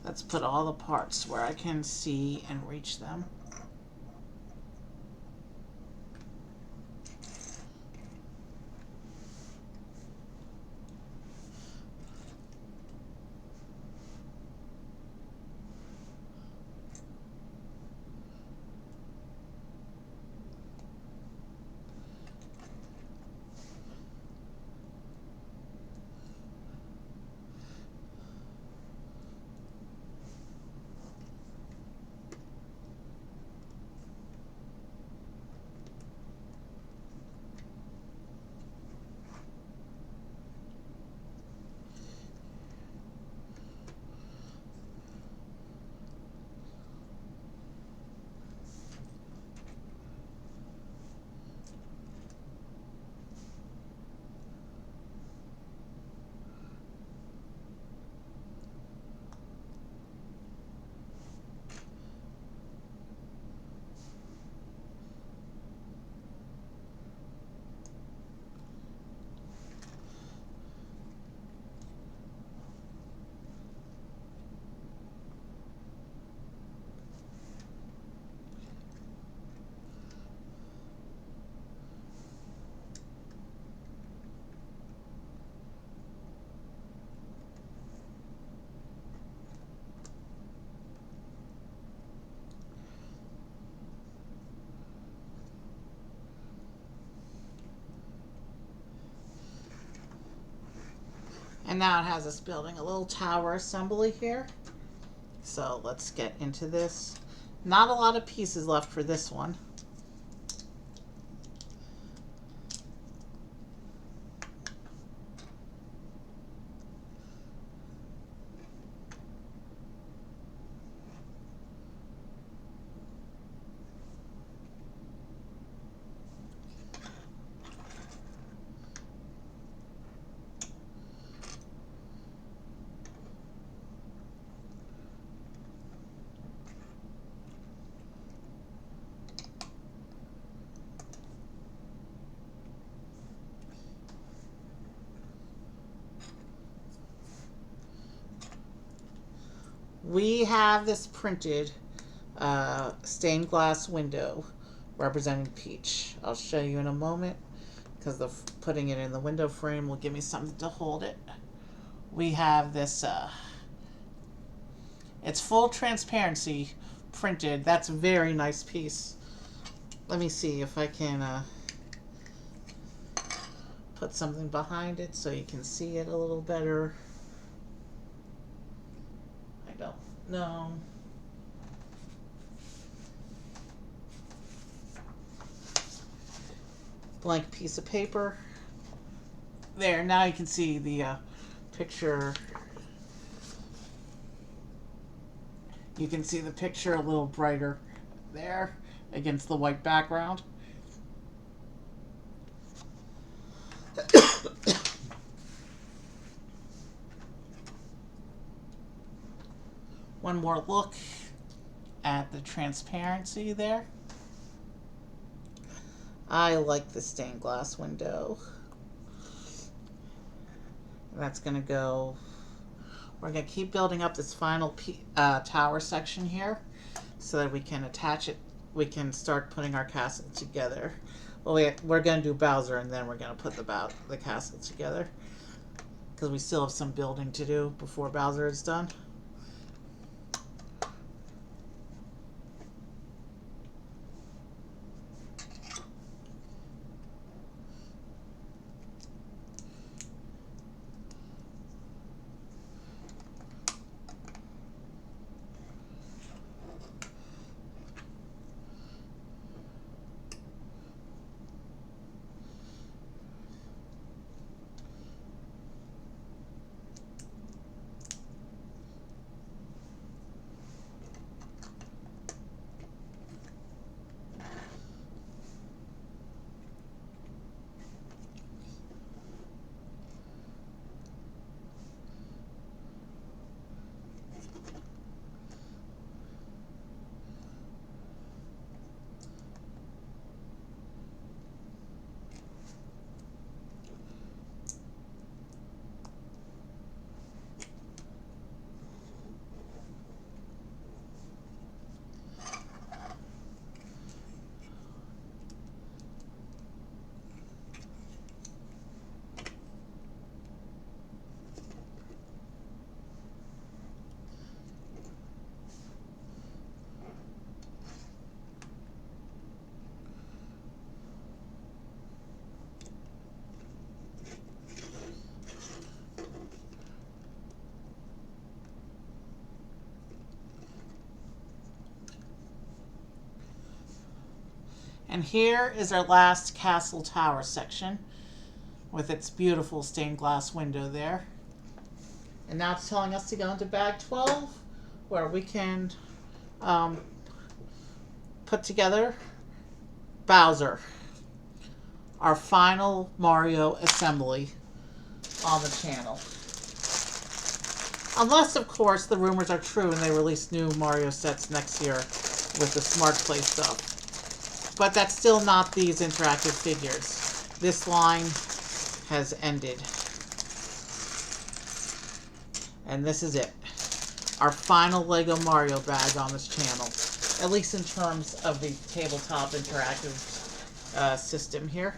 Let's put all the parts where I can see and reach them. And now it has us building a little tower assembly here. So let's get into this. Not a lot of pieces left for this one. We have this printed stained glass window representing Peach. I'll show you in a moment because putting it in the window frame will give me something to hold it. We have this, it's full transparency printed. That's a very nice piece. Let me see if I can put something behind it so you can see it a little better. I don't know. Blank piece of paper. There, now you can see the picture. You can see the picture a little brighter there against the white background. One more look at the transparency there. I like the stained glass window. That's going to go, we're going to keep building up this final tower section here so that we can attach it, we can start putting our castle together. Well, we're going to do Bowser and then we're going to put the castle together because we still have some building to do before Bowser is done. And here is our last castle tower section with its beautiful stained glass window there. And now it's telling us to go into bag 12 where we can put together Bowser, our final Mario assembly on the channel. Unless, of course, the rumors are true and they release new Mario sets next year with the Smart Play stuff. But that's still not these interactive figures. This line has ended. And this is it. Our final Lego Mario bag on this channel. At least in terms of the tabletop interactive system here.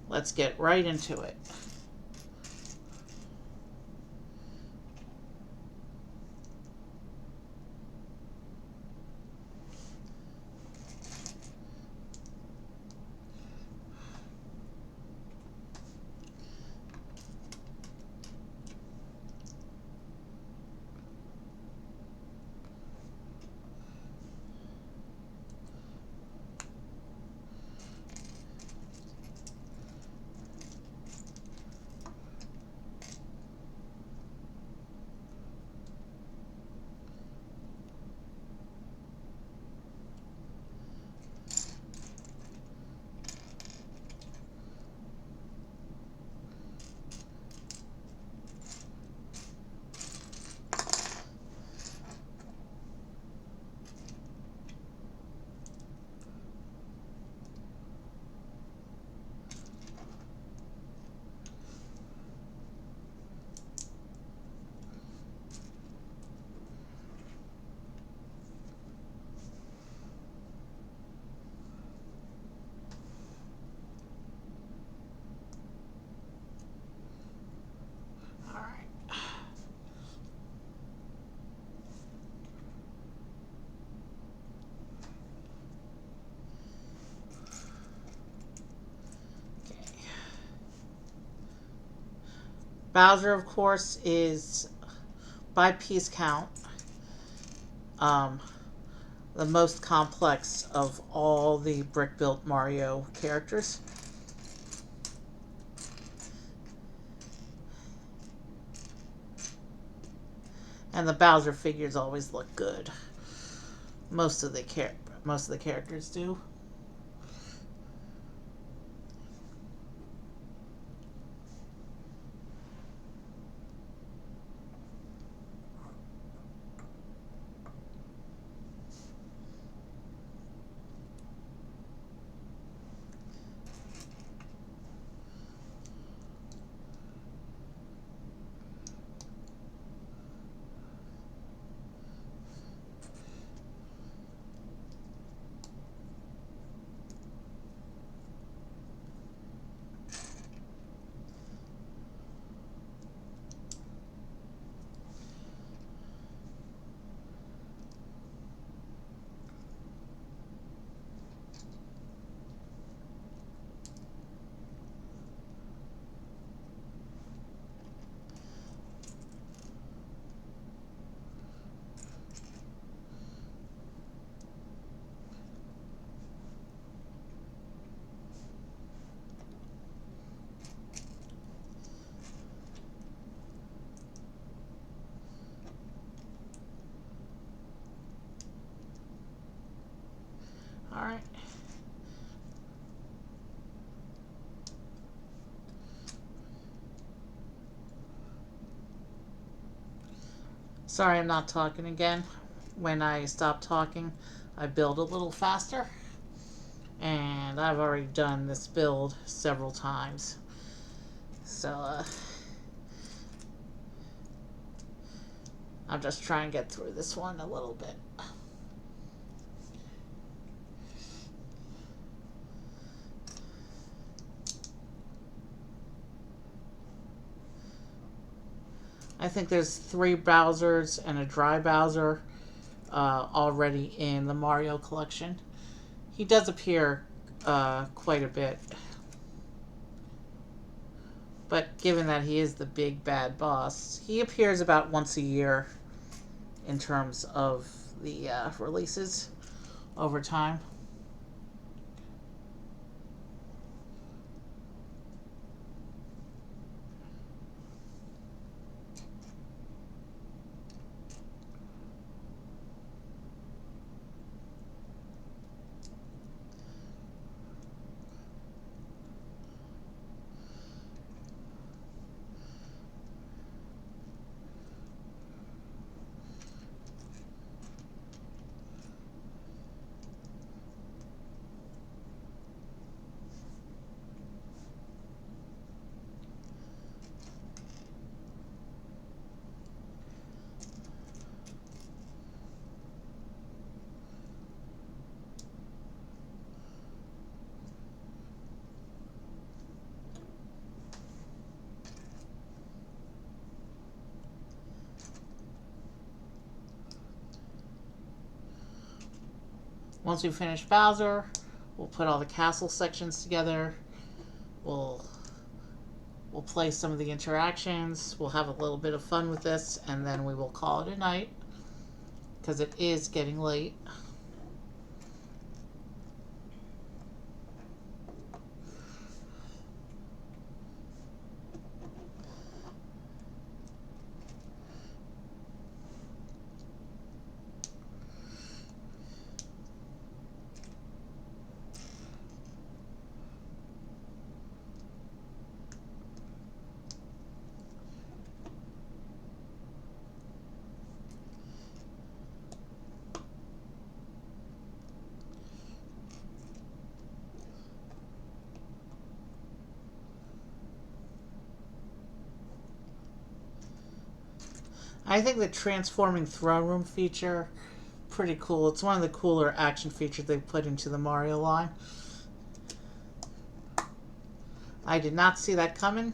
let's get right into it. Bowser, of course, is by piece count um, the most complex of all the brick built Mario characters. And the Bowser figures always look good. Most of the characters do. All right. Sorry, I'm not talking again. When I stop talking, I build a little faster. And I've already done this build several times. So, I'm just trying to get through this one a little bit. I think there's 3 Bowsers and a dry Bowser already in the Mario collection. He does appear quite a bit. But given that he is the big bad boss, he appears about once a year in terms of the releases over time. Once we finish Bowser, we'll put all the castle sections together. We'll we'll play some of the interactions. We'll have a little bit of fun with this, and then we will call it a night because it is getting late. I think the transforming throne room feature, pretty cool. It's one of the cooler action features they've put into the Mario line. I did not see that coming,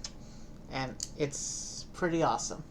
and it's pretty awesome.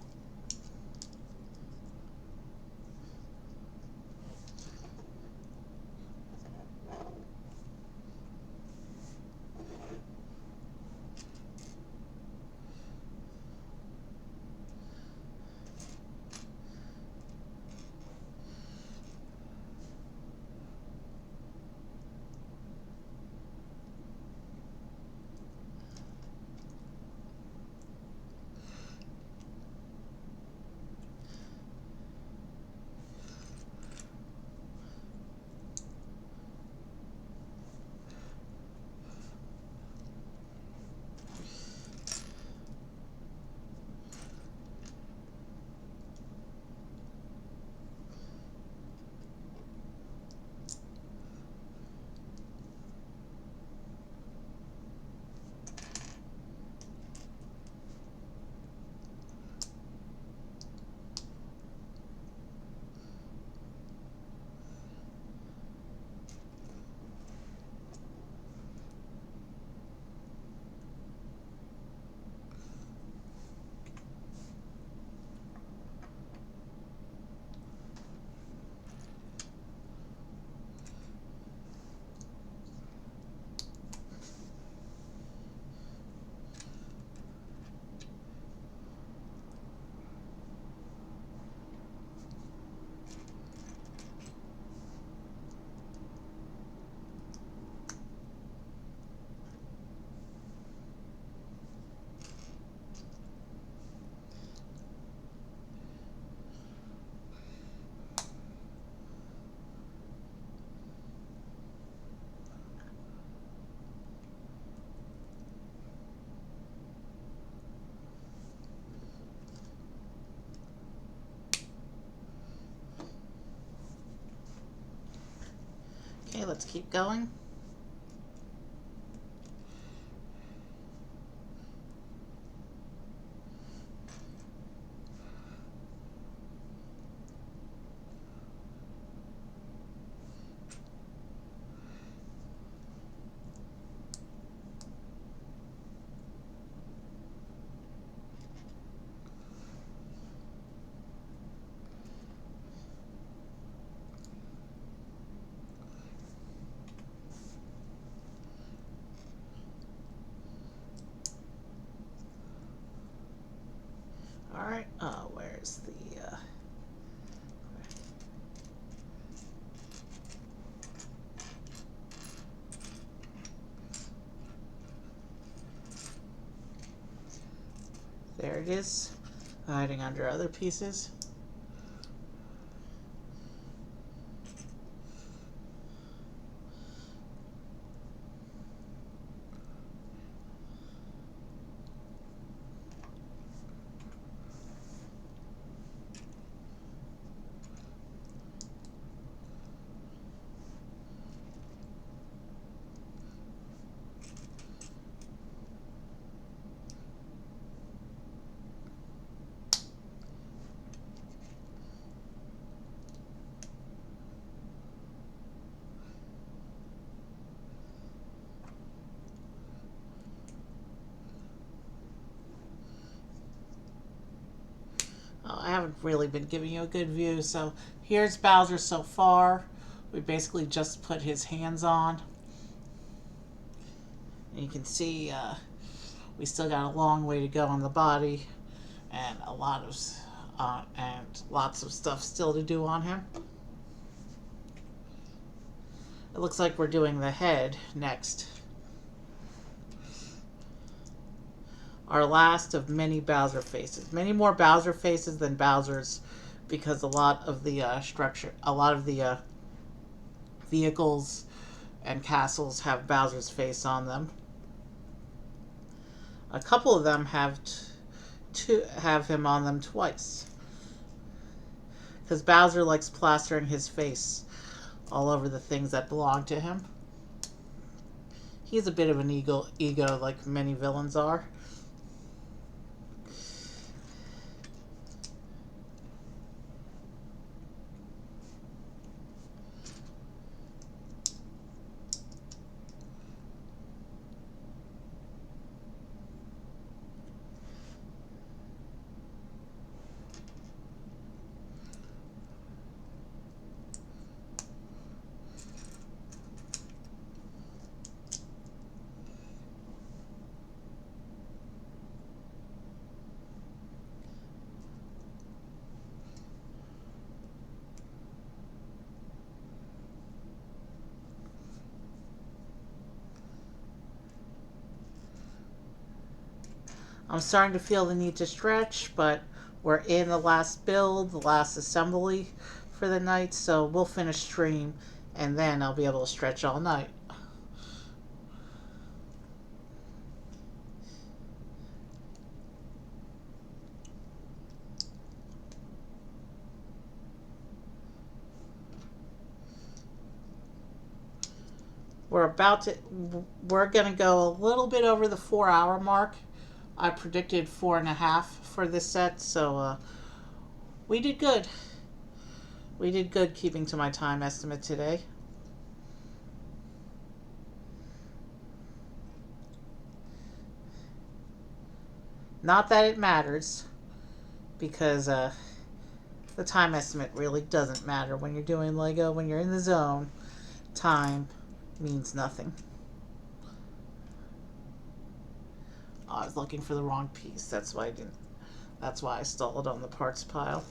Okay, let's keep going. All right, where's the there it is, hiding under other pieces. Oh, I haven't really been giving you a good view. So here's Bowser so far. We basically just put his hands on. And you can see we still got a long way to go on the body, and lots of stuff still to do on him. It looks like we're doing the head next. Our last of many Bowser faces. Many more Bowser faces than Bowser's, because a lot of the vehicles and castles have Bowser's face on them. A couple of them have to have him on them twice, because Bowser likes plastering his face all over the things that belong to him. He's a bit of an ego like many villains are. I'm starting to feel the need to stretch, but we're in the last build, the last assembly for the night, so we'll finish stream and then I'll be able to stretch all night. We're gonna go a little bit over the 4 hour mark. I predicted 4.5 for this set, so we did good. We did good keeping to my time estimate today. Not that it matters, because the time estimate really doesn't matter when you're doing Lego. When you're in the zone, time means nothing. Oh, I was looking for the wrong piece. That's why I stalled on the parts pile.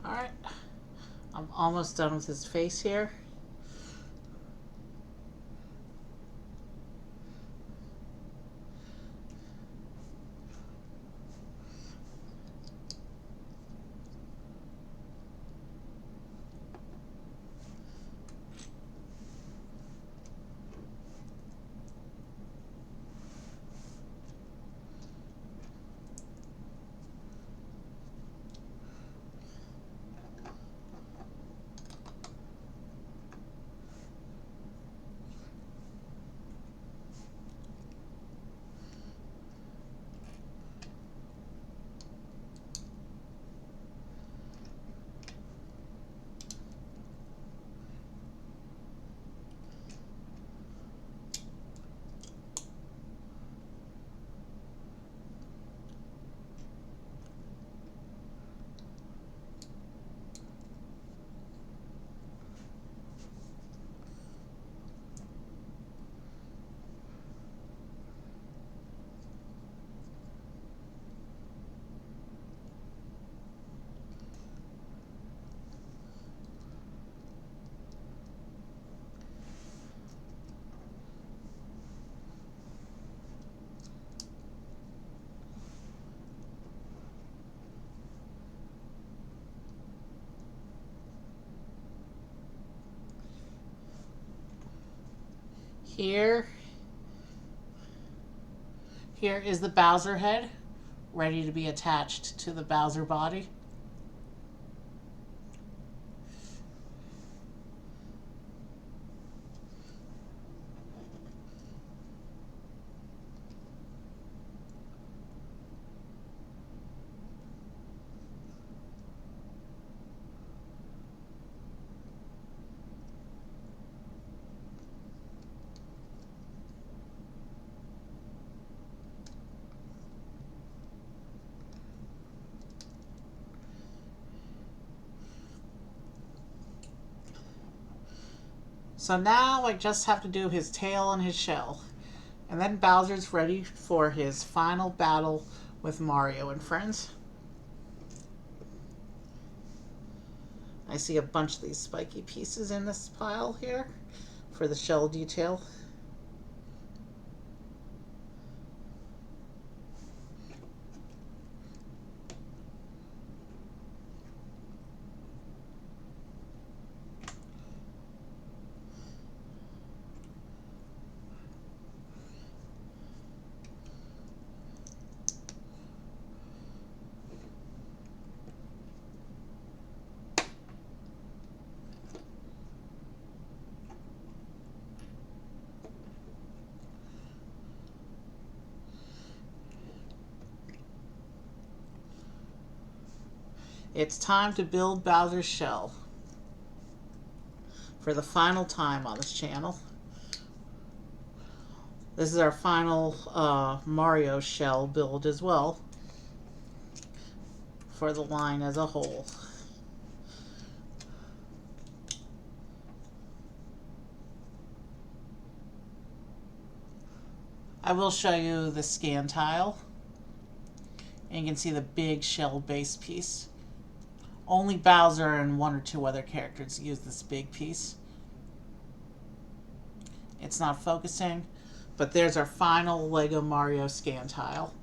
Alright, I'm almost done with his face here. Here is the Bowser head, ready to be attached to the Bowser body. So now I just have to do his tail and his shell. And then Bowser's ready for his final battle with Mario and friends. I see a bunch of these spiky pieces in this pile here for the shell detail. It's time to build Bowser's shell for the final time on this channel. This is our final Mario shell build as well for the line as a whole. I will show you the scan tile, and you can see the big shell base piece. Only Bowser and one or two other characters use this big piece. It's not focusing, but there's our final Lego Mario scan tile.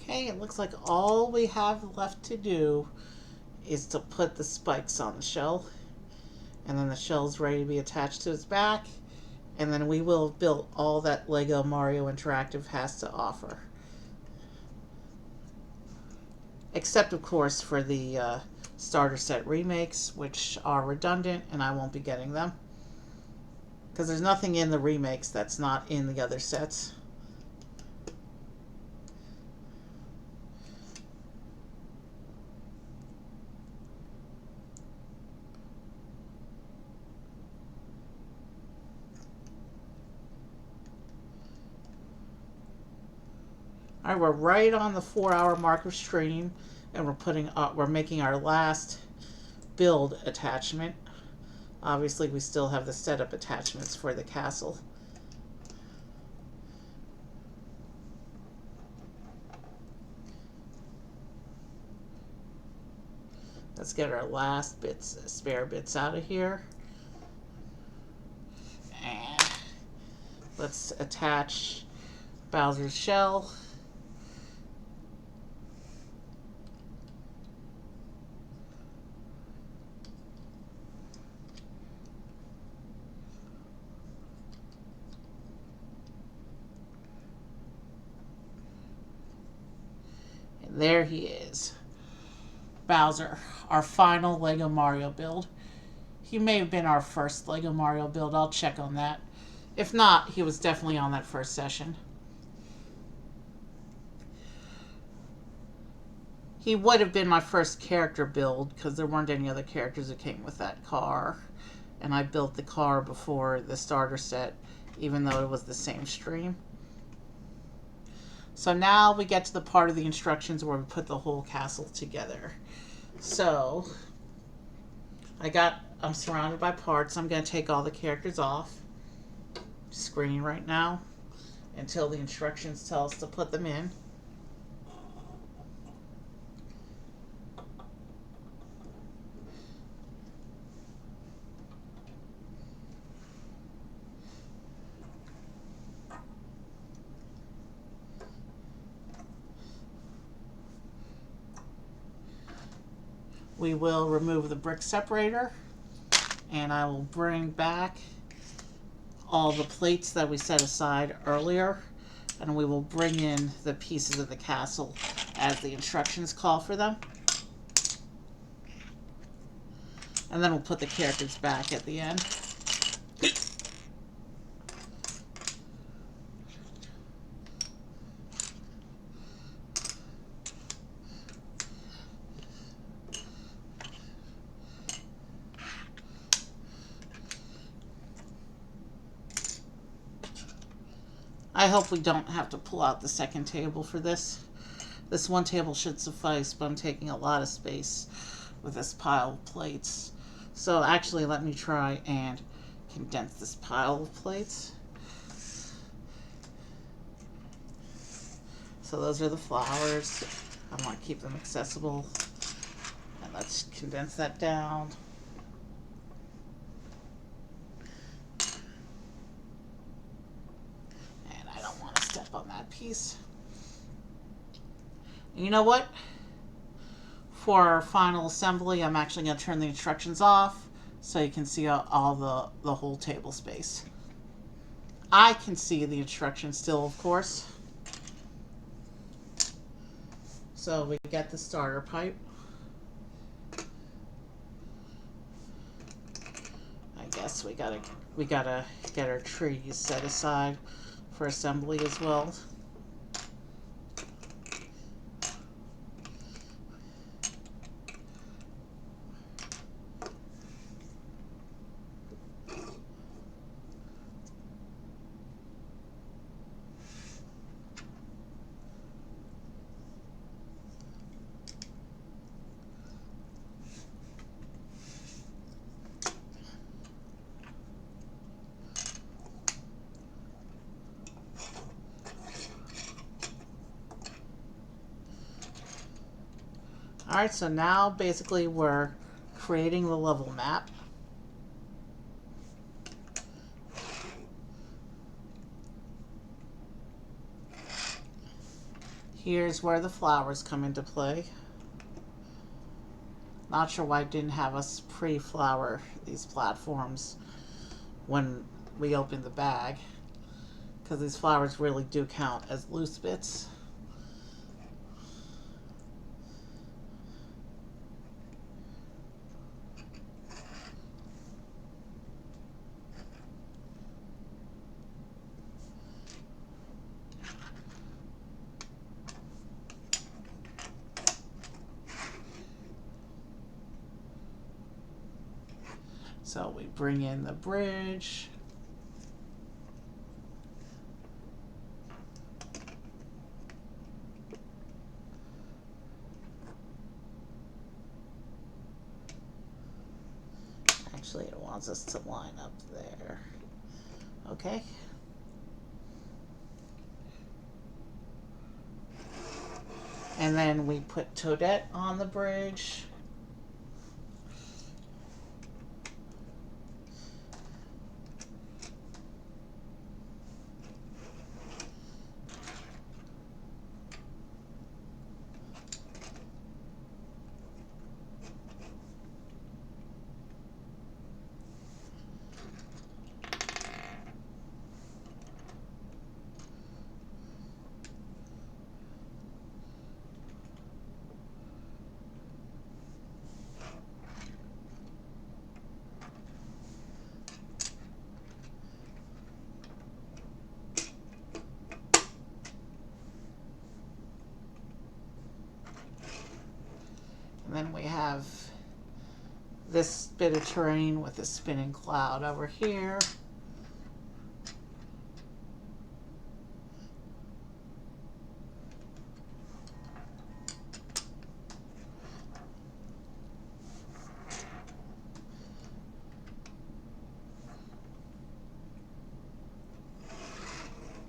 Okay, it looks like all we have left to do is to put the spikes on the shell, and then the shell's ready to be attached to its back, and then we will have built all that Lego Mario Interactive has to offer. Except, of course, for the starter set remakes, which are redundant, and I won't be getting them. Because there's nothing in the remakes that's not in the other sets. All right, we're right on the 4-hour mark of stream, and we're making our last build attachment. Obviously, we still have the setup attachments for the castle. Let's get our last spare bits out of here. And let's attach Bowser's shell. There he is. Bowser, our final Lego Mario build. He may have been our first Lego Mario build. I'll check on that. If not, he was definitely on that first session. He would have been my first character build because there weren't any other characters that came with that car. And I built the car before the starter set, even though it was the same stream. So now we get to the part of the instructions where we put the whole castle together. So I'm surrounded by parts. I'm going to take all the characters off screen right now until the instructions tell us to put them in. We will remove the brick separator, and I will bring back all the plates that we set aside earlier, and we will bring in the pieces of the castle as the instructions call for them. And then we'll put the characters back at the end. I hope we don't have to pull out the second table for this. This one table should suffice, but I'm taking a lot of space with this pile of plates. So actually, let me try and condense this pile of plates. So those are the flowers. I want to keep them accessible. And let's condense that down. On that piece. And you know what? For our final assembly, I'm actually going to turn the instructions off so you can see all the whole table space. I can see the instructions still, of course. So we get the starter pipe. I guess we gotta get our trees set aside for assembly as well. Alright, so now basically we're creating the level map. Here's where the flowers come into play. Not sure why it didn't have us pre-flower these platforms when we opened the bag, because these flowers really do count as loose bits. So we bring in the bridge. Actually, it wants us to line up there. Okay. And then we put Toadette on the bridge. bit of terrain with a spinning cloud over here.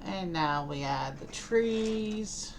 And now we add the trees.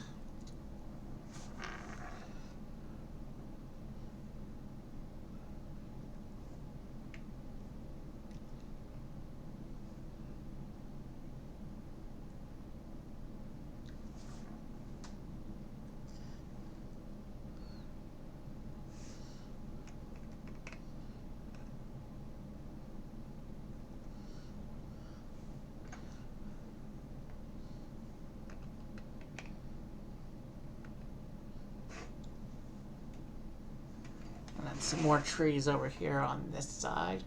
And then some more trees over here on this side.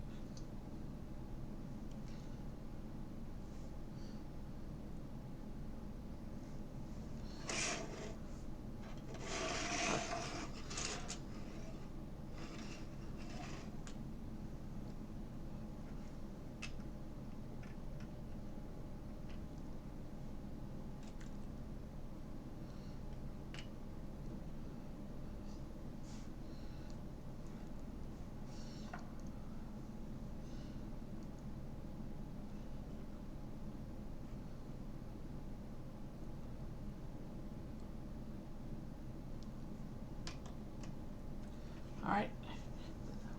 Alright,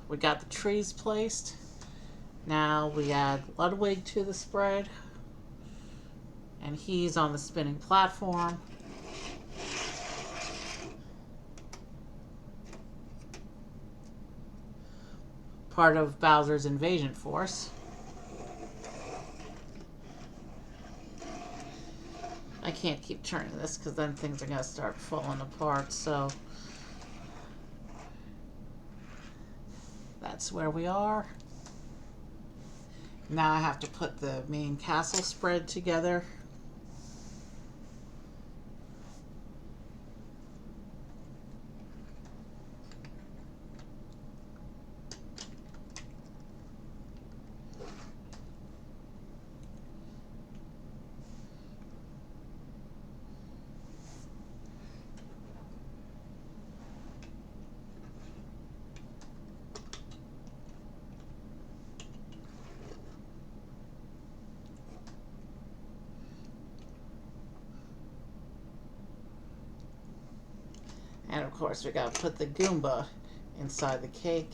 we got the trees placed. Now we add Ludwig to the spread. And he's on the spinning platform. Part of Bowser's invasion force. I can't keep turning this because then things are going to start falling apart, so that's where we are. Now I have to put the main castle spread together. And of course we gotta put the Goomba inside the cake.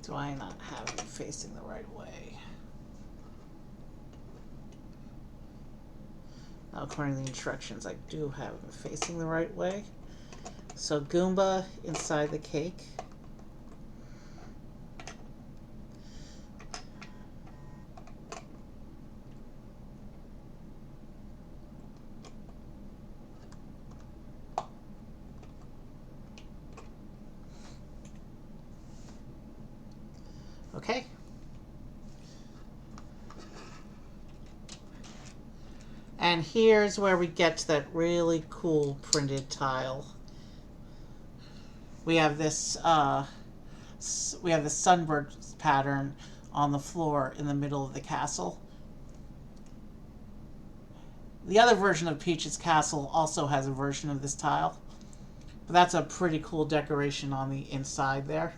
Do I not have it facing the right way? Now, according to the instructions, I do have it facing the right way. So Goomba inside the cake. Okay. And here's where we get to that really cool printed tile. We have this sunbird pattern on the floor in the middle of the castle. The other version of Peach's Castle also has a version of this tile. But that's a pretty cool decoration on the inside there.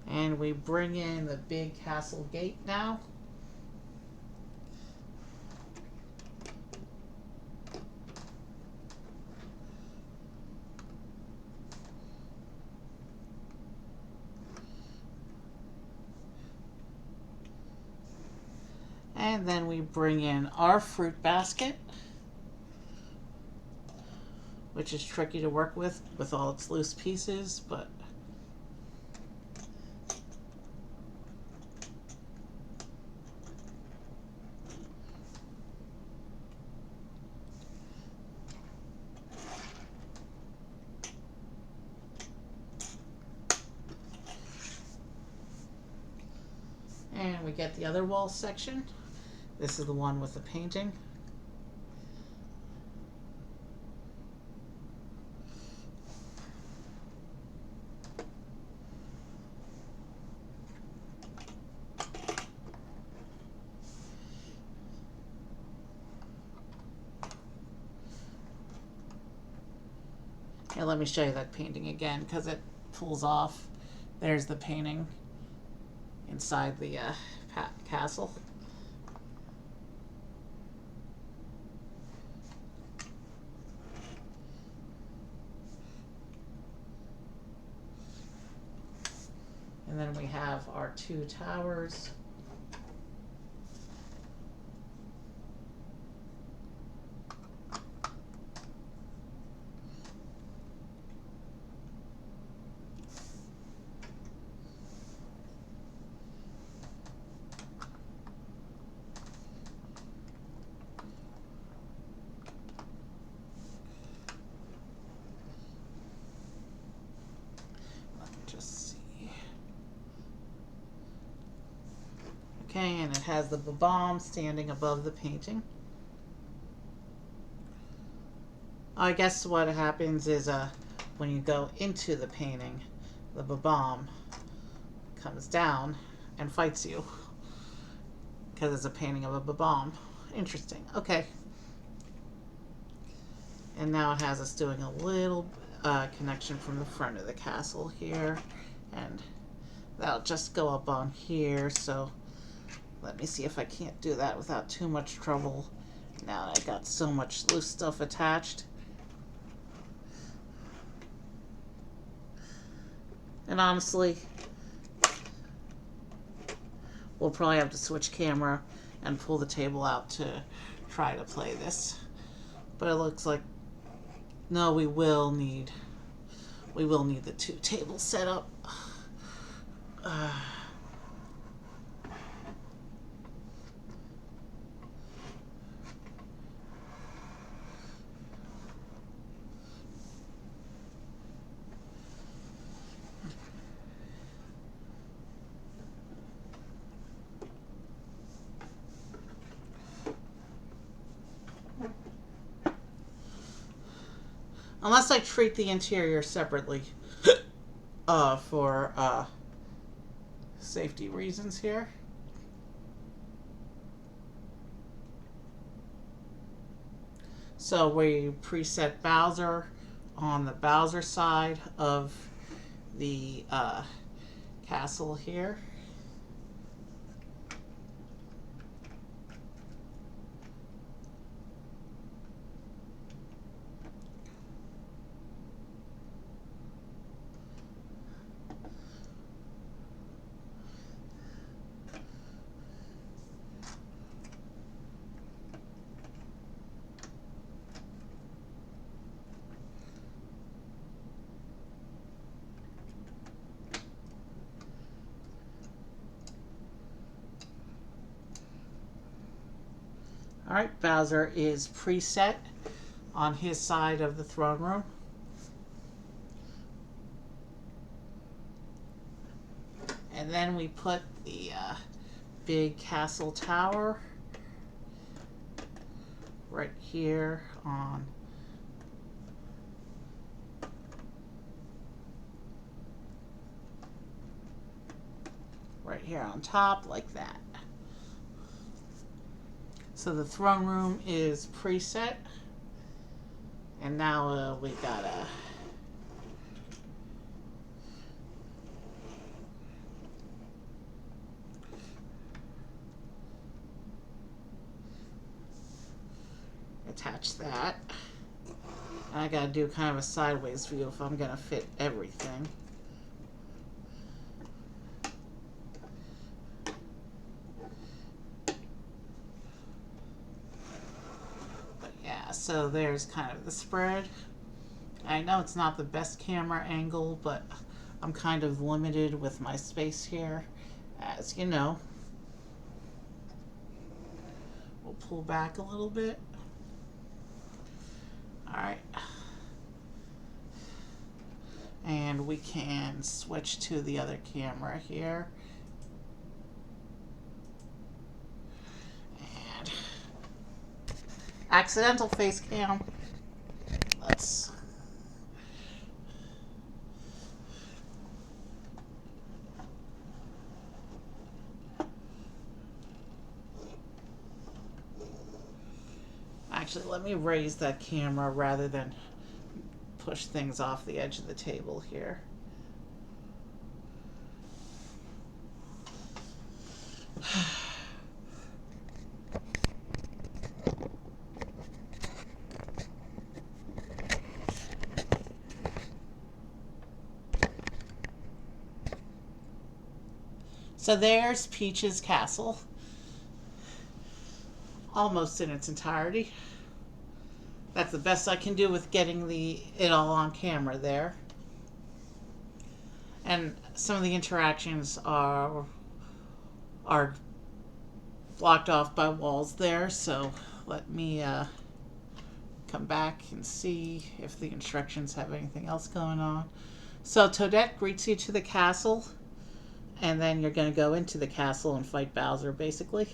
And we bring in the big castle gate now. And then we bring in our fruit basket, which is tricky to work with all its loose pieces, but and we get the other wall section. This is the one with the painting. And let me show you that painting again because it pulls off. There's the painting inside the castle. And then we have our two towers. Okay, and it has the bomb standing above the painting. I guess what happens is when you go into the painting, the bomb comes down and fights you because it's a painting of a bomb. Interesting. Okay. And now it has us doing a little connection from the front of the castle here, and that'll just go up on here. So let me see if I can't do that without too much trouble. Now I got so much loose stuff attached. And honestly, we'll probably have to switch camera and pull the table out to try to play this. But it looks like, no, we will need the two tables set up. Unless I treat the interior separately for safety reasons here. So we preset Bowser on the Bowser side of the castle here. Alright, Bowser is preset on his side of the throne room. And then we put the big castle tower right here on top like that. So the throne room is preset, and now we gotta attach that. And I gotta do kind of a sideways view if I'm gonna fit everything. So there's kind of the spread. I know it's not the best camera angle, but I'm kind of limited with my space here, as you know. We'll pull back a little bit. Alright. And we can switch to the other camera here. And accidental face cam. Let's actually let me raise that camera rather than push things off the edge of the table here. So there's Peach's castle, almost in its entirety. That's the best I can do with getting it all on camera there. And some of the interactions are blocked off by walls there, so let me come back and see if the instructions have anything else going on. So Toadette greets you to the castle, and then you're going to go into the castle and fight Bowser, basically.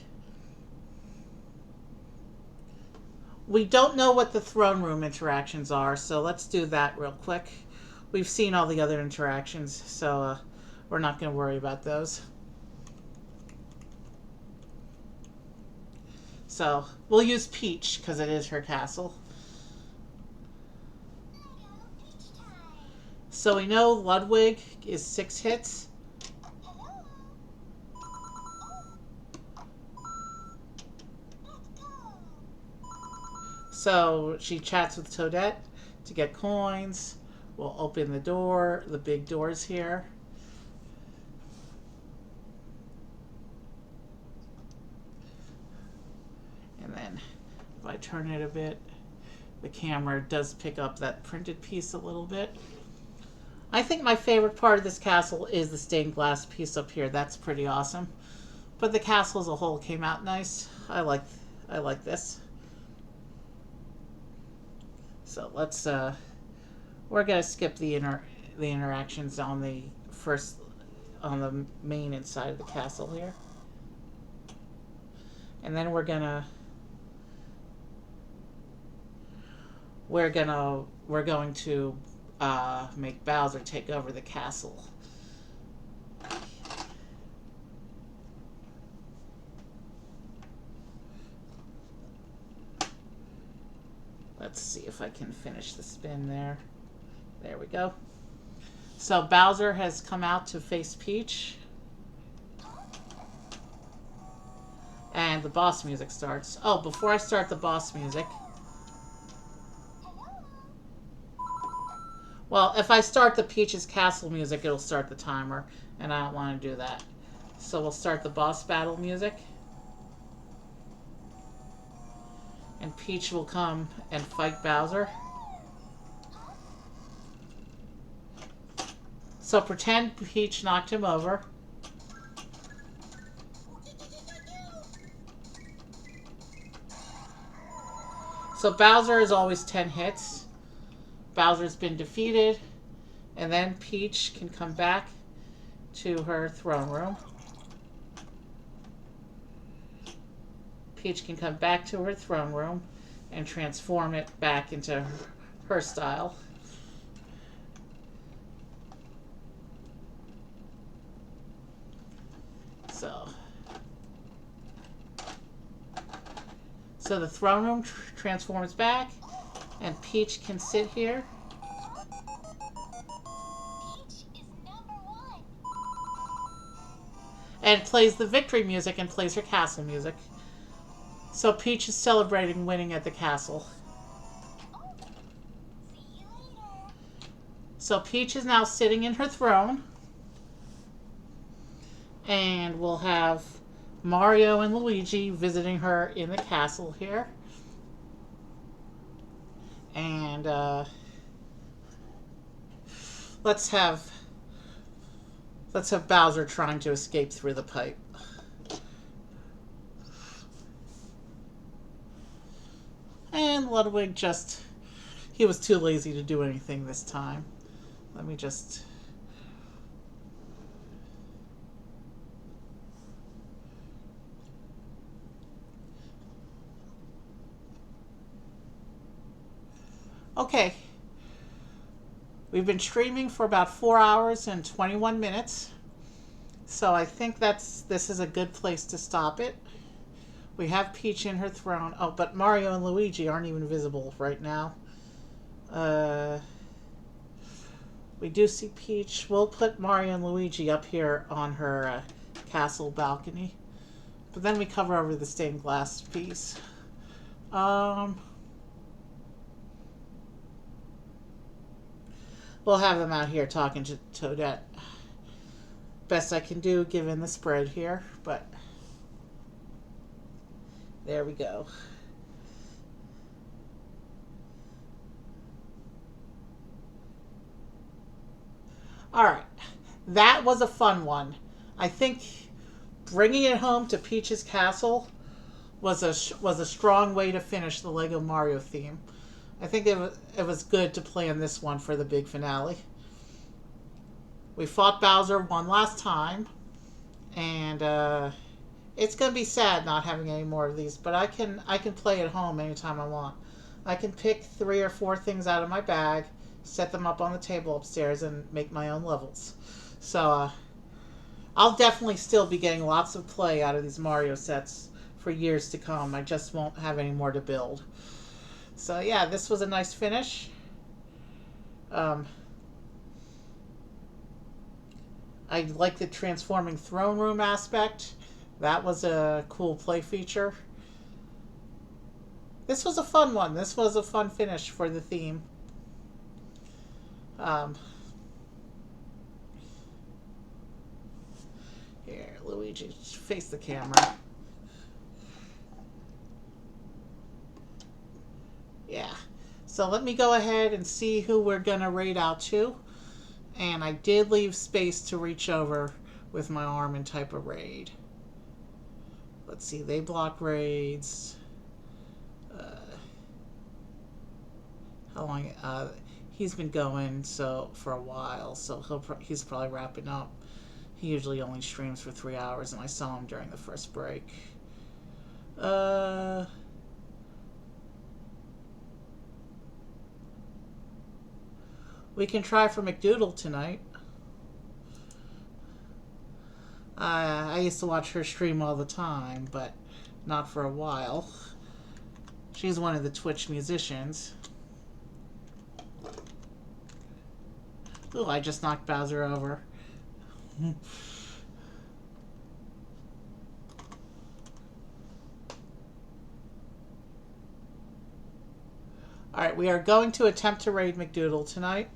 We don't know what the throne room interactions are, so let's do that real quick. We've seen all the other interactions, so we're not going to worry about those. So we'll use Peach because it is her castle. So we know Ludwig is 6 hits. So she chats with Toadette to get coins. We'll open the door, the big doors here. And then if I turn it a bit, the camera does pick up that printed piece a little bit. I think my favorite part of this castle is the stained glass piece up here. That's pretty awesome. But the castle as a whole came out nice. I like this. So let's we're gonna skip the interactions on the main inside of the castle here, and then we're going to make Bowser take over the castle. Let's see if I can finish the spin there. There we go. So Bowser has come out to face Peach. And the boss music starts. Oh, before I start the boss music. Well, if I start the Peach's Castle music, it'll start the timer. And I don't want to do that. So we'll start the boss battle music. And Peach will come and fight Bowser. So pretend Peach knocked him over. So Bowser is always 10 hits. Bowser's been defeated. And then Peach can come back to her throne room. Peach can come back to her throne room and transform it back into her style. So the throne room transforms back, and Peach can sit here. And plays the victory music and plays her castle music. So Peach is celebrating winning at the castle. So Peach is now sitting in her throne. And we'll have Mario and Luigi visiting her in the castle here. And let's have Bowser trying to escape through the pipe. And Ludwig just he was too lazy to do anything this time. Let me just okay. We've been streaming for about 4 hours and 21 minutes. So I think this is a good place to stop it. We have Peach in her throne. Oh, but Mario and Luigi aren't even visible right now. Uh, we do see Peach. We'll put Mario and Luigi up here on her castle balcony. But then we cover over the stained glass piece. Um, we'll have them out here talking to Toadette. Best I can do given the spread here, but there we go. All right, that was a fun one. I think bringing it home to Peach's Castle was a strong way to finish the Lego Mario theme. I think it was good to plan this one for the big finale. We fought Bowser one last time, and it's gonna be sad not having any more of these. But I can play at home anytime I want. I can pick 3 or 4 things out of my bag, set them up on the table upstairs, and make my own levels. So I'll definitely still be getting lots of play out of these Mario sets for years to come. I just won't have any more to build. So yeah, this was a nice finish. Um, I like the transforming throne room aspect. That was a cool play feature. This was a fun one. This was a fun finish for the theme. Um, Here, Luigi, face the camera. Yeah. So let me go ahead and see who we're going to raid out to. And I did leave space to reach over with my arm and type a raid. Let's see, they block raids. Uh, how long? He's been going for a while, so he's probably wrapping up. He usually only streams for 3 hours, and I saw him during the first break. Uh, we can try for McDoodle tonight. I used to watch her stream all the time, but not for a while. She's one of the Twitch musicians. Ooh, I just knocked Bowser over. Alright, we are going to attempt to raid McDoodle tonight.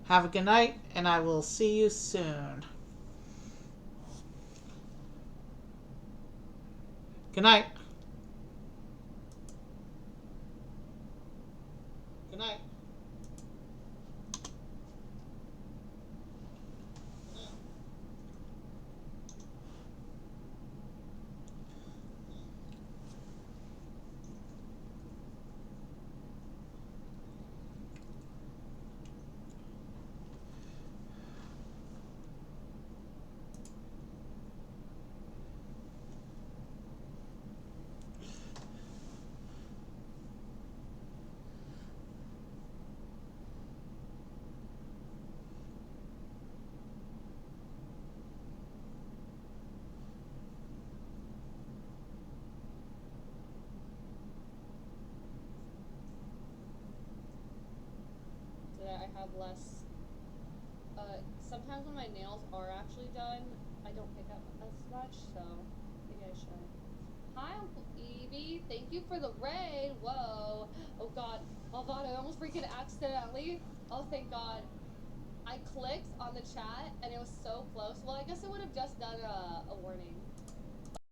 Have a good night, and I will see you soon. Good night. Good night. That I have less. Sometimes when my nails are actually done, I don't pick up as much, so maybe I should. Hi, Uncle Evie. Thank you for the raid. Whoa. Oh God. Oh God, I almost freaking accidentally. Oh, thank God. I clicked on the chat and it was so close. Well, I guess it would have just done a warning.